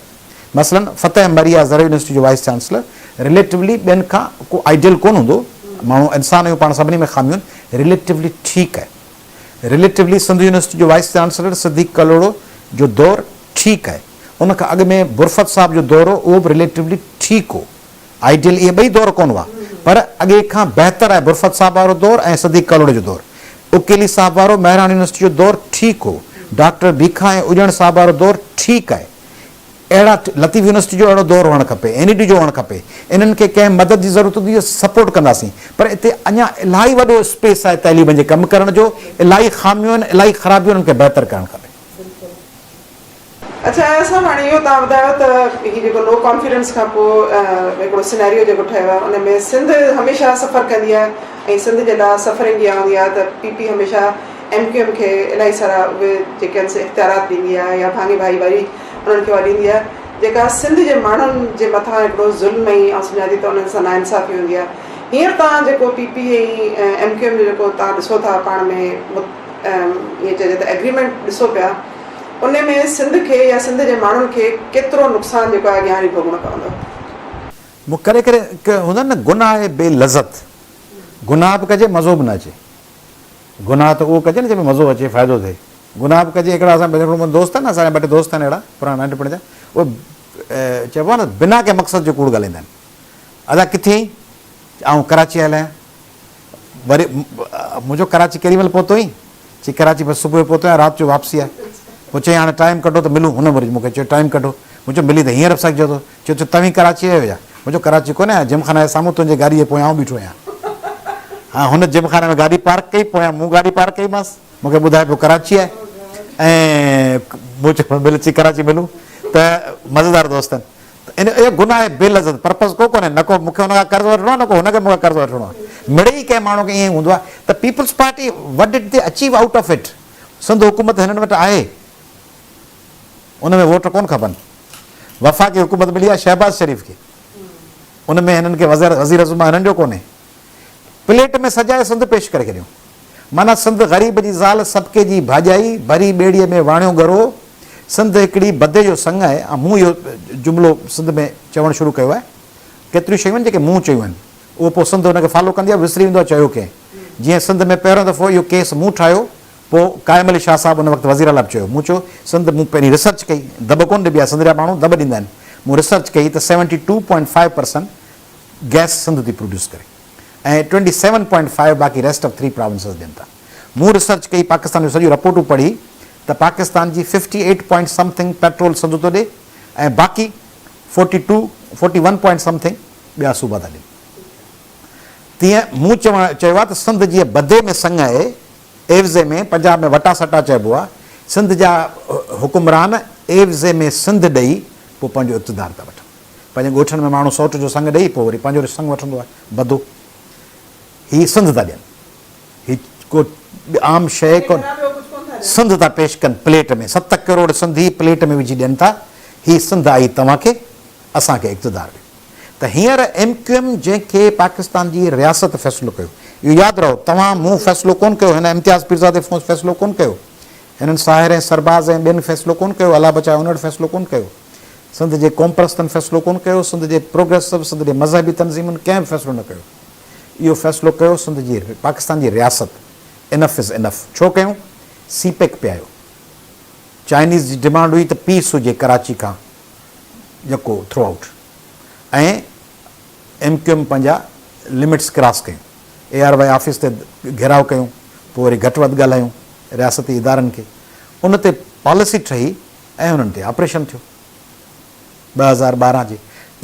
मसलन फ़तेह मरिया ज़र यूनिवर्सिटी जो वाइस चांसलर रिलेटिवली ॿियनि खां को आइडियल कोन हूंदो, माण्हू इंसान आहियूं पाण, सभिनी में ख़ामियूं आहिनि, रिलेटिवली ठीकु आहे। रिलेटिवली सिंध यूनिवर्सिटी जो वाइस चांसलर सिद्दीक़ कलोड़ो जो दौरु ठीकु आहे। उनखां अॻु में बुरफ़त साहिब जो दौरु हो, उहो बि रिलेटिवली ठीकु हो। आइडियल इहे ॿई दौर कोन हुआ, पर अॻे खां बहितर आहे बुरफ़त साहिब वारो दौरु ऐं सिद्दीक़ कलोड़ो जो दौरु। उकेली साहिब वारो महराण यूनिवर्सिटी जो दौरु ठीकु हो। डॉक्टर भीखा ऐं उजण साहिब वारो दौरु ठीकु आहे। अहिड़ा लतीफ़ यूनिवर्सिटी जो अहिड़ो दौरु हुअणु खपे, NED जो हुअणु खपे। इन्हनि खे कंहिं मदद जी ज़रूरत हूंदी, सपोर्ट कंदासीं। पर हिते अञा इलाही वॾो स्पेस आहे तइलीम जे कमु करण जो, इलाही ख़ामियूं आहिनि, इलाही ख़राबियूं, उन्हनि खे बहितर करणु खपे। अच्छा, असां हाणे इहो तव्हां ॿुधायो त हीउ जेको नो कॉन्फिडेंस खां पोइ हिकिड़ो सिनेरियो जेको ठहियो आहे, उन में सिंध हमेशह सफ़र कंदी आहे ऐं सिंध जे लाइ सफ़रिंग इहा हूंदी आहे त PP हमेशह MQM खे इलाही सारा उहे जेके आहिनि इख़्तियारात ॾींदी आहे या भाङे भाईवारी उन्हनि खे उहा ॾींदी आहे, जेका सिंध जे माण्हुनि जे मथां हिकिड़ो ज़ुल्म ऐं सम्झां थी त उन्हनि सां नाइंसाफ़ी हूंदी आहे। हींअर तव्हां जेको PP ऐं MQM जो जेको तव्हां ॾिसो था पाण में ईअं चइजे त एग्रीमेंट ॾिसो पिया, उन में सिंध खे या सिंध जे माण्हुनि खे केतिरो नुक़सानु जेको आहे अॻियां हली भोॻणो पवंदो? मूं करे हूंदा न गुनाह आहे बेलज़त, गुनाह बि कजे मज़ो बि न अचे। गुनाह त उहो कजे न जंहिंमें मज़ो अचे, फ़ाइदो थिए। गुनाह बि कजे, हिकिड़ा असां हिकिड़ो दोस्त आहे न, असांजा 2 टे दोस्त आहिनि अहिड़ा पुराणा नंढपण जा, उहे चइबो आहे न बिना कंहिं मक़सद जो कूड़ ॻाल्हाईंदा आहिनि। अदा किथे ई ऐं कराची हलायां, वरी मुंहिंजो कराची केॾी महिल पहुतो ई, चई कराची बसि सुबुह जो पहुतो आहियां, राति जो वापसी आहे। पोइ चई हाणे टाइम कढो त मिलूं, हुन वरी मूंखे चयो टाइम कढो, मुंहिंजो मिली त हींअर बि सघिजे थो। चयो तव्हीं कराची आयो या? मुंहिंजो कराची कोन्हे, जिमखाने जे साम्हूं तुंहिंजे गाॾीअ जे पोयां बीठो आहियां। हा, हुन जिमखाने में गाॾी पार्क कई, पोयां मूं गाॾी पार्क कईमांसि, मूंखे ॿुधाए पियो कराची आहे, ऐं मूं चयो मिल अची कराची मिलूं, त मज़ेदार दोस्त आहिनि। त इन इहो गुनाह आहे बेलज़त, पर्पज़ को कोन्हे, न को मूंखे हुन खां कर्ज़ु वठिणो आहे, न को हुनखे मूंखे कर्ज़ु वठिणो आहे। मिड़ई कंहिं माण्हू खे ईअं हूंदो आहे त Peoples Party what did they achieve out of it. Sindh हुकूमत हिननि वटि आहे, उन में वोट कोन खपनि। वफ़ाक़ी हुकूमत मिली आहे शहबाज़ शरीफ़ खे, उन में हिननि खे वज़ीर अज़ुमा हिननि जो कोन्हे। प्लेट में सजाए सिंध पेश करे छॾियूं, माना सिंध ग़रीब जी ज़ाल सबके जी भाॼाई, भरी ॿेड़ीअ में वाणियो गरो, सिंध हिकिड़ी बदे जो संघ आहे ऐं मूं इहो जुमिलो सिंध में चवणु शुरू कयो आहे केतिरियूं शयूं आहिनि जेके मूं चयूं आहिनि उहो पोइ सिंध हुनखे फॉलो कंदी आहे विसरी वेंदो आहे चयो कंहिं जीअं सिंध में पहिरियों दफ़ो इहो केस मूं ठाहियो पोइ कायम अली शाह साहिबु उन वक़्तु वज़ीर आला चयो मूं चयो सिंध मूं पहिरीं रिसर्च कई दॿ कोन ॾिबी आहे सिंध जा माण्हू दॿ ॾींदा आहिनि मूं रिसर्च कई त 72.5% गैस सिंध थी प्रोड्यूस करे ऐं 27.5 बाक़ी रेस्ट ऑफ 3 प्रोविंसेस ॾियनि था मूं रिसर्च कई पाकिस्तान जूं सॼियूं रिपोर्टूं पढ़ी त पाकिस्तान जी 58 पॉइंट समथिंग पेट्रोल सिंध थो ॾिए ऐं बाक़ी 41 पॉइंट समथिंग ॿिया सूबा था ॾियनि तीअं मूं चयो आहे त सिंध जीअं बदे में संघ आहे एवज़े में पंजाब में वटा सटा चइबो आहे सिंध जा हुकुमरान एवज़े में सिंध ॾेई पोइ पंहिंजो इक़्तिदार था वठनि पंहिंजे ॻोठनि में माण्हू सौट जो संघ ॾेई पोइ वरी पंहिंजो संघ वठंदो आहे बदो हीअ सिंध था ॾियनि हीअ को आम शइ को सिंध था पेश कनि प्लेट में 7 करोड़ सिंधी प्लेट में विझी ॾियनि था हीअ सिंध आई तव्हांखे असांखे इक़्तिदार ॾियो त हींअर MQM जंहिंखे पाकिस्तान जी रियासत फ़ैसिलो कयो इहो यादि रहो तव्हां मूं फ़ैसिलो कोन कयो हिन इम्तियाज़ पीरज़ा ते फ़ैसिलो कोन कयो हिननि साहिर ऐं सरबाज़ ऐं ॿियनि फ़ैसिलो कोन कयो अला बचाए उन वटि फ़ैसिलो कोन कयो सिंध जे क़ौम परस्तनि फ़ैसिलो कोन कयो सिंध जे प्रोग्रेसिव सिंध जे मज़हबी तनज़ीमुनि कंहिं बि फ़ैसिलो न कयो इहो फ़ैसिलो कयो सिंध जी पाकिस्तान जी रियासत इनफ इज़ इनफ छो कयूं CPEC पियायो चाइनीज़ जी डिमांड हुई त पीस हुजे कराची खां जेको थ्रू आउट ऐं MQM पंहिंजा लिमिट्स क्रॉस कयूं ARY ऑफिस ते घेराव कयूं पोइ वरी घटि वधि ॻाल्हायूं रियासती इदारनि खे उन ते पॉलिसी ठही ऐं हुननि ते ऑपरेशन थियो 2012 जी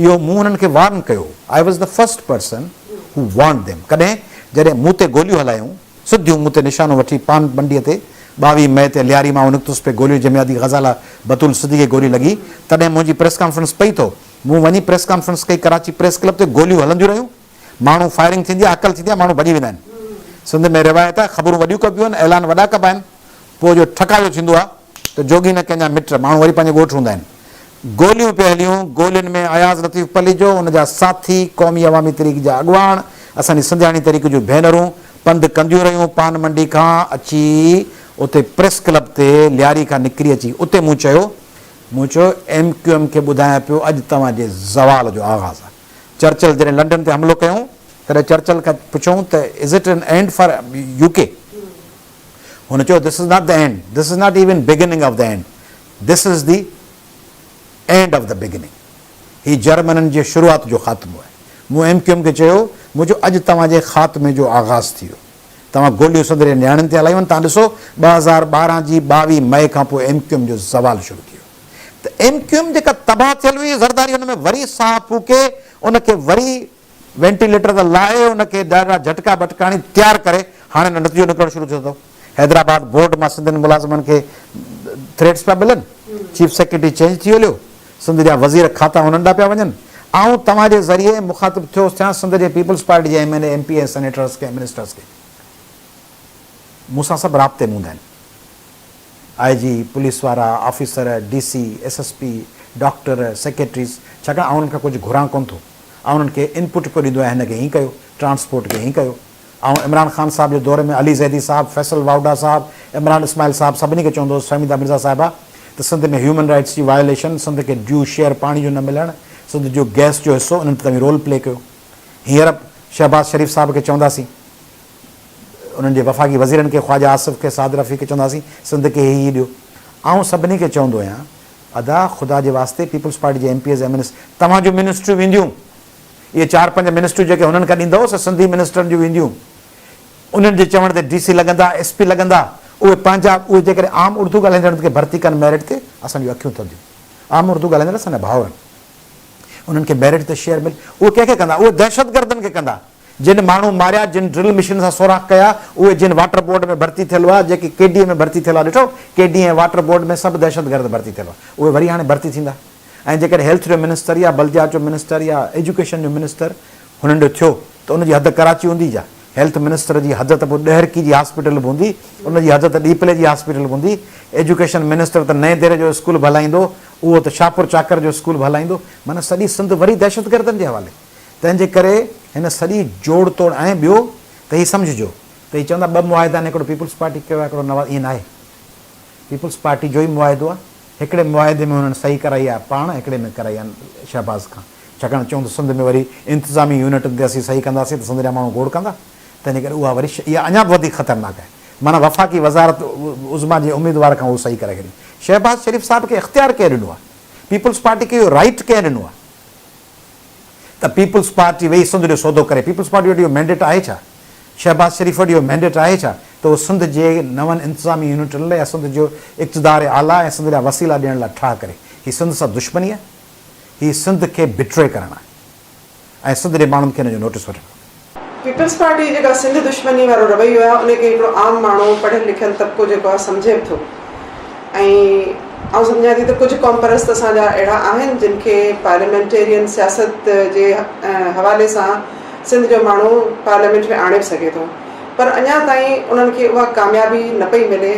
इहो मूं हुननि खे वार्न कयो I was the first person who warn them कॾहिं जॾहिं मूं ते गोलियूं हलायूं सिधियूं मूं ते निशानो वठी पान मंडीअ ते 22 मई ते लियारी मां निकितुसि पे गोलियूं जंहिंमें आदि ग़ज़ाला बतूल सिद्दी खे गोली लॻी तॾहिं मुंहिंजी प्रेस कॉन्फ्रेंस पई थो मूं वञी प्रेस कॉन्फ्रेंस कई कराची प्रेस क्लब ते गोलियूं हलंदियूं रहियूं माण्हू फायरिंग थींदी आहे अकल थींदी आहे माण्हू भॼी वेंदा आहिनि सिंध में रिवायत आहे ख़बरूं वॾियूं कबियूं आहिनि ऐलान वॾा कबा आहिनि पोइ जो ठकायो थींदो आहे त जोगी न कंहिंजा मिट माण्हू वरी पंहिंजे ॻोठ हूंदा आहिनि गोलियूं पिया हलियूं गोलियुनि में अयाज़ लतीफ़ पली जो उनजा साथी क़ौमी अवामी तहरीक जा अॻुवाण असांजी सिंधियाणी तहरीक जूं भेनरूं पंधु कंदियूं रहियूं पान मंडी खां अची उते प्रेस क्लब ते लियारी खां निकिरी अची उते मूं चयो MQM खे ॿुधायां पियो अॼु तव्हांजे ज़वाल जो आगाज़ आहे चर्चिल जॾहिं लंडन ते हमिलो कयूं तॾहिं चर्चिल खां पुछूं त is it an end for UK हुन चयो this is not the end this is not even beginning of the end this is the end of the beginning हीउ जर्मननि जे शुरूआति जो ख़ात्मो आहे मूं MQM खे चयो मुंहिंजो अॼु तव्हांजे ख़ात्मे जो आगाज़ थी वियो तव्हां गोलियूं सिंध जे नियाणियुनि ते हलायूं आहिनि तव्हां ॾिसो 2012 जी 22 मई खां पोइ MQM जो ज़वाल शुरू थी वियो त MQM जेका तबाह थियल हुई ज़रदारी हुन में वरी साह फूके उनखे वरी वेंटिलेटर ते लाहे उनखे ॾाढा झटका भटकाणी तयारु करे हाणे नतीजो निकिरणु शुरू थियो अथव हैदराबाद बोर्ड मां सिंधियुनि मुलाज़िमनि खे थ्रेट्स पिया मिलनि चीफ सेक्रेटरी चेंज थी वियो सिंध जा वज़ीर खाता हुननि ॾांहुं पिया वञनि ऐं तव्हांजे ज़रिए मुखातिब थियो थियां सिंध जे पीपल्स पार्टी जे MLA MP सेनेटर्स खे मिनिस्टर्स खे मूंसां सभु राब्ते में हूंदा आहिनि IG पुलिस वारा officer DC SSP doctor secretaries छाकाणि आउं उन्हनि खां कुझु घुरां कोन थो ऐं उन्हनि खे इनपुट पियो ॾींदो आहे हिन खे हीअं कयो ट्रांसपोर्ट खे हीअं कयो ऐं इमरान ख़ान साहिब जे दौर में अली ज़ैदी साहिबु फैसल वाउडा साहिबु इमरान इस्माइल साहिबु सभिनी खे चवंदो हुओ फहमीदा मिर्ज़ा साहिबा त सिंध में ह्यूमन राइट्स जी वायोलेशन सिंध खे ड्यू शेयर पाणी जो न मिलणु सिंध जो गैस जो हिसो उन्हनि ते तव्हां रोल प्ले कयो हींअर शहबाज़ शरीफ़ साहिब खे चवंदासीं उन्हनि जे वफ़ाक़ी वज़ीरनि खे ख्वाजा आसिफ़ खे साद रफ़ी खे चवंदासीं सिंध खे हीअ ॾियो ऐं सभिनी खे चवंदो आहियां अदा ख़ुदा जे वास्ते पीपल्स पार्टी जे MPs ऐं तव्हां जूं मिनिस्ट्रियूं वेंदियूं इहे 4-5 मिनिस्ट्रियूं जेके हुननि खां ॾींदोसि सिंधी मिनिस्टरनि जूं वेंदियूं उन्हनि जे चवण ते DC लॻंदा SP लॻंदा उहे पंहिंजा उहे जेकॾहिं आम उर्दू ॻाल्हाईंदड़ खे भर्ती कनि मेरिट ते असांजूं अखियूं थदियूं आम उर्दू ॻाल्हाईंदड़ असांजा भाउर आहिनि उन्हनि खे मेरिट ते शेयर मिले उहे कंहिंखे कंदा उहे दहशतगर्दनि खे कंदा जिन माण्हू मारिया जिन ड्रिल मशीन सां सोराख़ कया उहे जिन वाटर बोर्ड में भर्ती थियल हुआ जेके KDA में भर्ती थियल आहे ॾिठो KDA ऐं वाटर बोर्ड में सभु दहशतगर्द भर्ती थियल हुआ उहे वरी हाणे भर्ती थींदा ऐं जेकॾहिं हेल्थ जो मिनिस्टर या बलदियात जो मिनिस्टर या एजुकेशन जो मिनिस्टर हुननि जो थियो त उनजी हद कराची हूंदी जा हेल्थ मिनिस्टर जी हद त पोइ ॾहरकी जी हॉस्पिटल बि हूंदी उनजी हद त ॾीपले जी हॉस्पिटल बि हूंदी एजुकेशन मिनिस्टर त नए देरे जो स्कूल बि हलाईंदो उहो त शाहपुर चाकर जो स्कूल बि हलाईंदो माना सॼी सिंध वरी दहशतगर्दनि जे हवाले तंहिंजे करे हिन सॼी जोड़ तोड़ ऐं ॿियो त हीअ सम्झिजो त हीअ चवंदा 2 मुआहिदा आहिनि हिकिड़ो पीपल्स पार्टी कयो आहे हिकिड़ो नवाज़ ईअं न आहे पीपल्स पार्टी जो ई मुआहिदो आहे हिकिड़े मुआदे में हुननि सही कराई आहे पाण, हिकिड़े में कराई आहे शहबाज़ खां, छाकाणि चऊं त सिंध में वरी इंतिज़ामी यूनिट ते असीं सही कंदासीं त सिंध जा माण्हू गोड़ कंदा, तंहिंजे करे उहा वरी इहा अञा बि वधीक ख़तरनाक आहे। माना वफ़ाक़ी वज़ारत उज़मा जे उम्मीदवार खां उहो सही करे छॾी। शहबाज़ शरीफ़ साहिब खे इख़्तियार कंहिं ॾिनो आहे, पीपल्स पार्टी खे इहो राइट कंहिं ॾिनो आहे त पीपल्स पार्टी वेही सिंध जो सौदो करे? पीपल्स पार्टी वटि इहो मैंडेट आहे छा? शहबाज़ शरीफ़ वटि इहो मैंडेट आहे छा त उहो सिंध जे नवनि इंतिज़ामी यूनिटुनि लाइ या सिंध जो इक़्तिदार आला ऐं सिंध जा वसीला ॾियण लाइ ठाह करे? हीअ सिंध सां दुश्मनी आहे, हीअ सिंध खे बिट्रे करणु आहे ऐं सिंध जे माण्हुनि खे हिन जो नोटिस वठणु। पीपल्स पार्टी जेका सिंध दुश्मनी वारो रवैयो आहे उनखे हिकिड़ो आम माण्हू पढ़ियलु लिखियलु तबिको जेको आहे सम्झे बि थो। ऐं आउं सम्झां थी त कुझु क़ौम परस्त असांजा अहिड़ा आहिनि जिन खे पार्लियामेंटेरियन सियासत जे हवाले सां सिंध जो माण्हू पार्लियामेंट में आणे बि सघे थो, पर अञा ताईं उन्हनि खे उहा कामयाबी न पई मिले।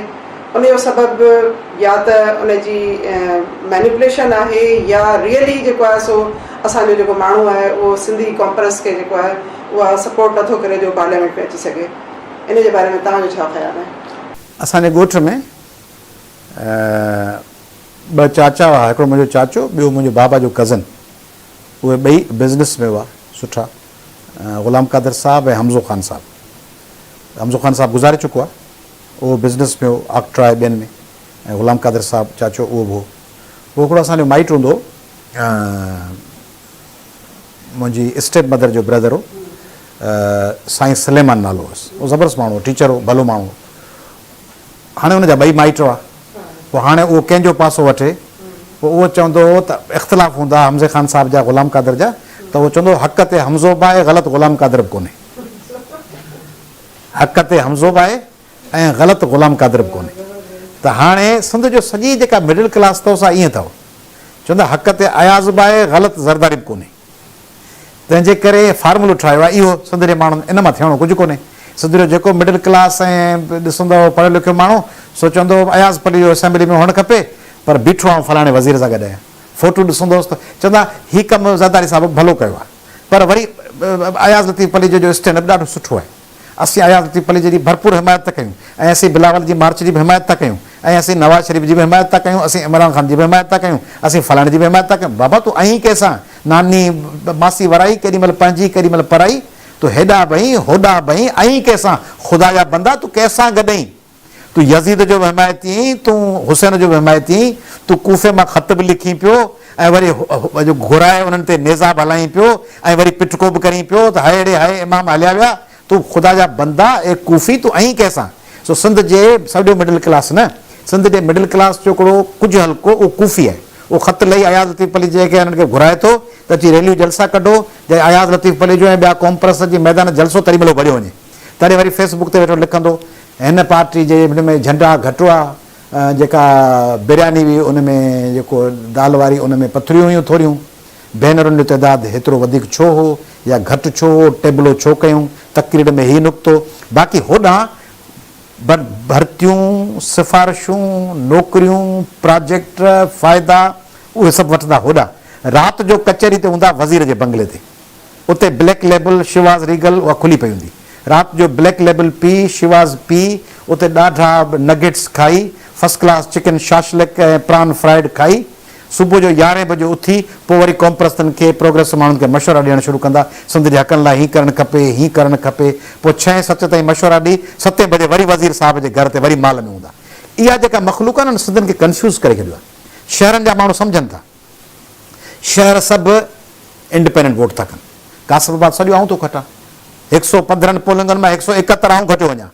उनजो सबबु या त उनजी मैनिपुलेशन आहे या रियली जेको आहे सो असांजो जेको माण्हू आहे उहो सिंधी कॉम्परस खे जेको आहे उहा सपोर्ट नथो करे जो पार्लियामेंट में अची सघे। इन जे बारे में तव्हांजो छा ख़्यालु आहे? असांजे ॻोठ में ॿ चाचा हुआ, हिकिड़ो मुंहिंजो चाचो, ॿियो मुंहिंजो बाबा जो कज़न, उहे ॿई बिज़नेस में हुआ सुठा, ग़ुलाम कादिर साहिबु ऐं हमज़ो ख़ान साहिबु। हमज़ो ख़ान साहिबु गुज़ारे चुको आहे, उहो बिज़नेस में हो आक्ट्रा ऐं ॿियनि में, ऐं ग़ुलाम कादिर साहिबु चाचो उहो बि हो। उहो हिकिड़ो असांजो माइट हूंदो हो, मुंहिंजी स्टेप मदर जो ब्रदर हो, साईं सलेमान नालो हुअसि। उहो ज़बरदस्त माण्हू हो, टीचर हो, भलो माण्हू हो। हाणे हुनजा ॿई माइट हुआ, पोइ हाणे उहो कंहिंजो पासो वठे, पोइ उहो चवंदो हो त इख़्तिलाफ़ हूंदा हमज़े ख़ान साहिब जा ग़ुलाम कादिर जा, त उहो चवंदो हक़ ते हमज़ो बि आहे, ग़लति ग़ुलाम कादिर बि कोन्हे। हक़ ते हमज़ो बि आहे ऐं ग़लति ग़ुलाम कादिर बि कोन्हे। त हाणे सिंध जो सॼी जेका मिडिल क्लास अथव सा ईअं अथव, चवंदा हक़ ते अयाज़ बि आहे, ग़लति ज़रदारी बि कोन्हे। तंहिंजे करे फार्मूलो ठाहियो आहे इहो सिंध जे माण्हुनि, इन मां थियणो कुझु कोन्हे। सिंध जो जेको मिडिल क्लास ऐं ॾिसंदो पढ़ियल लिखियो माण्हू सो चवंदो अयाज़ पली जो असेंबली में हुअणु खपे, पर बीठो ऐं फलाणे वज़ीर सां गॾु आहियां। फोटो ॾिसंदोसि त चवंदा हीउ कमु ज़रदारी साहिब भलो कयो आहे, पर वरी अयाज़ लतीफ़ पली जो स्टैंडअप ॾाढो सुठो आहे। असीं अयाज़ लतीफ़ पली जी भरपूर हिमायत था कयूं, ऐं असीं बिलावल जी मार्च जी बि हिमायत था कयूं, ऐं असीं नवाज़ शरीफ़ जी बि हिमायत था कयूं, असीं इमरान ख़ान जी बि हिमायत था कयूं, असीं फलाणे जी बि हिमायत था कयूं। बाबा तूं अहीं कंहिंसां नानी मासी वराई, केॾीमहिल पंहिंजी केॾीमहिल पराई, तूं हेॾा बई होॾा बई, अहीं कंहिंसां ख़ुदा जा बंदा तूं कंहिंसां गॾु आहीं? तूं यज़ीद जो बि हिमायती आहीं, तूं हुसैन जो बि हिमायती आहीं, तूं कूफ़े मां ख़त बि लिखी पियो ऐं वरी घुराए उन्हनि ते नेज़ाब हलाई पियो ऐं वरी पिटको बि करी पियो त हाय रे हाय इमाम हलिया विया। तूं ख़ुदा जा बंदा ऐं कूफ़ी, तूं अहीं कंहिंसां? सो सिंध जे सॼो मिडिल क्लास न, सिंध जे मिडिल क्लास जो हिकिड़ो कुझु हल्को उहो कूफ़ी आहे। उहो ख़त लही अयाज़ लतीफ़ पली जेके हुननि खे घुराए थो त अची रैलियूं जलसा कढो, जे अयाज़ लतीफ़ पली जो ऐं ॿिया क़ौम परस्त जी मैदान जलसो तरी महिल भरियो वञे, तॾहिं वरी फेसबुक ते वेठो लिखंदो हिन पार्टी जे हिन में झंडा घटि हुआ, जेका बिरयानी हुई उन में जेको दाल वारी उन में पथरियूं हुयूं थोरियूं, बैनरुनि जो तइदादु हेतिरो वधीक छो हो या घटि छो हो, टेबलो छो कयूं, तक़रीर में हीउ नुक़्तो, बाक़ी होॾां भर्तियूं, सिफ़ारिशूं, नौकरियूं, प्रोजेक्ट, फ़ाइदा उहे सभु वठंदा होॾां। राति जो कचहरी ते हूंदा वज़ीर जे बंगले ते, उते ब्लैक लेबल शिवाज़ रीगल उहा खुली पई हूंदी। राति जो ब्लैक लेबल पी, शिवाज़ पी, उते ॾाढा नगेट्स खाई, फर्स्ट क्लास चिकन शाशलिक ऐं प्रान फ्राइड खाई, सुबुह जो 11 बजे उथी पोइ वरी क़ौम परस्तनि खे प्रोग्रेस माण्हुनि खे मशवरा ॾियणु शुरू कंदा, सिंध जे हक़नि लाइ हीअ करणु खपे, हीअ करणु खपे। पोइ 6-7 ताईं मशवरा ॾेई 7 बजे वरी वज़ीर साहिब जे घर ते वरी माल में हूंदा। इहा जेका मख़लूक आहे न सिंधियुनि खे कंफ्यूज़ करे छॾियो आहे। शहरनि जा माण्हू सम्झनि था, शहर सभु इंडिपेंडेंट वोट था कनि। कासिफ़ाबाद सॼो आऊं थो खटां, 115 पोलिंगनि मां 171 आऊं खटियो वञा,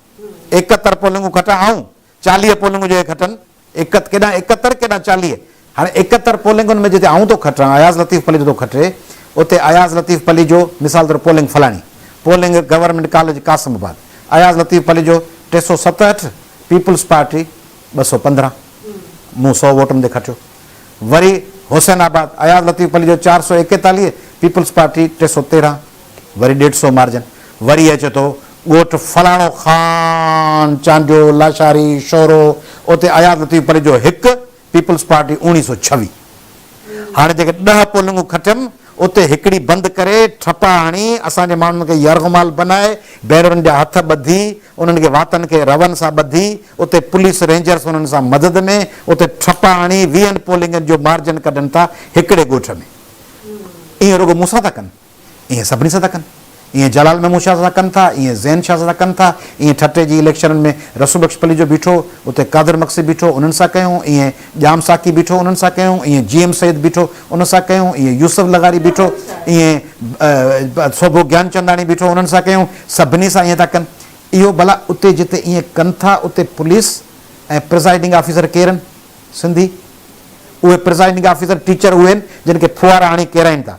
71 पोलिंगूं खटां आऊं, 40 पोलिंगूं जे खटनि, केॾां 71 केॾां 40। हाणे 71 पोलिंगुनि में जिते आऊं थो खटां, अयाज़ लतीफ़ पली जो थो खटे, उते अयाज़ लतीफ़ पली जो मिसाल तौरु पोलिंग फलाणी, polling government college Qasimabad, Ayaz Latif Palijo 367, peoples party 215, मूं 100 वोटनि ते खटियो। वरी हुसैनाबाद अयाज़ लतीफ़ पली जो 441, पीपल्स पार्टी 313, वरी 150 मार्जन। वरी अचे थो ॻोठ फलाणो ख़ान चांडियो लाशारी शोरो, उते अयाज़ लतीफ़ पली जो 1, पीपल्स पार्टी 1926। हाणे जेके 10 पोलिंगूं खटियमि उते हिकिड़ी बंदि करे ठपा हणी असांजे माण्हुनि खे यरगमाल बनाए बैरनि जा हथ ॿधी उन्हनि खे वातनि खे रवनि सां ॿधी उते पुलिस रेंजर्स उन्हनि सां मदद में उते ठपा हणी 20 पोलिंगनि जो मार्जिन कढनि था हिकिड़े ॻोठ में। ईअं रुॻो मूंसां था कनि, ईअं सभिनी सां था कनि, ईअं जलाल महमूद शाह सां कनि था, ईअं ज़ैन शाह सां कनि था, ईअं ठटे जी इलेक्शननि में रसूल बख्श पली जो बीठो, उते कादिर मक्सी बीठो उन्हनि सां कयूं, ईअं जाम साकी बीठो उन्हनि सां कयूं, ईअं GM सैयद बीठो उन सां कयूं, ईअं यूसुफ लगारी बीठो, ईअं सोभो ज्ञानचंदानी बीठो उन्हनि सां कयूं, सभिनी सां ईअं था कनि। इहो भला उते जिते ईअं कनि था उते पुलिस ऐं प्रिज़ाइडिंग ऑफिसर केरु आहिनि? सिंधी। उहे प्रिज़ाइडिंग ऑफिसर टीचर उहे आहिनि जिन खे फुआरा हणी केराइनि था,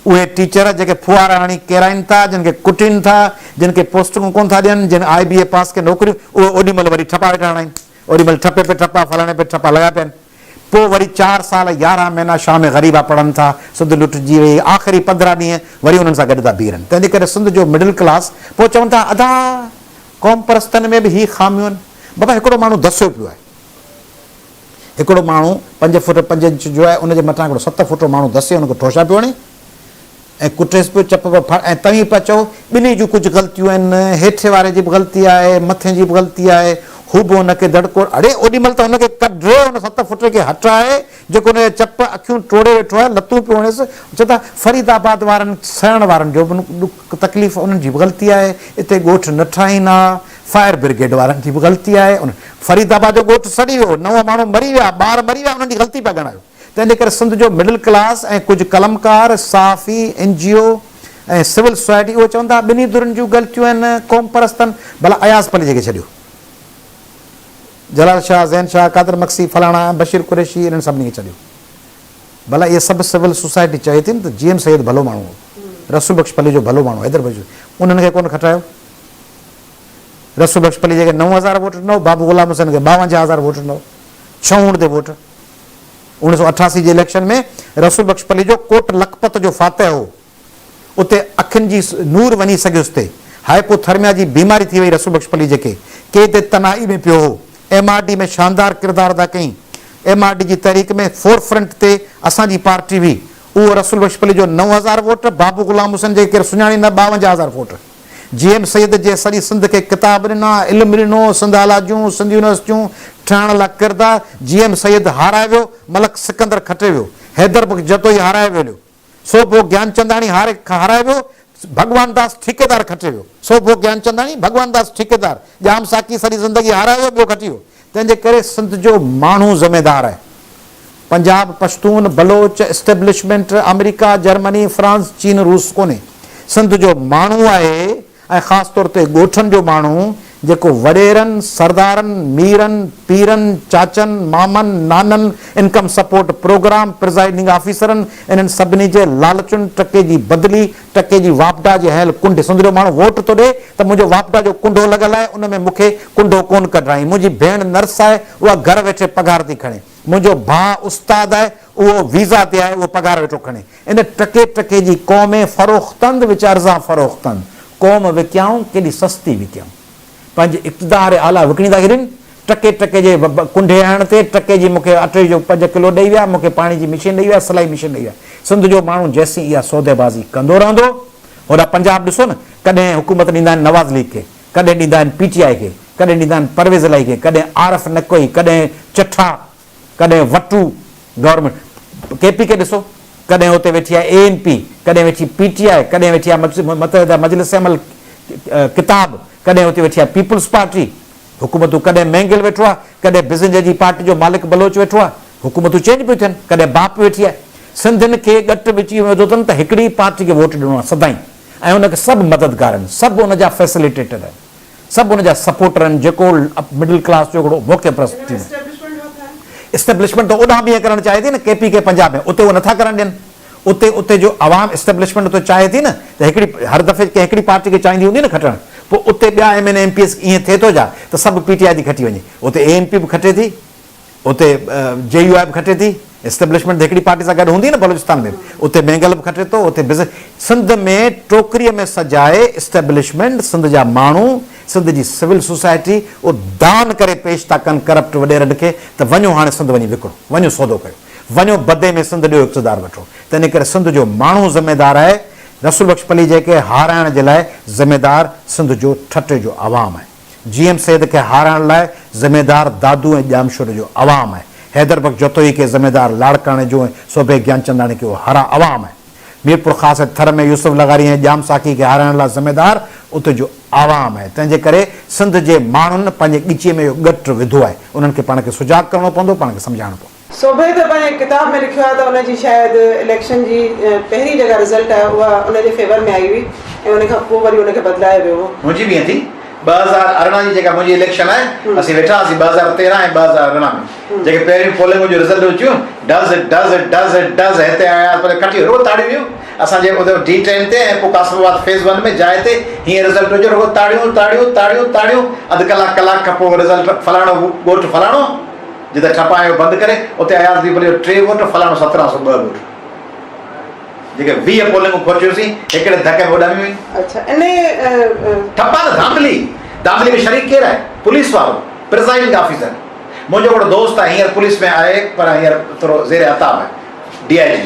उहे टीचर जेके फुआरा हणी केराइनि था, जिन खे कुटिनि था, जिन खे पोस्टिंगूं कोन था ॾियनि, जिन IBA पास के नौकरियूं, उहे ओॾीमहिल वरी ठपा वेठा हणाइनि, ओॾीमहिल ठपे पे ठपा फलाणे पे ठपा लॻा पिया आहिनि। पोइ वरी 4 साल 11 महीना शाह में ग़रीबा पढ़नि था, सिंध लुटिजी वई, आख़िरी 15 ॾींहं वरी उन्हनि सां गॾु था बीहनि। तंहिंजे करे सिंध जो मिडिल क्लास पोइ चवनि था अदा क़ौम परस्तनि में बि ही ख़ामियूं आहिनि। बाबा हिकिड़ो माण्हू दसियो पियो आहे, हिकिड़ो माण्हू 5 फुट 5 इंच जो आहे, उनजे मथां हिकिड़ो 7 फुट माण्हू दसे हुनखे ठोशा पियो हणे ऐं कुटेस पियो, चप पियो फाड़, ऐं तव्हीं पिया चओ ॿिन्ही जूं कुझु ग़लतियूं आहिनि, हेठि वारे जी बि ग़लती आहे, मथे जी बि ग़लती आहे, हू बि हुनखे दड़को। अड़े ओॾीमहिल त हुनखे कढे हुन 7 फुट खे हटाए, जेको हुनजे चप अखियूं टोड़े वेठो आहे, लतूं पियो हणेसि। चओ था फरीदाबाद वारनि सहण वारनि जो बि तकलीफ़ उन्हनि जी बि ग़लती आहे, हिते ॻोठ न ठाहींदा, फायर ब्रिगेड वारनि जी बि ग़लती आहे, उन फरीदाबाद जो ॻोठ सड़ी वियो, 9 माण्हू मरी विया, ॿार मरी विया, उन्हनि जी ग़लती पिया ॻणायो। तंहिंजे करे सिंध जो मिडिल क्लास ऐं कुझु कलमकार साफ़ी NGO ऐं सिविल सोसाइटी उहे चवनि था ॿिन्ही धुरनि जूं ग़लतियूं आहिनि, क़ौम परस्तनि। भला अयाज़ पली जेके छॾियो, जलाल शाह, ज़ैन शाह, कादिर मक्सी, फलाणा, बशीर कुरैशी, इन्हनि सभिनी खे छॾियो। भला इहे सभु सिविल सोसाइटी चए थी न त GM सैयद भलो माण्हू हो, रसूल बख्श पली जो भलो माण्हू, हैदर बख्श, उन्हनि खे कोन खटायो। रसूल बख्श पली जेके 9000 वोट ॾिनो, बाबू गुलाम हुसैन खे 52000 वोट ॾिनो, 6 ते वोट। 1988 जे इलेक्शन में रसूल बख्श पली जो कोट लखपत जो फातह हो, उते अखियुनि जी नूर वञी सघियुसि ते। हाइपोथर्मिया जी बीमारी थी वई रसूल बख्श पली जेके के ते तनाई में पियो हो, MRD में शानदार किरदार अदा कई, MRD जी तहरीक में फोर फ्रंट ते असांजी पार्टी हुई, उहो रसूल बख्श पली जो 9000 वोट, बाबू गुलाम हुसैन जे केरु सुञाणी न 52000 वोट। GM सैयद जे सॼी सिंध खे किताब ॾिना, इल्मु ॾिनो, सिंध आला जूं सिंध यूनिवर्सिटियूं ठहण लाइ किरदार। GM सैयद हाराए वियो, मलक सिकंदर खटे वियो, हैदर बख्श जतोई हाराए वियो, सोभो ज्ञानचंदानी हाराए वियो, भगवान दास ठेकेदार खटे वियो, सोभो ज्ञानचंदानी भगवान दास ठेकेदार, जाम साकी सॼी ज़िंदगी हाराए वियो, ॿियो खटी वियो। तंहिंजे करे सिंध जो माण्हू ज़िम्मेदार आहे। Punjab, Pashtun, Baloch, establishment, America, Germany, France, चीन, रूस कोन्हे, सिंध जो माण्हू आहे। ऐं ख़ासि तौर ते ॻोठनि जो माण्हू जेको वॾेरनि, सरदारनि, मीरनि, पीरनि, चाचनि, मामनि, नाननि, इनकम सपोर्ट प्रोग्राम, प्रिज़ाइडिंग ऑफिसरनि, इन्हनि सभिनी जे लालचुनि, टके जी बदिली, टके जी वापडा जे हयल कुंड। सिंध जो माण्हू वोट थो ॾे त मुंहिंजो वापडा जो कुंडो लॻल आहे, उन में मूंखे कुंडो कोन कढाई। मुंहिंजी भेण नर्स आहे, उहा घर वेठे पघार थी खणे। मुंहिंजो भाउ उस्ताद आहे, उहो वीज़ा ते आहे, उहो पघार वेठो खणे। इन टके टके जी क़ौम फ़रोख़्तंद विचारज़ा फ़रोख़्तंद क़ौम विकियाऊं, केॾी सस्ती विकियाऊं, पंहिंजे इक़्तिदार आला विकिणी था छॾनि। टके टके जे कुंडे हणण ते टके जी मूंखे अटे जो 5 किलो ॾेई विया, मूंखे पाणी जी मशीन ॾेई विया, सिलाई मशीन ॾेई विया। सिंध जो माण्हू जेसीं इहा सौदेबाज़ी कंदो रहंदो। होॾा पंजाब ॾिसो न, कॾहिं हुकूमत ॾींदा आहिनि नवाज़ लीग खे, कॾहिं ॾींदा आहिनि PTI खे, कॾहिं ॾींदा आहिनि परवेज़ इलाही खे, कॾहिं आरफ नकोई, कॾहिं चठा, कॾहिं वटू गवर्नमेंट। KP खे ॾिसो, कॾहिं हुते वेठी आहे ANP, कॾहिं वेठी PTI, कॾहिं वेठी आहे मुत्तहिदा मजलिस अमल किताब, कॾहिं हुते वेठी आहे पीपुल्स पार्टी। हुकूमतूं कॾहिं महंगिल वेठो आहे, कॾहिं बिज़नेस जी पार्टी जो मालिक बलोच वेठो आहे, हुकूमतूं चेंज पियूं थियनि, कॾहिं बाप वेठी आहे। सिंधियुनि खे गट विची वेंदो अथनि त हिकिड़ी पार्टी खे वोट ॾियणो आहे सदाईं, ऐं हुनखे सभु मददगार आहिनि, सभु हुनजा फैसिलिटेटर आहिनि, सभु हुनजा सपोर्टर आहिनि, जेको मिडिल क्लास जो हिकिड़ो मौक़े प्रस्त थींदो। इस्टेब्लिशमेंट त ओॾां बि ईअं करणु चाहे थी न, KP खे पंजाब में, उते उहो नथा करणु ॾियनि। उते जो आवाम इस्टेब्लिशमेंट उते चाहे थी न त हिकिड़ी हर दफ़े कंहिं हिकिड़ी पार्टी खे चाहींदी हूंदी न खटणु, पोइ उते ॿिया MNA MPS ईअं थिए थो छा त सभु PTI थी खटी वञे। उते ANP बि खटे थी, उते JUI बि खटे थी, इस्टेब्लिशमेंट हिकिड़ी पार्टी सां गॾु हूंदी न बलूचिस्तान में, उते बेंगल बि खटे थो, उते बिज़नेस। सिंध में टोकरीअ में सजाए इस्टेब्लिशमेंट, सिंध जा माण्हू, सिंध जी सिविल सोसाइटी उहो दान करे पेश था कनि करप्ट वॾेरनि खे त वञो हाणे सिंध वञी विकिणो, वञो सौदो कयो। वञो बदे में सिंध जो इक़्तिदार वठो। तंहिंजे करे सिंध जो माण्हू ज़िम्मेदार आहे। रसूल बख्श पली जेके हाराइण जे लाइ ज़िम्मेदार सिंध जो ठटे जो आवाम आहे। GM सैद खे हाराइण लाइ ज़िम्मेदार दादू ऐं ॼामशुर जो आवाम आहे। हैदर बख्श जोतोई खे ज़िम्मेदार लाड़काणे जो ऐं सोभे ज्ञानचंदाणी खे हारा आवाम आहे। मीरपुर ख़ासि थर में यूसुफ लगारी ऐं ॼाम साकी खे हाराइण लाइ ज़िम्मेदार उते जो आवाम आहे। तंहिंजे करे सिंध जे माण्हुनि पंहिंजे ॻिचीअ में इहो ॻट विधो आहे। उन्हनि खे पाण खे सुजाग करिणो पवंदो, पाण खे सम्झाइणो पवंदो। सोभे त पंहिंजे किताब में लिखियो आहे त उनजी शायदि इलेक्शन जी पहिरीं जेका रिज़ल्ट आहे उहा उनजे फेवर में आई हुई ऐं उन खां पोइ वरी उनखे बदिलायो वियो हो। मुंहिंजी बि थी 2018 जी जेका मुंहिंजी इलेक्शन आहे, असीं वेठा हुआसीं 2013 ऐं 2018 में जेके पहिरीं पोलिंग जो रिज़ल्ट अचियो डज़ हिते आया पर कटी रुगो ताड़ियूं हुयूं। असांजे उते D10 ते ऐं पोइ कासमाबाद फेज़ 1 में जाइ ते हीअं रिज़ल्ट अचो रुगो ताड़ियूं ताड़ियूं ताड़ियूं ताड़ियूं। अधु कलाक खां पोइ रिज़ल्ट फलाणो ॻोठ फलाणो जिते ठपायो बंदि करे उते आयासीं भले 3 वोट फलाणो 1702 वोट जेके 20 पोलिंगूं खोचियूंसीं हिकिड़े धके में उॾामी हुई। अच्छा इन ठपा न धांधली में शरीक केरु आहे? पुलिस वारो प्रिज़ाइडिंग ऑफिसर। मुंहिंजो हिकिड़ो दोस्त आहे हींअर पुलिस में आहे पर हींअर थोरो ज़ेर अताब आहे, DIG।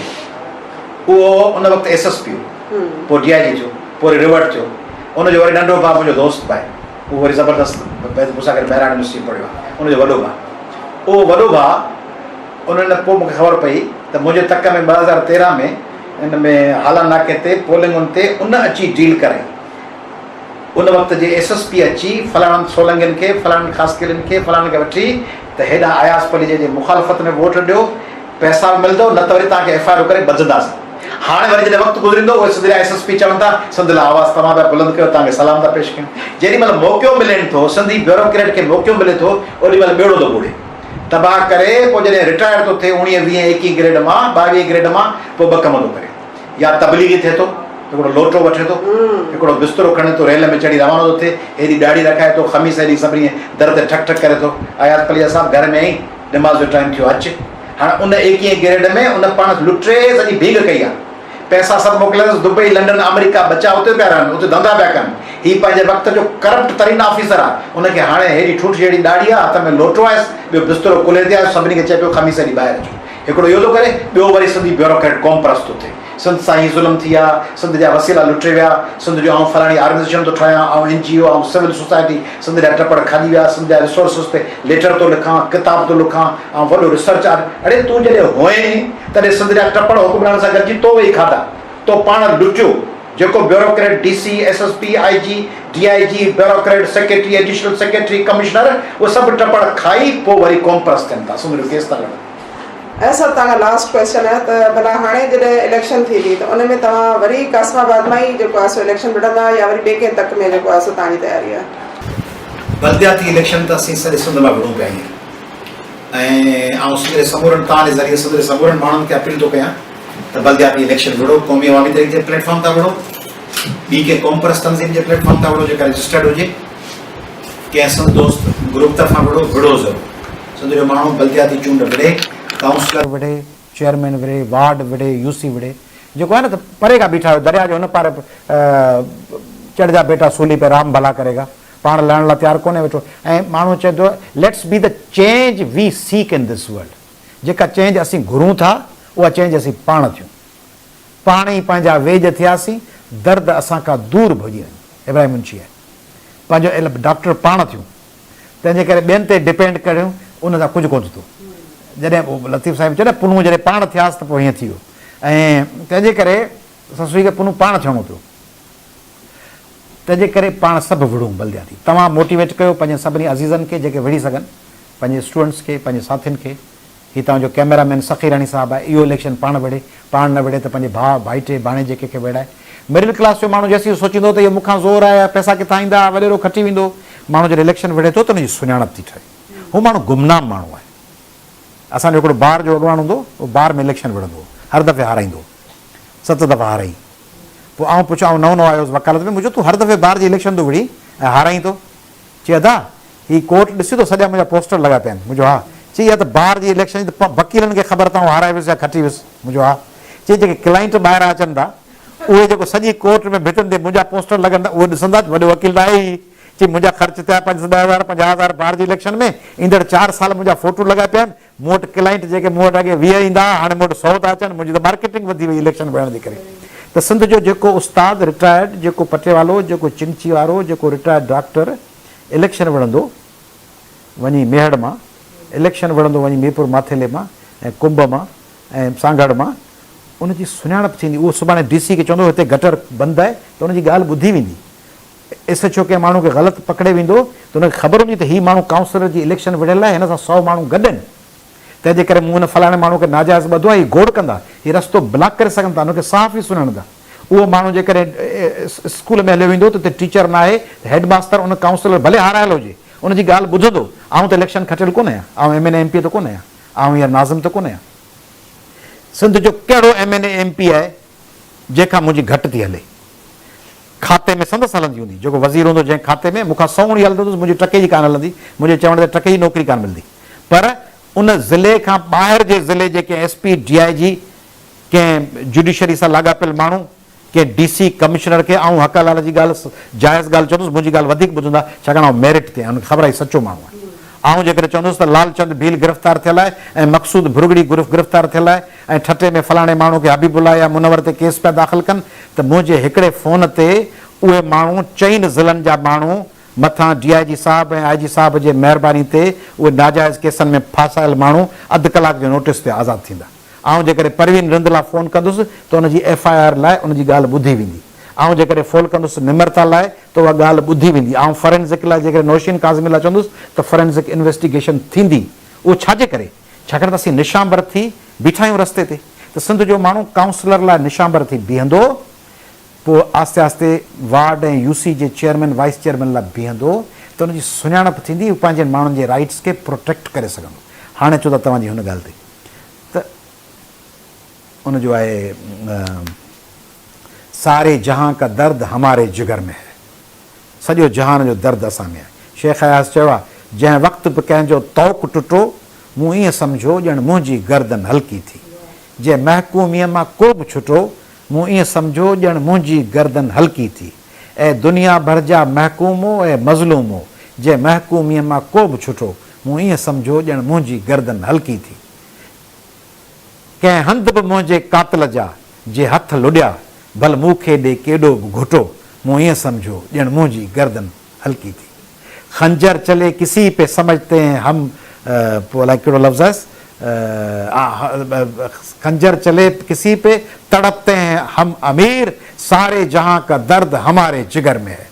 उहो उन वक़्तु SSP हो, पोइ DIG थियो, पोइ रिवर्ट थियो। उनजो वरी नंढो भाउ मुंहिंजो दोस्त आहे, उहो वरी ज़बरदस्त मूंसां गॾु बहिराणे यूनिवर्सिटी पढ़ियो आहे। उनजो वॾो भाउ, उहो वॾो भाउ उन्हनि पोइ मूंखे ख़बर पई त मुंहिंजे तक में 2013 में इन में हाला नाके ते पोलिंगुनि ते उन अची डील करे। उन वक़्त जे SSP अची फलाणनि सोलंगियुनि खे फलाणनि ख़ासकियुनि खे फलाणनि खे वठी त हेॾां आयास पली जे मुखालफ़त में वोट ॾियो, पैसा मिलंदो, न त वरी तव्हांखे FIR करे बचंदासीं। हाणे वरी जॾहिं वक़्तु गुज़रींदो उहे सिंध जा SSP चवनि था सिंध लाइ आवाज़ु तव्हां पिया बुलंद कयो, तव्हांखे सलाम था पेश कयूं। जेॾी महिल मौक़ो मिलेनि थो, सिंधी ब्यूरोक्रेट खे मौक़ो मिले थो, ओॾी महिल ॿेड़ो थो ॿुड़े तबाह करे। पोइ जॾहिं रिटायर थो थिए 19, 20, 21 ग्रेड मां 22 ग्रेड मां, पोइ ॿ कम थो करे। या तबलीगी थिए थो, हिकिड़ो लोटो वठे थो, हिकिड़ो बिस्तरो खणे थो, रेल में चढ़ी रवानो थो थिए, हेॾी ॾाढ़ी रखाए थो, ख़मीस हेॾी सभिनी दर ते ठक ठक करे थो। आयात पलिया साहब घर में ई निमाज़ जो टाइम थियो अचे। हाणे उन 21 ग्रेड में उन पाण लुटे सॼी भीग कई आहे, पैसा सभु मोकिलियसि दुबई लंडन अमेरिका, बच्चा उते पिया रहनि, उते धंधा पिया कनि। हीअ पंहिंजे वक़्त जो करप्ट तरीन ऑफिसर आहे। उनखे हाणे हेॾी ठूठ हेॾी ॾाढ़ी आहे, हथ में लोटो आहे, ॿियो बिस्तरो खुले ते आहे, सभिनी खे चए पियो ख़मीस हेॾी ॿाहिरि अचो। हिकिड़ो इहो थो करे, ॿियो वरी सिंधी ब्यूरोक्रेट क़ौम परस्त थो थिए। सिंध सां ई ज़ुल्म थी आहे, सिंध जा वसीला लुटे विया, सिंध जो आउं फलाणी ऑर्गेनाइज़ेशन थो ठाहियां, ऐं NGO ऐं सिविल सोसाइटी सिंध जा टपड़ खाली विया, सिंध जा रिसोर्सिस ते लेटर थो लिखां, किताब थो लिखां, ऐं वॾो रिसर्च आहे। अड़े तूं जॾहिं हुए तॾहिं सिंध जा टपड़ हुकुमरान सां गॾिजी तो वेही खाधा, तो पाण लुटियो। जेको bureaucrat DC, SSP, IG, DIG, bureaucrat secretary, additional secretary, commissioner, उहे सभु टपड़ खाई पोइ वरी क़ौम परस्त थियनि था। सिंध जो केस था लड़नि। ऐसा तव्हांखां लास्ट क्वेश्चन आहे त भला हाणे जॾहिं इलेक्शन थींदी त उन में तव्हां वरी कासमाबाद मां ई जेको आहे सो इलेक्शन लड़ंदा या वरी ॿिए कंहिं तक में जेको आहे सो तव्हांजी तयारी आहे? बलदियाती इलेक्शन त असीं सॼे सिंध मां विढ़ूं पिया आहियूं ऐं सॼे समूरनि तव्हांजे ज़रिए सॼे समूरनि माण्हुनि खे अपील थो कयां त बलदियाती इलेक्शन विढ़ो, क़ौमी अवामी तहरीक जे प्लेटफॉर्म तां विढ़ो, ॿी के क़ौम परस्त तंज़ीम जे प्लेटफॉर्म तां विढ़ो जेका रजिस्टर्ड हुजे, कंहिं सिंध दोस्त ग्रुप तरफ़ां विढ़ो ज़रूरु। सिंध जो माण्हू बलदियाती चूंड विढ़े, काउंसलर विढ़े, चेयरमैन विढ़े, वार्ड विढ़े, UC विढ़े। जेको आहे न त परे खां बीठा दरिया जो हुन पार चढ़जा बेटा सूली पे राम भला करेगा, पाण लहण लाइ तयारु कोन्हे वेठो। ऐं माण्हू चए थो let's be the change we seek in this world. जेका चेंज असीं घुरूं था उहा चेंज असीं पाण थियूं, पाण ई पंहिंजा वेझ थियासीं, दर्द असां खां दूरि भॼी वञे। इब्राहिम मुंशी आहे, पंहिंजो डॉक्टर पाण थियूं, तंहिंजे करे ॿियनि ते डिपेंड करियूं उन सां कुझु कोन थो। जॾहिं लतीफ़ साहिब चयो न पुनू जॾहिं पाण थियासीं त पोइ हीअं थी वियो। ऐं तंहिंजे करे ससुई खे पुनू पाण थियणो पियो। तंहिंजे करे पाण सभु विढ़ूं बलदियाती। तव्हां मोटिवेट कयो पंहिंजे सभिनी अज़ीज़नि खे जेके विढ़ी सघनि, पंहिंजे स्टूडेंट्स खे, पंहिंजे साथियुनि खे। हीअ तव्हांजो कैमरामैन सखीरानी साहिबु आहे, इहो इलेक्शन पाण विढ़े, पाण न विढ़े त पंहिंजे भाउ भाइटे भाणे जेके खे विढ़ाए। मिडिल क्लास जो माण्हू जेसीं सोचींदो त इहो मूंखां ज़ोर आहे, पैसा किथां ईंदा, वॾेरो खटी वेंदो, माण्हू जॾहिं इलेक्शन विढ़े थो त हुनजी सुञाणप थी ठहे। हू माण्हू गुमनाम माण्हू आहे। असांजो हिकिड़ो बार जो अॻवान हूंदो, उहो बार में इलेक्शन विढ़ंदो, हर दफ़े हाराईंदो, 7 दफ़ा हाराई। पोइ आउं पुछां नओं आयुसि वकालत में, मुंहिंजो तूं हर दफ़े बार जी इलेक्शन थो विढ़ी ऐं हाराई थो? चई अदा हीअ कोर्ट ॾिसी थो, सॼा मुंहिंजा पोस्टर लॻा पिया आहिनि। मुंहिंजो हा। चई इहा त बार जी इलेक्शन त वकीलनि खे ख़बर अथऊं हाराए वियुसि या खटी वियुसि? मुंहिंजो हा। चई जेके क्लाइंट ॿाहिरां अचनि था उहे जेको सॼी कोर्ट में भितनि ते मुंहिंजा पोस्टर लॻनि था उहे ॾिसंदा, वॾो वकील त आहे ई, चई मुंहिंजा ख़र्च थिया 5-10,000 50,000 बार जी इलेक्शन में, ईंदड़ 4 साल मुंहिंजा फोटो लॻा पिया आहिनि, मूं वटि क्लाइंट जेके मूं वटि अॻे 20 ईंदा हाणे मूं वटि 100 था अचनि, मुंहिंजी त मार्केटिंग वधी वई इलेक्शन विहण जे करे। त सिंध जो जेको उस्ताद रिटायर्ड, जेको पटेवालो, जेको चिंची वारो, जेको रिटायर्ड डॉक्टर इलेक्शन विढ़ंदो वञी मेहड़ मां, इलेक्शन विढ़ंदो वञी मीरपुर माथेले मां ऐं कुंभ मां ऐं सांगड़ मां, उनजी सुञाणप थींदी। उहो सुभाणे DC खे चवंदो हिते गटर बंदि आहे त उनजी ॻाल्हि ॿुधी वेंदी। SHO कंहिं माण्हू खे ग़लति पकड़े वेंदो त हुनखे ख़बर हूंदी त हीउ माण्हू काउंसलर जी इलेक्शन विढ़ियल आहे, हिन सां 100 माण्हू गॾु आहिनि, तंहिंजे करे मूं हुन फलाणे माण्हू खे नाजाइज़ ॿधो आहे, हीउ गोड़ कंदा, हीउ रस्तो ब्लॉक करे सघनि था, हुनखे साफ़ ई सुञाणंदा। उहो माण्हू जेकॾहिं स्कूल में हलियो वेंदो त उते टीचर न आहे, हेड मास्टर उन काउंसलर भले हारायल हुजे उनजी ॻाल्हि ॿुधंदो। आऊं त इलेक्शन खटियल कोन आहियां, आऊं MNA MP त कोन आहियां, आऊं हींअर नाज़िम त कोन आहियां। सिंध जो कहिड़ो MNA MP आहे जंहिंखां मुंहिंजी घटि थी हले? खाते में संदसि हलंदी हूंदी, जेको वज़ीर हूंदो जंहिं खाते में, मूंखां सौणी हलंदुसि, मुंहिंजी टके जी कान हलंदी, मुंहिंजे चवण ते टके जी नौकिरी कान मिलंदी। पर उन ज़िले खां ॿाहिरि जे ज़िले जेके SP DIG कंहिं जुडिशरी सां लाॻापियल माण्हू, कंहिं DC कमिश्नर खे आऊं हक़लाल जी ॻाल्हि जाइज़ ॻाल्हि चवंदुसि, मुंहिंजी ॻाल्हि वधीक ॿुधंदा, छाकाणि आउं मेरिट ते हुनखे ख़बर आहे सचो माण्हू आहे। आऊं जेकॾहिं चवंदुसि त लालचंद भील गिरफ़्तार थियल आहे ऐं मक़सूद भुरगड़ी गिरफ़्तार थियल आहे ऐं ठटे में फलाणे माण्हू खे हबीबुल्ला या मुनवर ते केस पिया दाख़िल कनि, त मुंहिंजे हिकिड़े फ़ोन ते उहे माण्हू 4 ज़िलनि जा माण्हू मथां DIG साहिब ऐं IG साहिब जे महिरबानी ते उहे नाजाइज़ केसनि में फासायल माण्हू अधु कलाक जो नोटिस ते आज़ादु थींदा। ऐं जेकॾहिं परवीन रिंदला फ़ोन कंदुसि त उनजी FIR लाइ उनजी ॻाल्हि ॿुधी वेंदी। ऐं जेकॾहिं फ़ोन कंदुसि निम्रता लाइ त उहा ॻाल्हि ॿुधी वेंदी। ऐं फॉरेंसिक लाइ जेकॾहिं नौशीन काज़मी लाइ चवंदुसि त फॉरेंसिक इन्वेस्टिगेशन थींदी। उहो छाजे करे? छाकाणि त असीं निशांबर थी बीठा आहियूं रस्ते ते। त सिंध जो माण्हू काउंसलर लाइ निशांबर थी बीहंदो, पोइ आस्ते आस्ते वार्ड ऐं UC जे चेयरमैन वाइस चेयरमैन लाइ बीहंदो, त उनजी सुञाणप थींदी, हू पंहिंजे माण्हुनि जे राइट्स खे प्रोटेक्ट करे सघंदो। हाणे चओ था तव्हांजी हुन ॻाल्हि ते त उनजो आहे सारे जहां का दर्द हमारे जिगर में है, सॼो जहान जो दर्द असां में आहे। शेख अयाज़ चयो आहे, जंहिं वक़्तु बि कंहिंजो तौक़ टुटो मूं ईअं सम्झो ॼण मुंहिंजी गर्दन हल्की थी, जंहिं महकूमीअ मां को बि छुटो मूं ईअं सम्झो ॼण मुंहिंजी गर्दन हल्की थी। ऐं दुनिया भर जा महकूमो ऐं मज़लूमो, जंहिं महकूमीअ मां को बि छुटो मूं ईअं सम्झो ॼण मुंहिंजी गर्दन हल्की थी। कंहिं हंध बि मुंहिंजे कातिल जा जे हथ लुॾिया, भल मूंखे ॾे केॾो बि घुटो मूं ईअं सम्झो ॼण मुंहिंजी गर्दन हल्की थी। खंजर चले किसी पे समझते हैं हम, पोइ अलाए कहिड़ो लफ़्ज़ आहे, खंजर चले किसी पे तड़पते हैं हम अमीर, सारे जहां का दर्द हमारे जिगर में है।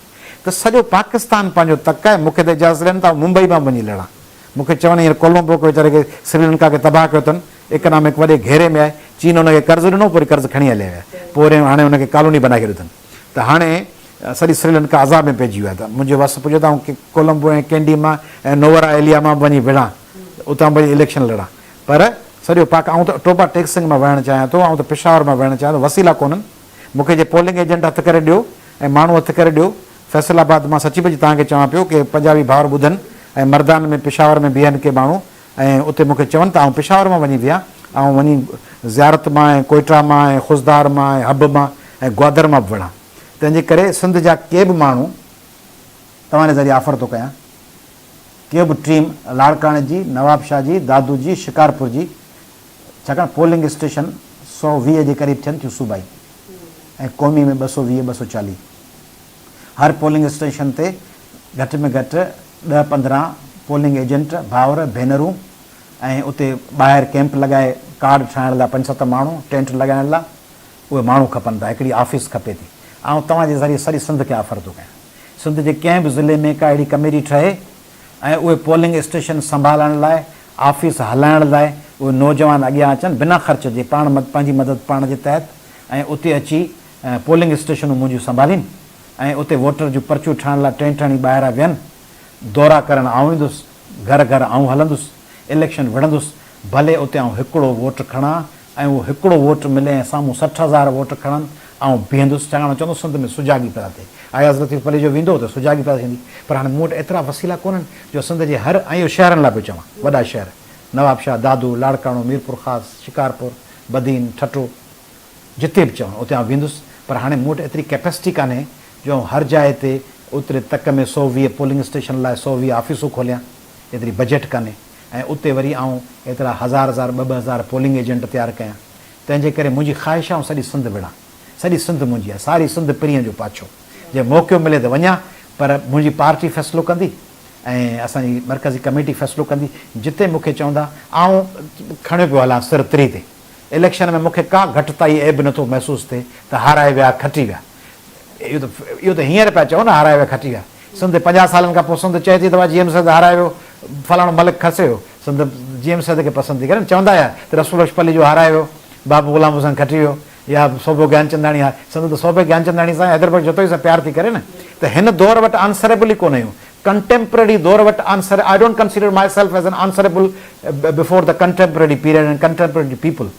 त सॼो पाकिस्तान पंहिंजो तक आहे, मूंखे त इजाज़त ॾियनि था मुंबई मां वञी लड़ां। मूंखे चवनि हींअर कोलंबो खे वीचारे खे श्रीलंका खे तबाह कयो अथनि, इकनॉमिक वॾे घेरे में आहे, चीन हुनखे कर्ज़ु ॾिनो, पोइ कर्ज़ु खणी हलिया विया, पोइ वरी हाणे हुनखे कॉलोनी बनाए छॾियो अथनि। त हाणे सॼी श्रीलंका अज़ाब में पइजी वियो आहे। त मुंहिंजो वस पुॼो त आउं कोलंबो ऐं कैंडी मां ऐं नोवरा एलिया मां वञी विढ़ां, उतां वरी इलेक्शन लड़ां। पर सॼो आउं त टोपा टेक्सिंग मां वहणु चाहियां थो, आउं त पेशावर मां वहणु चाहियां थो, वसीला कोन्हनि। मूंखे जे पोलिंग एजेंट हथु करे ॾियो ऐं माण्हू हथु करे ॾियो। फैसलाबाद मां सची मुची तव्हांखे चवां पियो कि पंजाबी भाउर ॿुधनि ऐं मर्दान में पेशावर में बीहनि के माण्हू, ऐं उते मूंखे चवनि त आउं पेशावर मां वञी वियां, ऐं वञी ज़ियारत मां ऐं कोइटा मां ऐं खुशदार मां ऐं हब मां ऐं ग्वादर मां बि विढ़ां। तंहिंजे करे सिंध जा के बि माण्हू तव्हांजे ज़रिए ऑफर थो कयां, के बि टीम लाड़काणे जी, नवाब शाह जी, दादू जी, शिकारपुर जी, छाकाणि पोलिंग स्टेशन 120 जे क़रीब थियनि थियूं सूबाई ऐं क़ौमी में 220 240। हर पोलिंग स्टेशन ते घटि में घटि 10-15 पोलिंग एजेंट भाउर भेनरूं, ऐं उते ॿाहिरि कैंप लॻाए कार्ड ठाहिण लाइ 5-7 माण्हू, टेंट लॻाइण लाइ उहे माण्हू खपनि था, हिकिड़ी ऑफिस खपे थी। ऐं तव्हांजे ज़रिए सॼी सिंध खे ऑफर थो कयां, सिंध जे कंहिं बि ज़िले में का अहिड़ी कमेटी ठहे ऐं उहे पोलिंग स्टेशन संभालण लाइ, ऑफिस हलाइण लाइ उहे नौजवान अॻियां अचनि बिना ख़र्च जे, पाण पंहिंजी मदद पाण जे तहत, ऐं उते अची पोलिंग स्टेशनूं मुंहिंजियूं संभालीनि ऐं उते वोटर जूं पर्चियूं ठाहिण लाइ टेंट हणी ॿाहिरां विहनि, दौरा करणु आउं ईंदुसि, घर घर आउं हलंदुसि, इलेक्शन विढ़ंदुसि, भले उते आउं हिकिड़ो वोट खणां ऐं उहो हिकिड़ो वोट मिले ऐं साम्हूं 60,000 वोट खणनि, ऐं बीहंदुसि, छाकाणि चवंदुसि सिंध में सुजाॻी पिया थिए। अयाज़ लतीफ़ अली जो वेंदो त सुजाॻी पिया थींदी। पर हाणे मूं वटि एतिरा वसीला कोन्हनि जो सिंध जे हर, ऐं इहो शहरनि लाइ पियो चवां, वॾा शहर नवाब शाह, दादू, लाड़काणो, मीरपुर ख़ास, शिकारपुर, बदीन, ठटो, जिते बि चवनि उते आउं वेंदुसि। पर हाणे मूं वटि एतिरी कैपेसिटी कान्हे जो हर जाइ ते उतरे तक में 120 पोलिंग स्टेशन लाइ 120 ऑफिसूं खोलियां, एतिरी बजट कान्हे, ऐं उते वरी आऊं एतिरा हज़ार 2,000 पोलिंग एजेंट तयारु कयां। तंहिंजे करे मुंहिंजी ख़्वाहिश आहे सॼी सिंध विढ़ा, सॼी सिंध मुंहिंजी आहे, सारी सिंध पिरीअ जो पाछो, जे मौक़ो मिले त वञा, पर मुंहिंजी पार्टी फ़ैसिलो कंदी ऐं असांजी मरकज़ी कमेटी फ़ैसिलो कंदी। जिते मूंखे चवंदा आऊं खणियो पियो हलां सिर तिरी ते, इलेक्शन में मूंखे का घटिताई ऐब नथो महसूसु थिए त हाराए विया खटी विया। इहो त हींअर पिया चओ न, हाराए विया खटी विया। सिंध 50 सालनि खां पोइ सिंध चए थी त भाई GM सैद हाराए वियो, फलाणो मलिक खसे वियो, सिंध GM सैद खे पसंदि थी करे। चवंदा हुआ त रसूल अशफली जो हाराए वियो, बाबू गुलाम हुसैन खटी वियो, या सोभो ज्ञानचंदाणी हार। सिंध त सोभे ज्ञानचंदाणी सां हैदराबाद जोतोई सां प्यार थी करे न। त हिन दौर वटि आंसरेबल ई कोन आहियूं, कंटेम्पररी दौर वटि answer. I don't consider myself as an answerable before the contemporary period and contemporary people.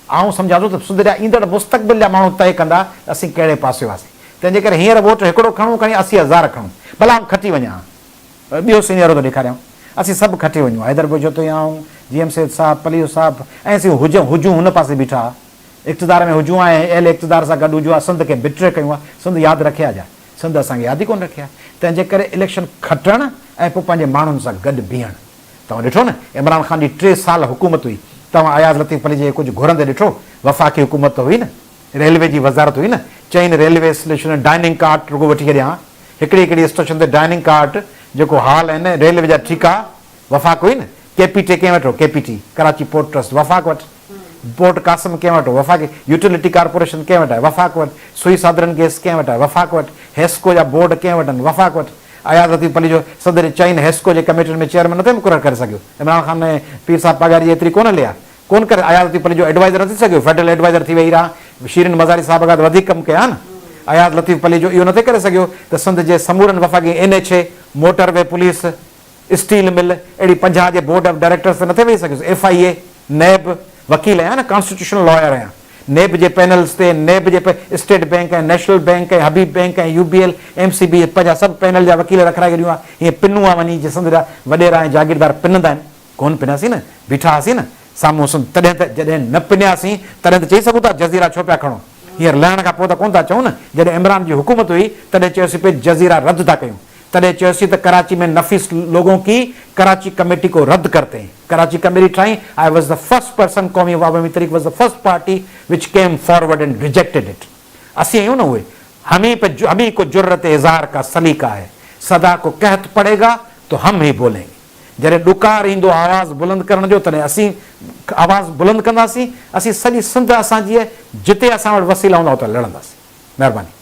आऊं सम्झां थो त सिंध जा ईंदड़ मुस्तक़बिल जा माण्हू तय कंदा असीं कहिड़े पासे हुआसीं। तंहिंजे करे हींअर वोट हिकिड़ो खणूं खणी 80,000 खणूं, भला आऊं खटी वञा, ॿियो सीनियर थो ॾेखारियां, असीं सभु खटी वञूं। हैदराबाद जोतोई आऊं, GM सैद साहिबु, पलियो साहिबु, ऐं असीं हुजूं हुन पासे बीठा, इक़्तिदार में हुजूं ऐं अहिड़े इक़्तिदार सां गॾु हुजूं, सिंध खे बिटरे कयूं आहे। सिंध यादि रखे आहे, सिंध असांखे यादि ई कोन रखे आहे। तंहिंजे करे इलेक्शन खटणु ऐं पोइ पंहिंजे माण्हुनि सां गॾु बीहणु। तव्हां ॾिठो न, इमरान ख़ान जी 3 साल हुकूमत हुई, तव्हां अयाज़ लतीफ़ अली जे कुझु घुरंदे ॾिठो? वफ़ाक़ी हुकूमत हुई न, रेलवे जी वज़ारत हुई न, चईनि रेलवे स्टेशन डाइनिंग कार्ट रुगो वठी छॾियां, हिकिड़ी स्टेशन ते डाइनिंग कार्ट जेको हॉल आहिनि रेलवे जा ठीकु आहे, वफ़ाक़ हुई न। KPT कंहिं वठो? KPT कराची पोर्ट ट्रस्ट वफ़ाक़ वटि। पोर्ट कासिम कंहिं वटि? वफ़ाक़। यूटिलिटी कॉर्पोरेशन कंहिं वटि आहे? वफ़ाक़ वटि। सुई सादरन गैस कंहिं वटि आहे? वफ़ाक़ वटि। हेस्को जा बोर्ड कंहिं वटि आहिनि? वफ़ाक़ वटि। अयाज़ लतीफ़ अली जो सदर चईनि हेस्को जे कमेटियुनि में चेयरमैन नथे मुक़ररु करे सघियो। इमरान ख़ान ने पीर साहिब पघारी एतिरी कोन हली आहे, कोन करे। अयाज़ लतीफ़ अली जो एडवाइज़र नथी सघियो, फेडरल एडवाइज़र थी वेही रहा। शीरिन मज़ारी साहिब खां वधीक कमु कया न। अयाज़ लतीफ़ अली जो इहो नथे करे सघियो त सिंध जे समूरनि वफ़ाक़ी NHA, motorway police, steel mill, अहिड़ी 50 जे बोर्ड ऑफ डायरेक्टर्स ते नथे वेही सघियुसि। FIA, NAB, वकील आहियां न, कॉन्स्टिट्यूशनल लॉयर आहियां। NAB जे पैनल्स ते, NAB जे स्टेट बैंक ऐं नेशनल बैंक ऐं हबीब बैंक ऐं UBL, MCB पंहिंजा सभु पैनल जा वकील रखाए छॾियूं आहे। हीअं पिनूं आहे वञी जे सिंध जा वॾेरा ऐं जागीरदार पिनंदा आहिनि, कोन पिनियासीं न, बीठा हुआसीं न साम्हूं सिंध। तॾहिं त जॾहिं न पिनियासीं तॾहिं त चई सघूं था जज़ीरा छो पिया खणो। हींअर लहण खां पोइ त कोन था चऊं न। जॾहिं इमरान जी हुकूमत हुई तॾहिं चयोसीं पे जज़ीरा रद्द था कयूं, तॾहिं चयोसीं त कराची में नफ़ीस लोगों की कराची कमेटी को रद्द करते हैं। कराची कमेटी ठाई। I was the first person, कौमी अवामी तहरीक was the first party which came forward and rejected it. असीं आहियूं न उहे। हमी को जुर्रत इज़हार का सलीका है, सदा को कहत पड़ेगा तो हम ही बोलेंगे। जॾहिं ॾुकार ईंदो आवाज़ बुलंद करण जो, तॾहिं असीं आवाज़ बुलंद कंदासीं। असीं सॼी सिंध असांजी आहे, जिते असां वटि वसीला हूंदा उते लड़ंदासीं। महिरबानी।